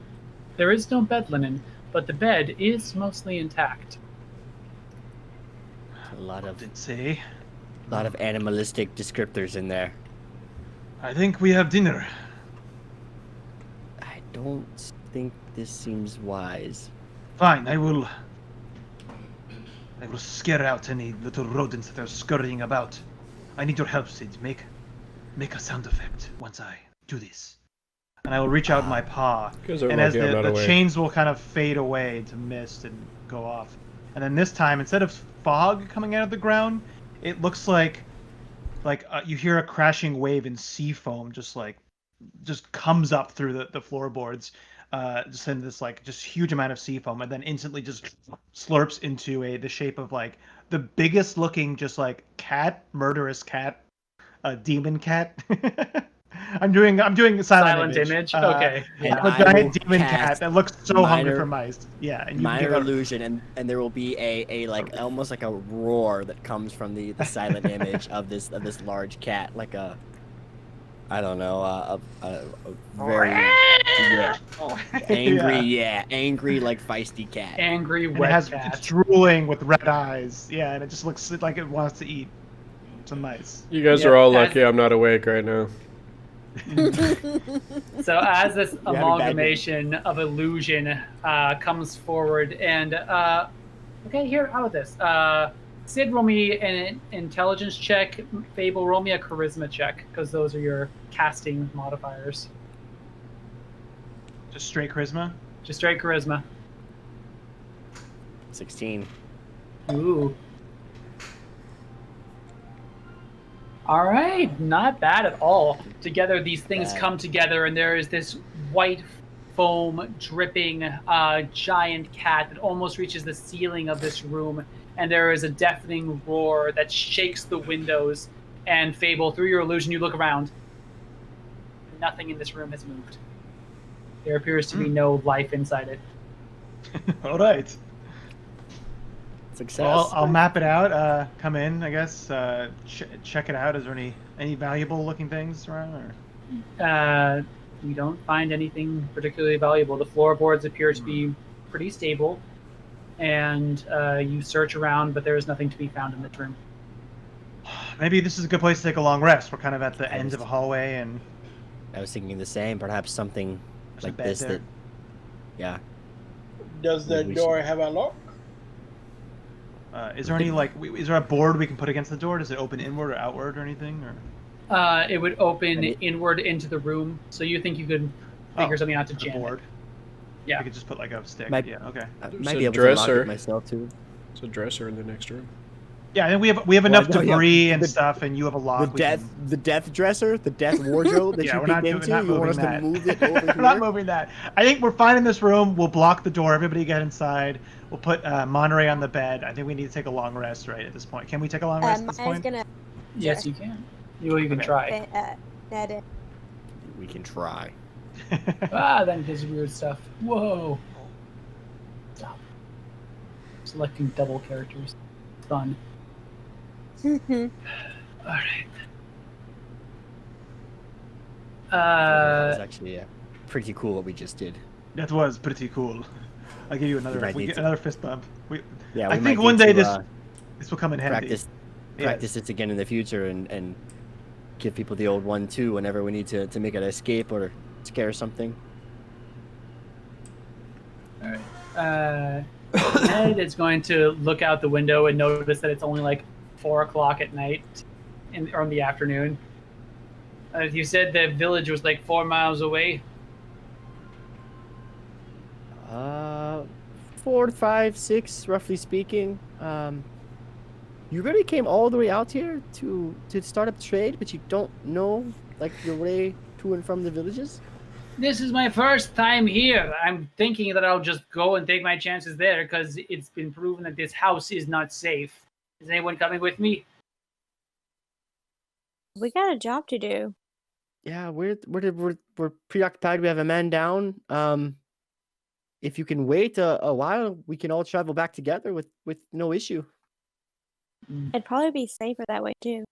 There is no bed linen, but the bed is mostly intact. A lot of Did say. animalistic descriptors in there. I think we have dinner. I don't think this seems wise. Fine, I will scare out any little rodents that are scurrying about. I need your help, Sid. Make a sound effect once I do this. And I will reach out my paw. Guys are And as lucky I'm not the awake. chains will kind of fade away into mist and go off. And then this time, instead of fog coming out of the ground, it looks like you hear a crashing wave in sea foam just comes up through the floorboards. Just in this just huge amount of sea foam, and then instantly just slurps into the shape of the biggest looking murderous cat, a demon cat. I'm doing silent image. Okay. And A I giant will demon cat cast that looks so hungry minor- for mice. Yeah, and you Minor give a, illusion, and there will be a almost like a roar that comes from the silent image of this large cat, like a, I don't know, a very angry like feisty cat. Angry and it wet has cat. it's drooling with red eyes. Yeah, and it just looks like it wants to eat some mice. You guys Yeah, are all as- lucky I'm not awake right now. So as this having bad amalgamation of illusion comes forward, and okay, here, how about this? Syd, roll me an intelligence check. Fable, roll me a charisma check, because those are your casting modifiers. Just straight charisma. Just straight charisma. 16. Ooh. All right, not bad at all. Together, these things come together, and there is this white foam dripping giant cat that almost reaches the ceiling of this room, and there is a deafening roar that shakes the windows. And Fable, through your illusion, you look around. Nothing in this room has moved. There appears to be no life inside it. All right. Success. Well, I'll map it out. Come in, I guess. Check it out. Is there any valuable looking things around? Or? You don't find anything particularly valuable. The floorboards appear to be pretty stable, and you search around, but there is nothing to be found in this room. Maybe this is a good place to take a long rest. We're kind of at the end of a hallway, and I was thinking the same. Perhaps something there's a like bed this there. that. Yeah. Does the We door have a lock? Is there any is there a board we can put against the door? Does it open inward or outward or anything? Or It would open inward into the room, so you think you could figure something out to a jam it. board? Yeah. We could just put like a stick. Might- Yeah. Okay. I There's might a be able to lock dresser. it myself too. There's a dresser in the next room. Yeah, I think we have enough no, yeah. debris and The- stuff, and you have a lock. The death dresser, the death wardrobe that Yeah, you we're not peeked doing- into. not You want us moving to that. move it over We're here? not moving that. I think we're fine in this room. We'll block the door. Everybody get inside. We'll put Monterey on the bed. I think we need to take a long rest right at this point. Can we take a long rest at this I was point? gonna Yes, you can. You can Okay. try. Ned in. We can try. Then it does weird stuff. Whoa. Stop. Selecting double characters. Fun. Alright. That was actually pretty cool what we just did. That was pretty cool. I'll give you another. might We need get to- another fist bump. Yeah, I we think might one need day to, this will come in handy. practice this again in the future and give people the old one too whenever we need to make an escape or scare something. Alright. Ned is going to look out the window and notice that it's only like 4 o'clock at night or in the afternoon. You said the village was like 4 miles away. 4, 5, 6, roughly speaking. You really came all the way out here to start up trade, but you don't know like your way to and from the villages? This is my first time here. I'm thinking that I'll just go and take my chances there because it's been proven that this house is not safe. Is anyone coming with me? We got a job to do. Yeah, we're preoccupied. We have a man down. If you can wait a while, we can all travel back together with no issue. It'd probably be safer that way too.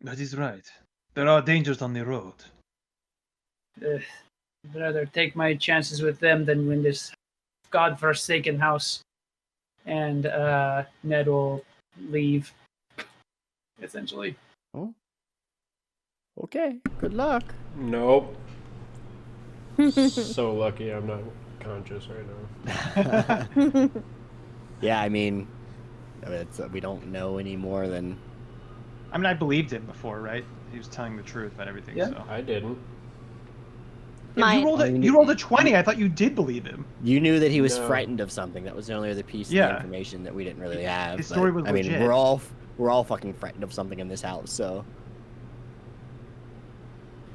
That is right. There are dangers on the road. I'd rather take my chances with them than win this godforsaken house. And Ned will leave, essentially. Oh. Okay. Good luck. Nope. So lucky I'm not conscious right now. Yeah, I mean, we don't know any more than. I mean, I believed him before, right? He was telling the truth about everything. Yeah. So. I didn't. Yeah, you Mine. rolled a 20. I thought you did believe him. You knew that he was No. frightened of something. That was the only other piece of Yeah. the information that we didn't really have. His but, story was I mean, legit. we're all fucking frightened of something in this house. So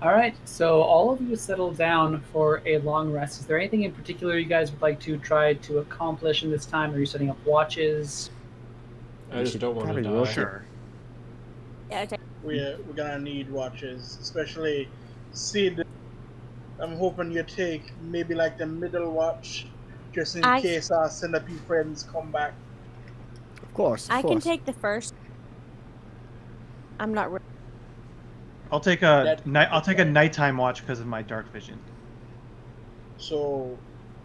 All right, so all of you settle down for a long rest. Is there anything in particular you guys would like to try to accomplish in this time? Are you setting up watches? I just don't want to probably roll die. Sure. Yeah, okay. We're gonna need watches, especially Sid. I'm hoping you take maybe like the middle watch, just in case our centipede friends come back. of course, I can take the first. I'm not. I'll take a nighttime watch because of my dark vision. So,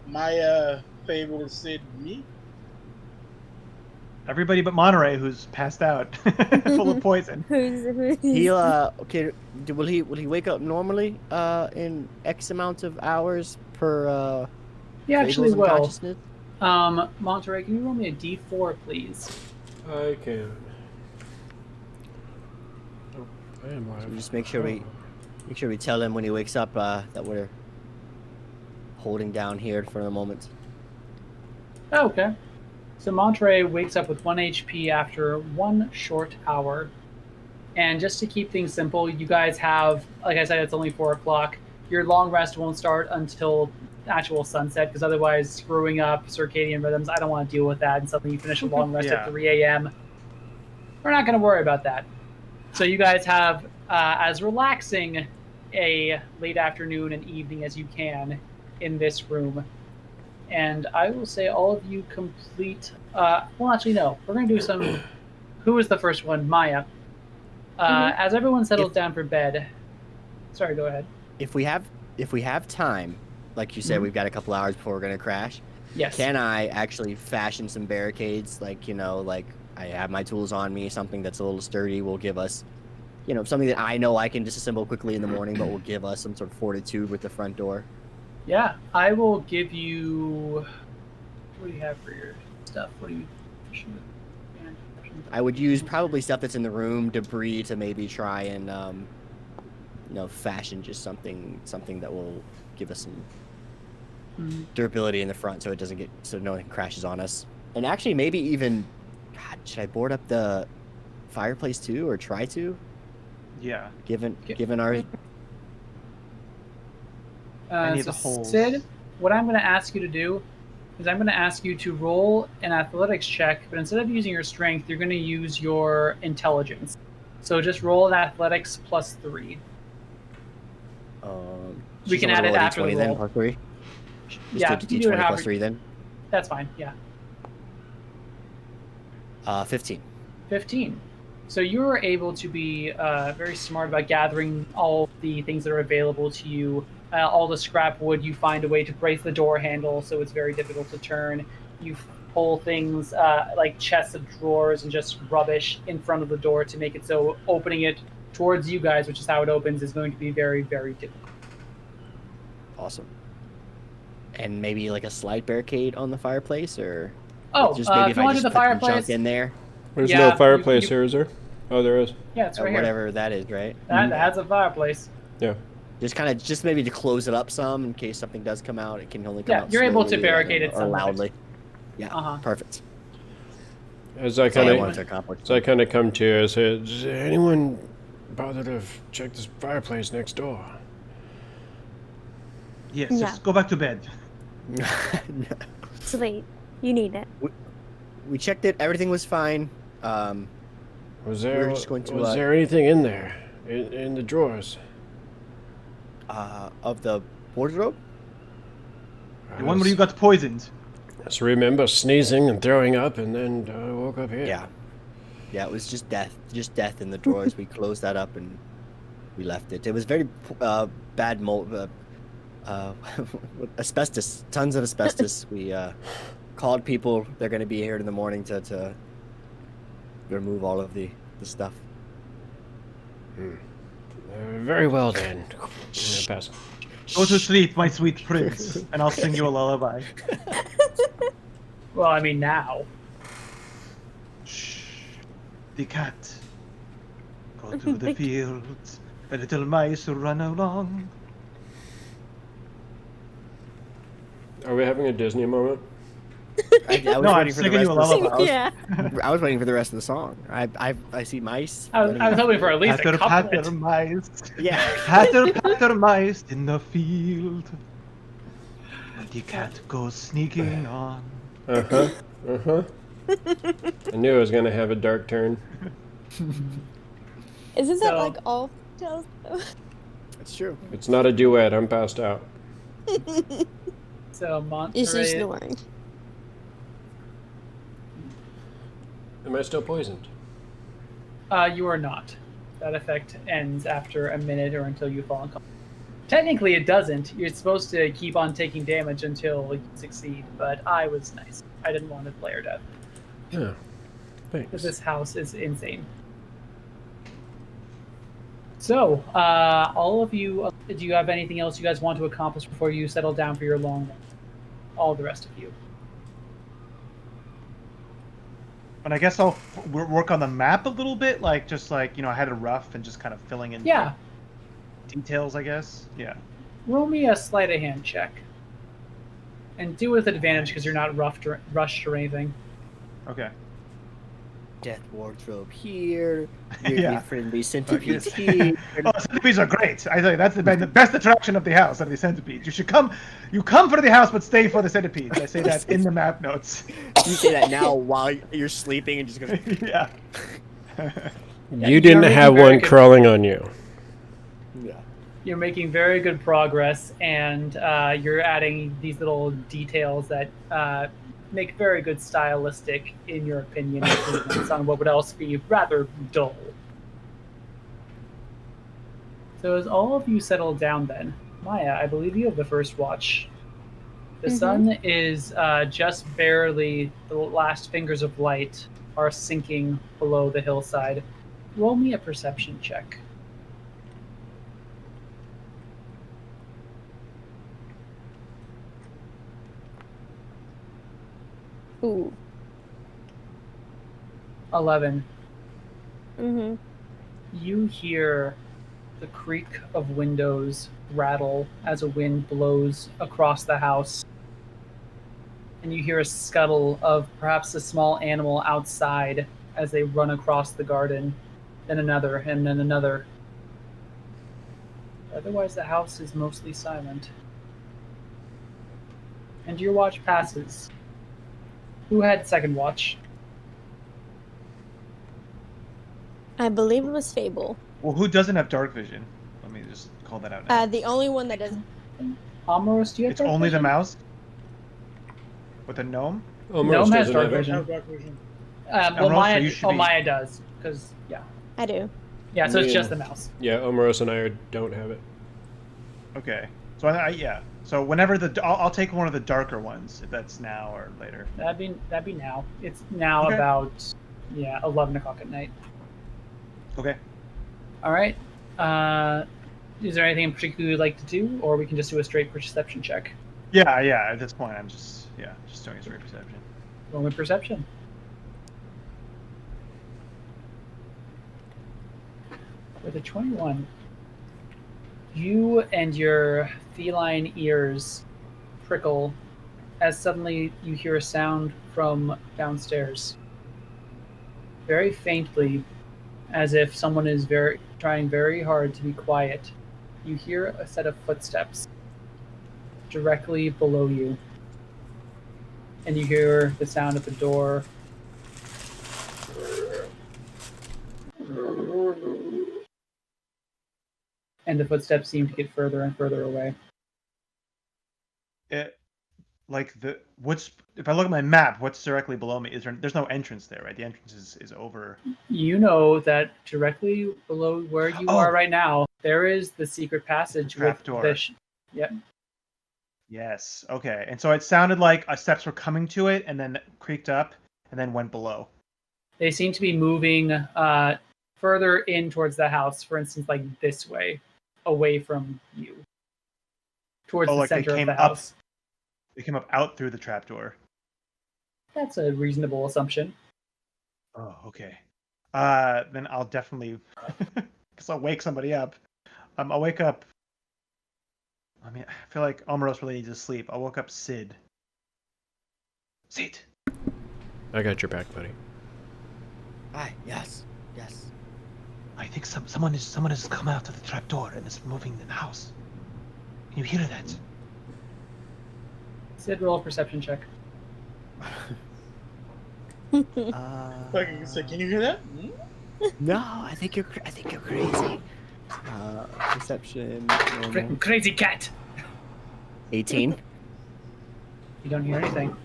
Maya, Fable, Sid, me. Everybody but Monterey, who's passed out, full of poison. Who's He'll okay. Will he wake up normally in X amount of hours per He actually Fable's will. unconsciousness? Monterey, can you roll me a d4, please? I can. Oh, I am live. So just make sure we tell him when he wakes up that we're holding down here for the moment. Okay. So Monterey wakes up with 1 HP after 1 short hour. And just to keep things simple, you guys have, like I said, it's only 4 o'clock. Your long rest won't start until actual sunset, because otherwise screwing up circadian rhythms, I don't want to deal with that. And suddenly you finish a long rest at 3 a.m. We're not going to worry about that. So you guys have as relaxing a late afternoon and evening as you can in this room. And I will say all of you complete... well, actually, no. We're going to do some... Who was the first one? Maya. As everyone settles down for bed... Sorry, go ahead. If we have time, like you said, we've got a couple hours before we're going to crash. Yes. Can I actually fashion some barricades? Like, like I have my tools on me, something that's a little sturdy will give us, something that I know I can disassemble quickly in the morning, but will give us some sort of fortitude with the front door. Yeah, I will give you... What do you have for your stuff? What do you... I would use probably stuff that's in the room, debris, to maybe try and, fashion just something that will give us some durability in the front, so it doesn't so no one crashes on us. And actually, maybe even, God, should I board up the fireplace too, or try to? Yeah. Given our. Any of the holes. Syd, what I'm going to ask you to do is I'm going to ask you to roll an athletics check, but instead of using your strength, you're going to use your intelligence. So just roll an athletics +3. We can add it after the roll. Then, plus 3? Yeah, just you do do it D20 however- plus 3 then? That's fine, yeah. 15. 15. So you were able to be very smart about gathering all the things that are available to you. All the scrap wood, you find a way to brace the door handle so it's very difficult to turn. You pull things like chests of drawers and just rubbish in front of the door to make it so opening it towards you guys, which is how it opens, is going to be very, very difficult. Awesome. And maybe like a slide barricade on the fireplace, or if you want to do the put some fireplace junk in there, There's Yeah, no fireplace here, is there? Oh, there is. yeah, it's or right here. whatever that is, right? That has a fireplace. Yeah. Just maybe to close it up some in case something does come out. It can only come Yeah, out you're able to slowly barricade it or some of it. loudly. Yeah, Uh-huh. perfect. As I That's all I kind wanted of, to accomplish. as I kind of come to, I said, "Does anyone bother to check this fireplace next door?" Yes, Yeah. just go back to bed. It's late. You need it. We checked it. Everything was fine. Was there? We're just going to, was there anything in there, in the drawers? Of the wardrobe. The one where you got poisoned. I just remember sneezing and throwing up, and then I woke up here. Yeah, it was just death in the drawers. We closed that up and we left it. It was very bad mold, asbestos, tons of asbestos. We called people. They're going to be here in the morning to remove all of the stuff. Very well then. I'm gonna pass. Go to sleep, my sweet prince, and I'll sing you a lullaby. Well, I mean, now. Shh. The cat. Go to the fields. The little mice run along. Are we having a Disney moment? I was No, I'm waiting for the singing rest you a of the song. lullaby. Yeah. I was waiting for the rest of the song. I see mice. I was hoping for at least a Patter, couplet. patter, mice. Yeah. Patter, patter, mice in the field. The cat goes sneaking on. I knew it was gonna have a dark turn. Isn't that So- like all tales? That's true. It's not a duet. I'm passed out. So Monterey. Is she snoring? Am I still poisoned? You are not. That effect ends after a minute or until you fall unconscious. Technically, it doesn't. You're supposed to keep on taking damage until you succeed, but I was nice. I didn't want to player death. Yeah. Because Thanks. this house is insane. So, all of you, do you have anything else you guys want to accomplish before you settle down for your long run? All the rest of you. And I guess I'll work on the map a little bit, like just like I had a rough and just kind of filling in Yeah. details, I guess. Yeah. Roll me a sleight of hand check. And do it with advantage because you're not rushed or anything. Okay. Death wardrobe here. Yeah. Friendly centipedes here. Oh, centipedes are great. I tell you, that's the best attraction of the house are the centipedes. You should come. You come for the house, but stay for the centipedes. I say that in the map notes. You say that now while you're sleeping and just go. Yeah. You didn't making have very one good- crawling on you. Yeah. You're making very good progress, and you're adding these little details that make very good stylistic, in your opinion, improvements on what would else be rather dull. So as all of you settle down then, Maya, I believe you have the first watch. The sun is just barely, the last fingers of light are sinking below the hillside. Roll me a perception check. Ooh. 11. Mm-hmm. You hear the creak of windows rattle as a wind blows across the house. And you hear a scuttle of perhaps a small animal outside as they run across the garden, then another, and then another. Otherwise, the house is mostly silent. And your watch passes. Who had second watch? I believe it was Fable. Well, who doesn't have dark vision? Let me just call that out now. The only one that doesn't. Omiros, do you have It's dark only the vision? mouse with a gnome. Omiros Gnome has doesn't dark have it. vision. Have dark vision. Well, Omiros, so Maya, you should be- Maya does, because yeah, I do. yeah. So it's Yeah. just the mouse. Yeah, Omiros and I don't have it. Okay. So yeah. So whenever I'll take one of the darker ones if that's now or later. That'd be now. It's now Okay. about 11 o'clock at night. Okay. All right. Is there anything in particular you'd like to do, or we can just do a straight perception check? Yeah. At this point, I'm just doing a straight perception. Roll with perception. With a 21, you and your feline ears prickle as suddenly you hear a sound from downstairs. Very faintly, as if someone is trying very hard to be quiet, you hear a set of footsteps directly below you. And you hear the sound of the door. And the footsteps seem to get further and further away. If I look at my map, what's directly below me? There's no entrance there, right? The entrance is over. You know that directly below where you Oh. are right now, there is the secret passage with Trapdoor. the yep. Yes. Okay. And so it sounded like steps were coming to it, and then creaked up, and then went below. They seem to be moving further in towards the house, for instance, like this way, away from you. Towards the Like they center of came the up. house. They came up out through the trapdoor. That's a reasonable assumption. Oh, okay. Then I'll definitely, because I'll wake somebody up. I'll wake up. I mean, I feel like Omiros really needs to sleep. I'll wake up Syd. Syd. I got your back, buddy. Hi. Yes. I think someone has come out of the trapdoor and is moving in the house. Can you hear that? Syd, roll a perception check. Fucking so can you hear that? No, I think you're crazy. Perception. normal. Freaking crazy cat! 18. You don't hear anything.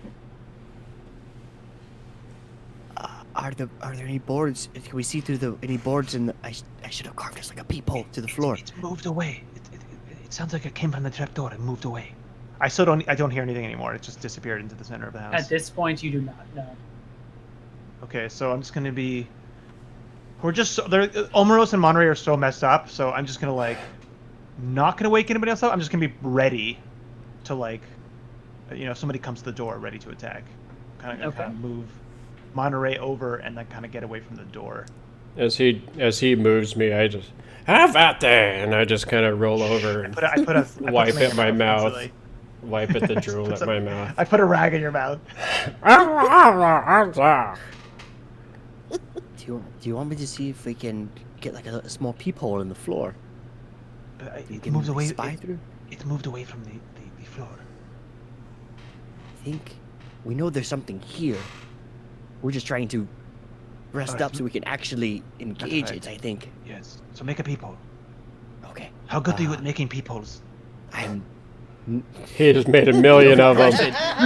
Are there any boards? Can we see through any boards in the? I should have carved this like a peephole to the floor. It moved away. It sounds like it came from the trapdoor and moved away. I don't hear anything anymore. It just disappeared into the center of the house. At this point, you do not know. Okay, so I'm just gonna be. Omiros and Monterey are so messed up, so I'm just gonna not gonna wake anybody else up. I'm just gonna be ready to if somebody comes to the door, ready to attack. Kind of Okay. move Monterey over and then kind of get away from the door. As he moves me, I just have at there, and I just kind of roll over and I put wipe something at in my mouth, instantly. wipe at the drool at my mouth. I put a rag in your mouth. Do you want me to see if we can get like a small peephole in the floor? We It can moves away. spy through. It moved away from the floor. I think we know there's something here. We're just trying to rest Alright. up so we can actually engage right. it, I think. Yes. So make a peephole. Okay. How good are you at making peepholes? I'm. He's made a million of them.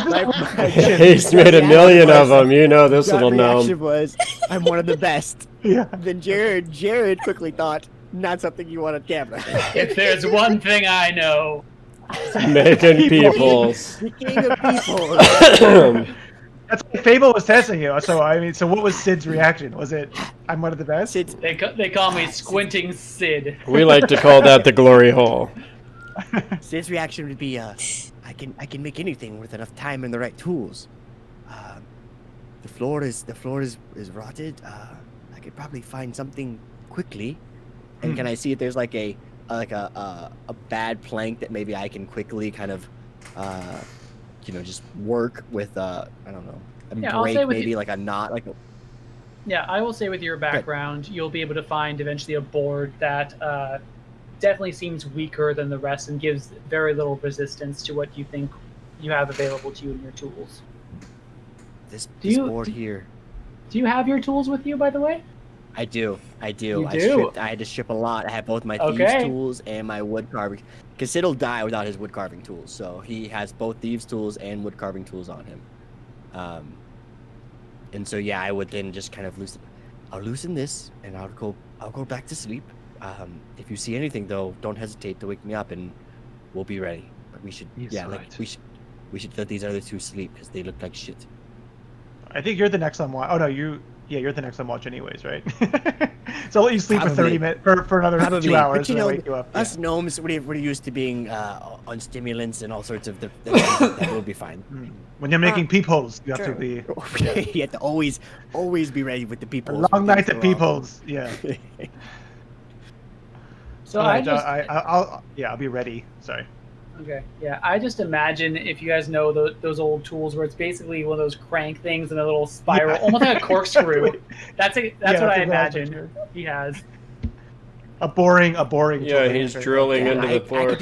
My He's made a million of them. You know this little reaction gnome. was, I'm one of the best. Yeah. Then Jared quickly thought, not something you want on camera. If there's one thing I know, Making peoples. The king of people. That's what Fable was testing you. So I mean, so what was Syd's reaction? Was it, I'm one of the best? Sid, they call me Squinting Syd. We like to call that the glory hole. Sid's reaction would be, I can make anything with enough time and the right tools. The floor is rotted. I could probably find something quickly. And can I see if there's like a bad plank that maybe I can quickly kind of just work with I don't know, Yeah, I'll say break with maybe you- like a knot, like a, Yeah, I will say with your background, you'll be able to find eventually a board that definitely seems weaker than the rest and gives very little resistance to what you think you have available to you in your tools. this you- board here. Do you have your tools with you, by the way? I do. You I do? had to strip a lot. I have both my Okay. thieves tools and my wood carving. Because Sid'll die without his wood carving tools, so he has both thieves tools and wood carving tools on him. And so yeah, I would then just kind of loosen this, and I'll go back to sleep. If you see anything though, don't hesitate to wake me up, and we'll be ready. But we should we should let these other two sleep because they look like shit. I think you're the next on watch. Oh no, you're the next on watch anyways, right? So I'll let you sleep for Probably. 30 minutes for another Probably. 2 hours But you and I'll know, wake you up. us gnomes, we're used to being on stimulants and all sorts of the that will be fine. When you're making peepholes, you have to true. be You have to always be ready with the people. a long night at peepholes. Yeah. So Alright, I I'll be ready. Sorry. Okay, yeah, I just imagine if you guys know those old tools where it's basically one of those crank things and a little spiral, Yeah. almost like a corkscrew. That's what I that's what imagine he has. A boring. Yeah, tool. he's drilling into the floor.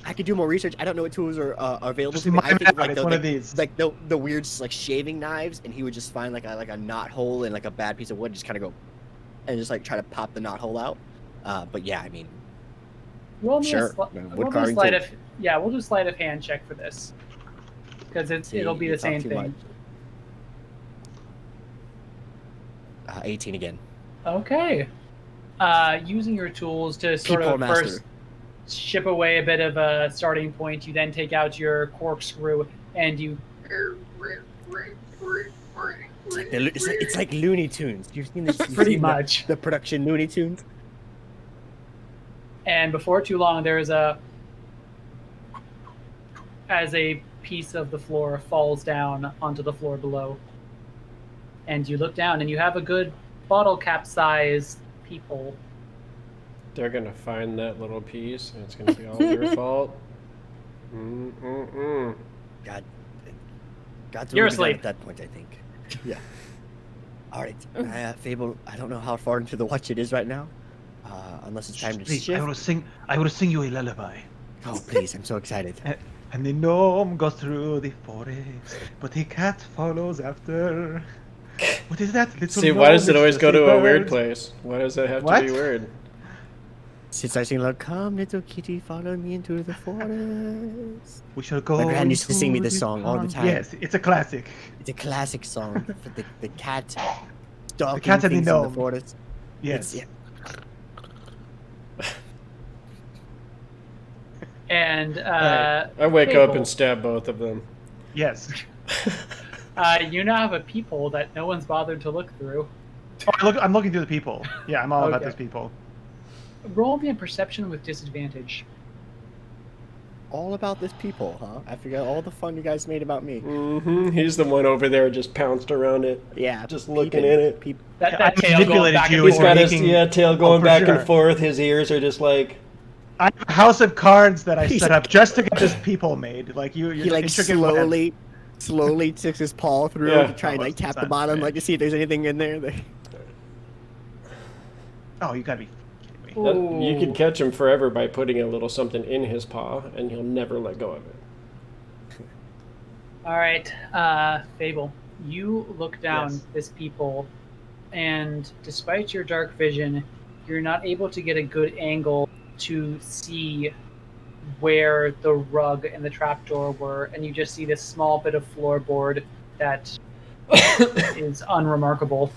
I could do more research. I don't know what tools are available Just to me. my I think map, like it's the, one like, of these. like the weird like shaving knives, and he would just find like a knot hole in like a bad piece of wood, just kind of go and just like try to pop the knot hole out. But yeah, I mean, Roll me Sure. a, Wood roll me a carving sleight tool. of we'll do sleight of hand check for this because it'll be the it's not same too thing. much. 18 again. Okay. Using your tools to sort People of master. first ship away a bit of a starting point, you then take out your corkscrew and you. It's like Looney Tunes. You've seen this? You've Pretty seen much. the production Looney Tunes. And before too long, there's as a piece of the floor falls down onto the floor below. And you look down and you have a good bottle cap size peephole. They're gonna find that little piece, and it's gonna be all your fault. God's You're will be done asleep. at that point, I think. Yeah. All right, Fable. I don't know how far into the watch it is right now, unless it's time to Please, shift. I will sing you a lullaby. Oh, please! I'm so excited. And the gnome goes through the forest, but the cat follows after. What is that little See, why does it gnome? always It's go just to a weird bird. place? Why does it have What? to be weird? Since I sing like, "Come, little kitty, follow me into the forest." We shall go. My gran used to sing me into this the song all the pond. time. Yes, it's a classic. It's a classic song for the cat stalking cat and the things in the gnome. forest. Yes. Yeah. And I wake up Fable, and stab both of them. Yes. you now have a peephole that no one's bothered to look through. Oh, I'm looking through the people. Yeah, I'm all about Okay. these people. Roll me a perception with disadvantage. all about this people, huh? I forgot all the fun you guys made about me. He's the one over there just pounced around it. Yeah, Just looking at it. That I tail going manipulated back and you forth. He's got his making- tail going for back sure. and forth. His ears are just like. I have a house of cards that I set up just to get this people made. Like you're He like intricate web. slowly sticks his paw through Yeah. to try and like tap the 100%, bottom, yeah. like to see if there's anything in there. Oh, you gotta be kidding me. You could catch him forever by putting a little something in his paw, and he'll never let go of it. All right, Fable, you look down Yes. this people, and despite your dark vision, you're not able to get a good angle to see where the rug and the trapdoor were, and you just see this small bit of floorboard that is unremarkable.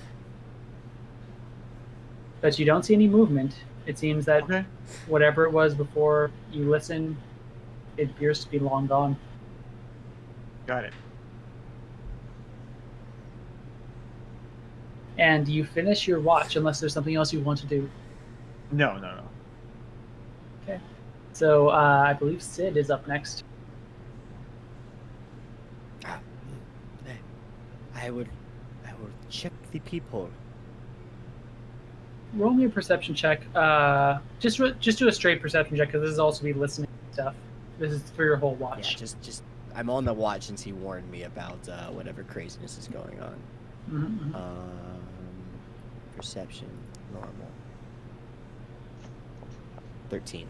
But you don't see any movement. It seems that Okay. whatever it was before you listen, it appears to be long gone. Got it. And you finish your watch unless there's something else you want to do. No. Okay. So I believe Syd is up next. I will check the people. Roll me a perception check. Just do a straight perception check because this is also be listening stuff. This is for your whole watch. Yeah, just I'm on the watch since he warned me about whatever craziness is going on. Mhm. Perception, normal. 13.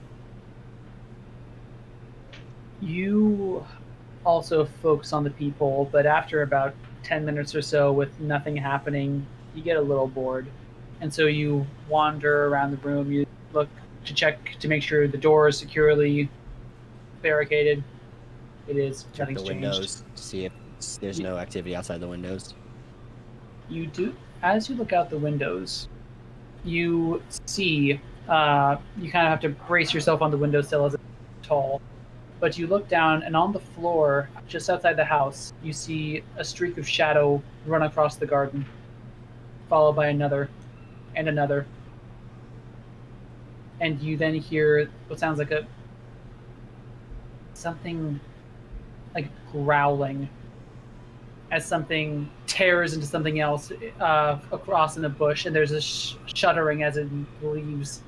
You also focus on the people, but after about 10 minutes or so with nothing happening, you get a little bored. And so you wander around the room. You look to check to make sure the door is securely barricaded. It is. Check Nothing's the changed. windows to see if there's no activity outside the windows. You do, as you look out the windows, you see, you kind of have to brace yourself on the windowsill as it's tall, but you look down and on the floor, just outside the house, you see a streak of shadow run across the garden, followed by another and another. And you then hear what sounds like something like growling as something tears into something else across in a bush, and there's a shuddering as it leaves,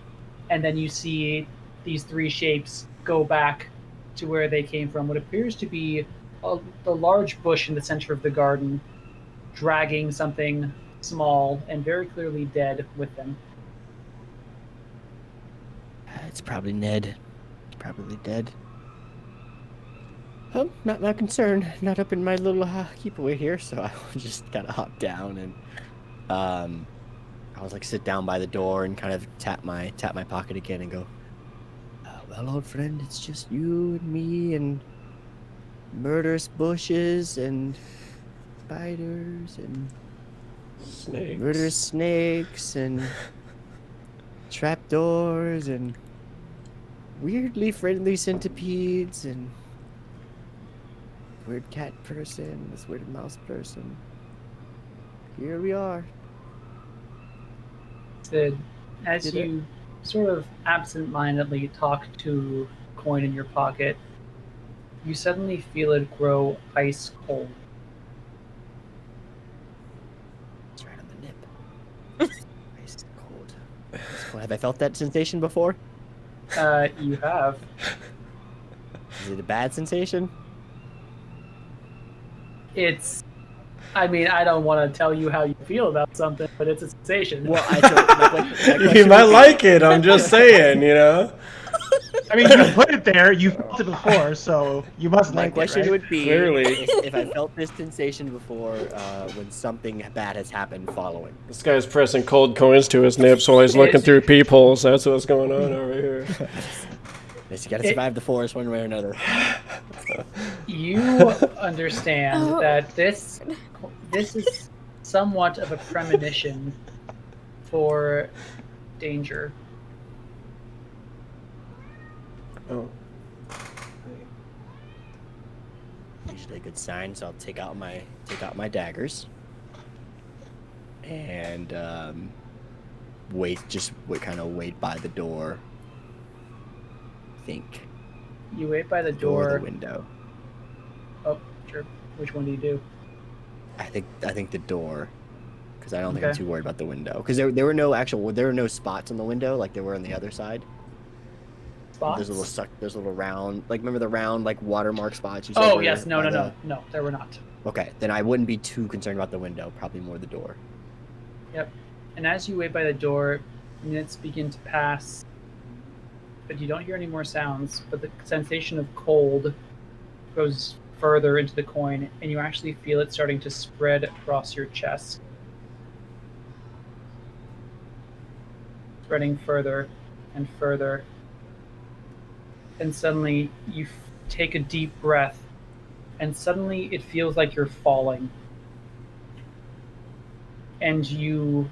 and then you see these three shapes go back to where they came from. What appears to be the large bush in the center of the garden, dragging something small and very clearly dead with them. It's probably Ned. He's probably dead. Oh, not concerned. Not up in my little keep away here, so I will just kind of hop down and I was like sit down by the door and kind of tap my pocket again and go, well, old friend, it's just you and me and murderous bushes and spiders and Snakes. murderous snakes and trapdoors and weirdly friendly centipedes and weird cat person, this weird mouse person. Here we are. Sid, as Did you sort of absent-mindedly talk to a coin in your pocket, you suddenly feel it grow ice cold. It's right on the nip. Ice cold. Ice cold. Have I felt that sensation before? You have. Is it a bad sensation? I mean, I don't want to tell you how you feel about something, but it's a sensation. Well, I don't. My You question might would be- like it. I'm just saying, you know. I mean, you put it there. You felt it before, so you must My like question it, right? would be Clearly. if I felt this sensation before when something bad has happened following. This guy's pressing cold coins to his nips while he's looking through peepholes. That's what's going on over here. You gotta survive the forest one way or another. You understand that this is somewhat of a premonition for danger. Oh. Usually a good sign, so I'll take out my daggers and wait by the door. Think You wait by the Or door. the window. Oh, sure. Which one do you do? I think the door, because I don't think I'm Okay. too worried about the window. Because there were no spots on the window like there were on the other side. Spots? There's little round, like remember the round like watermark spots you said? Oh were yes, no, by no, the- no, no. There were not. Okay, then I wouldn't be too concerned about the window. Probably more the door. Yep. And as you wait by the door, minutes begin to pass, but you don't hear any more sounds. But the sensation of cold goes further into the coin, and you actually feel it starting to spread across your chest. Spreading further and further. And suddenly you take a deep breath, and suddenly it feels like you're falling. And you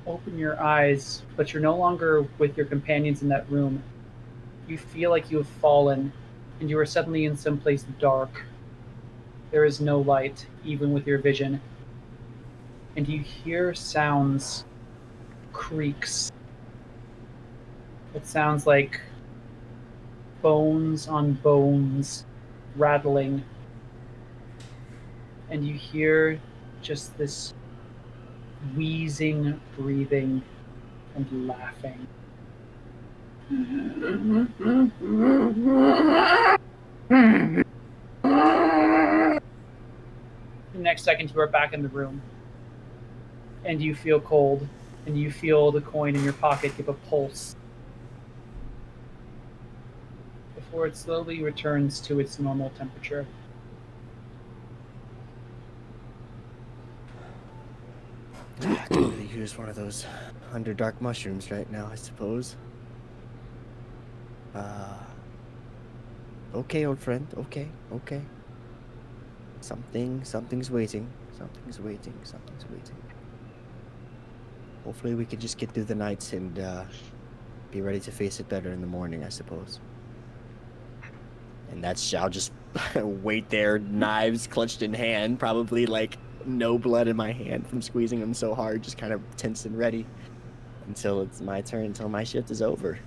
open your eyes, but you're no longer with your companions in that room. You feel like you have fallen, and you are suddenly in someplace dark. There is no light, even with your vision. And you hear sounds, creaks. It sounds like bones on bones rattling. And you hear just this wheezing, breathing, and laughing. The next second, you are back in the room, and you feel cold, and you feel the coin in your pocket give a pulse before it slowly returns to its normal temperature. I could really use one of those underdark mushrooms right now, I suppose. Okay, old friend. Okay. Something's waiting. Something's waiting. Hopefully we can just get through the nights and be ready to face it better in the morning, I suppose. And I'll just wait there, knives clutched in hand, probably like no blood in my hand from squeezing them so hard, just kind of tense and ready until it's my turn, until my shift is over.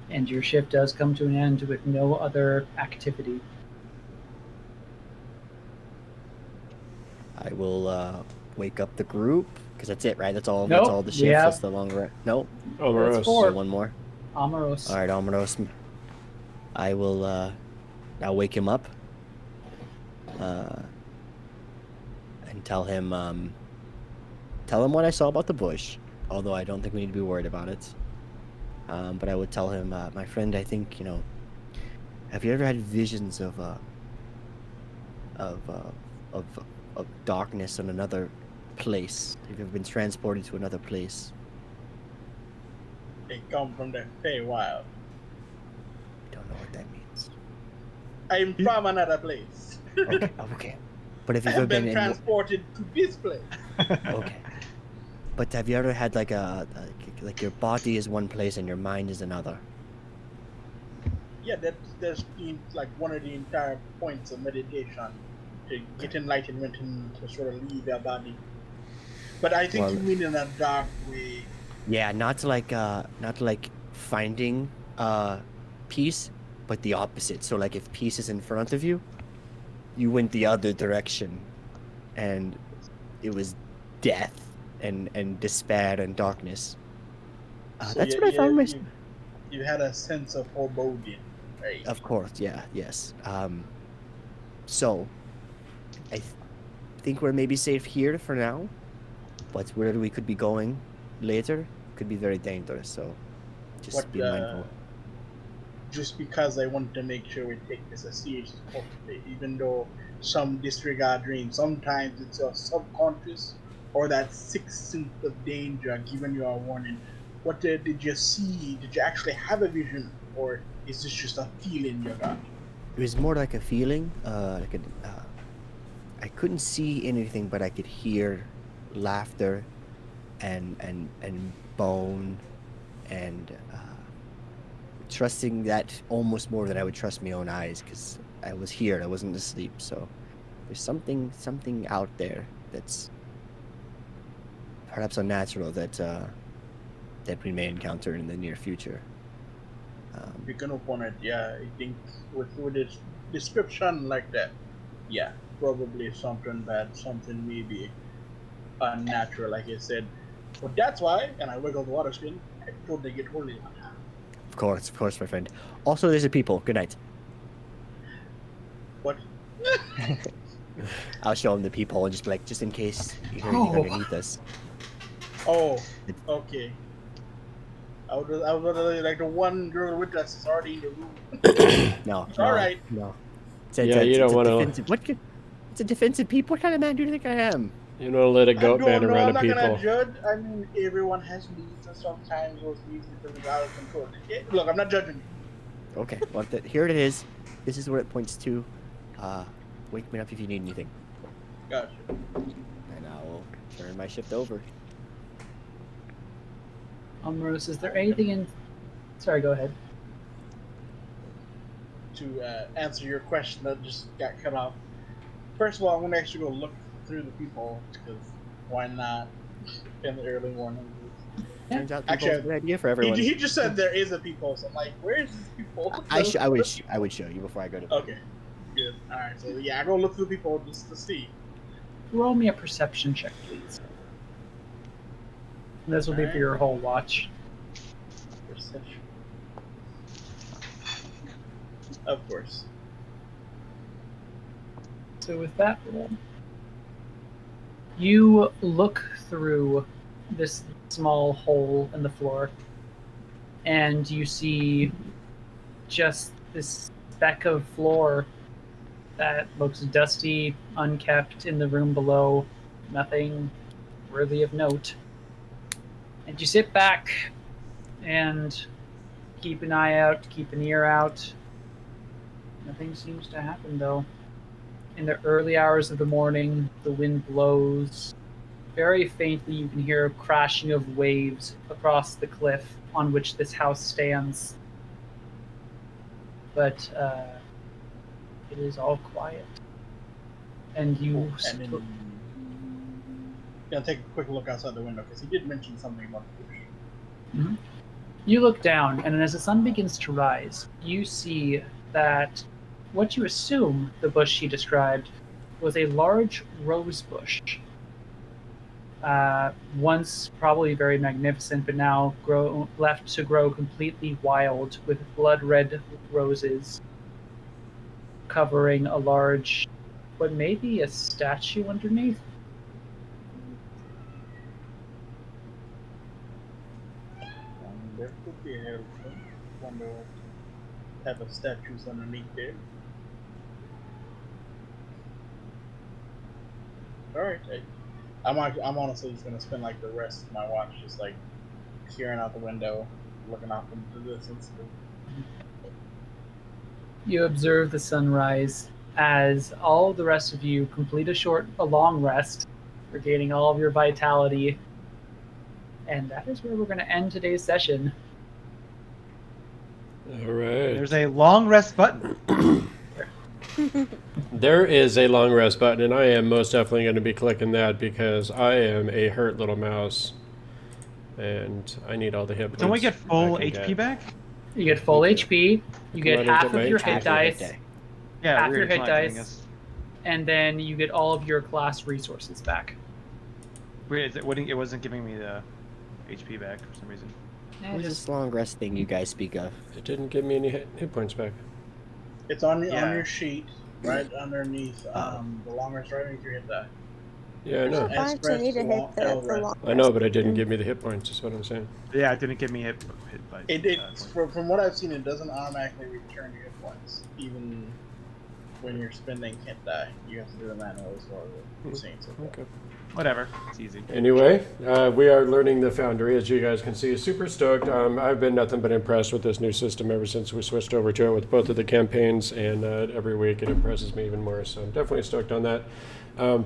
And your shift does come to an end with no other activity. I will wake up the group, because that's it, right? That's all. Nope, That's all the shift. yeah. That's the longer. Nope. Omiros. That's four. So one more. Omiros. All right, Omiros. I will. I'll wake him up. And tell him. Tell him what I saw about the bush. Although I don't think we need to be worried about it. But I would tell him, my friend. I think have you ever had visions of darkness in another place? Have you ever been transported to another place? They come from the Feywild. I don't know what that means. I'm from another place. Okay. But if I you've ever have been been transported to this place. okay. But have you ever had like like your body is one place and your mind is another? Yeah, there's been like one of the entire points of meditation to get enlightenment and to sort of leave their body. But I think you mean in a dark way. Yeah, not to like finding peace, but the opposite. So like if peace is in front of you, you went the other direction, and it was death and despair and darkness. So That's what I found myself. You had a sense of foreboding, right? Of course, yes. So, I think we're maybe safe here for now, but where we could be going later could be very dangerous. So, just be mindful. Just because I want to make sure we take this as serious as possible, even though some disregard dreams, sometimes it's your subconscious or that sixth sense of danger giving you a warning. What did you see? Did you actually have a vision, or is this just a feeling you got? It was more like a feeling. I couldn't see anything, but I could hear laughter, and bone, and trusting that almost more than I would trust my own eyes, because I was here. I wasn't asleep. So there's something out there that's perhaps unnatural that we may encounter in the near future. Pick an opponent, yeah. I think with a description like that, yeah, probably something bad, something maybe unnatural, like I said. But that's why, and I wiggle the water skin, I totally get holy one. Of course, my friend. Also, there's a people. Good night. What? I'll show him the peephole and just be like, just in case you hear Oh. anything underneath us. Oh, okay. I was like the one girl with us is already in the room. No. All right. No. Yeah, you don't wanna- It's a defensive peep. What kind of man do you think I am? You don't let a goat I man don't know, around I'm a not gonna people. judge. I mean, everyone has needs, and sometimes those needs become out of control. Look, I'm not judging you. Okay. Well, here it is. This is where it points to. Wake me up if you need anything. Gotcha. And I will turn my shift over. Omiros, is there anything in? Sorry, go ahead. To answer your question that just got cut off. First of all, I'm gonna actually go look through the people because why not in the early morning? Turns out Actually, peephole's a good idea for everyone. He just said there is a people, so I'm like, where's this people? I would show you before I go to bed. Okay, good. All right, so yeah, I go look through the people just to see. Roll me a perception check, please. This will be for your whole watch. Perception. Of course. So with that roll, you look through this small hole in the floor, and you see just this speck of floor that looks dusty, unkept in the room below, nothing worthy of note. And you sit back and keep an eye out, keep an ear out. Nothing seems to happen, though. In the early hours of the morning, the wind blows. Very faintly, you can hear a crashing of waves across the cliff on which this house stands. But it is all quiet. And you... And then, gonna take a quick look outside the window because he did mention something about the bush. Mhm. You look down, and as the sun begins to rise, you see that what you assume the bush he described was a large rose bush. Once probably very magnificent, but now left to grow completely wild with blood-red roses covering a large, what may be a statue underneath. There could be a elephant. Wonder what type of statues underneath there. Alright, I'm honestly just gonna spend like the rest of my watch just like peering out the window, looking off into the distance. You observe the sunrise as all the rest of you complete a long rest, regaining all of your vitality. And that is where we're going to end today's session. All right. There's a long rest button. There is a long rest button, and I am most definitely going to be clicking that because I am a hurt little mouse, and I need all the hit points. Don't we get full I can HP get. back? You get full Okay. HP, you get Come on, half get my of your HP. hit dice, Yeah, half weird, your it's hit not giving dice, us- and then you get all of your class resources back. Weird, it wasn't giving me the HP back for some reason. What is this long rest thing you guys speak of? It didn't give me any hit points back. It's on Yeah. your sheet, right underneath the long rest, right underneath your hit die. Yeah, I know. And I actually need to hit the rest. long I know, but it rest didn't button. give me the hit points. Is what I'm saying. Yeah, it didn't give me hit by. From what I've seen, it doesn't automatically return your hit points, even when you're spending hit die. You have to do it manually as well. We've seen so far. Okay. Whatever, it's easy. Anyway, we are learning the Foundry, as you guys can see. Super stoked. I've been nothing but impressed with this new system ever since we switched over to it with both of the campaigns, and every week it impresses me even more. So I'm definitely stoked on that.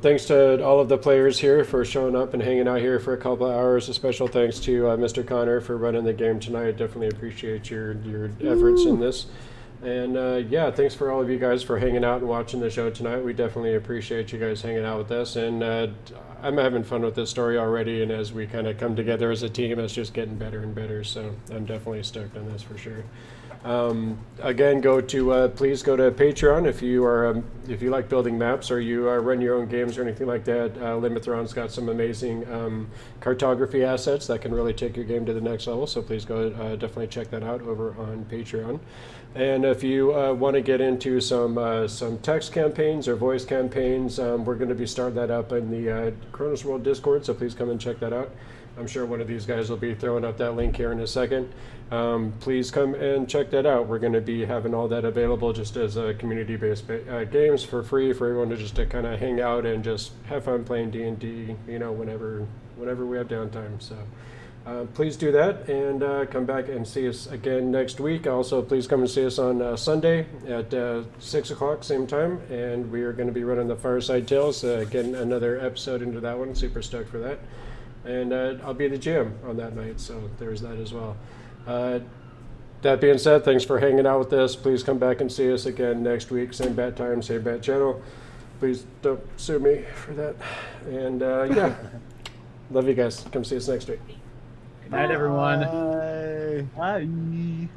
Thanks to all of the players here for showing up and hanging out here for a couple of hours. A special thanks to Mr. Connor for running the game tonight. Definitely appreciate your efforts in this. And yeah, thanks for all of you guys for hanging out and watching the show tonight. We definitely appreciate you guys hanging out with us. And I'm having fun with this story already. And as we kind of come together as a team, it's just getting better and better. So I'm definitely stoked on this for sure. Again, please go to Patreon if you like building maps or you run your own games or anything like that. Limithron's got some amazing cartography assets that can really take your game to the next level. So please go definitely check that out over on Patreon. And if you want to get into some text campaigns or voice campaigns, we're going to be starting that up in the Cronus World Discord. So please come and check that out. I'm sure one of these guys will be throwing up that link here in a second. Please come and check that out. We're going to be having all that available just as community-based games for free for everyone to just to kind of hang out and just have fun playing D&D, whenever we have downtime. So please do that and come back and see us again next week. Also, please come and see us on Sunday at 6 o'clock, same time. And we are going to be running the Fireside Tales, getting another episode into that one. Super stoked for that. And I'll be the GM on that night, so there's that as well. That being said, thanks for hanging out with us. Please come back and see us again next week. Same bat time, same bat channel. Please don't sue me for that. And yeah, love you guys. Come see us next week. Good night, everyone. Bye. Bye.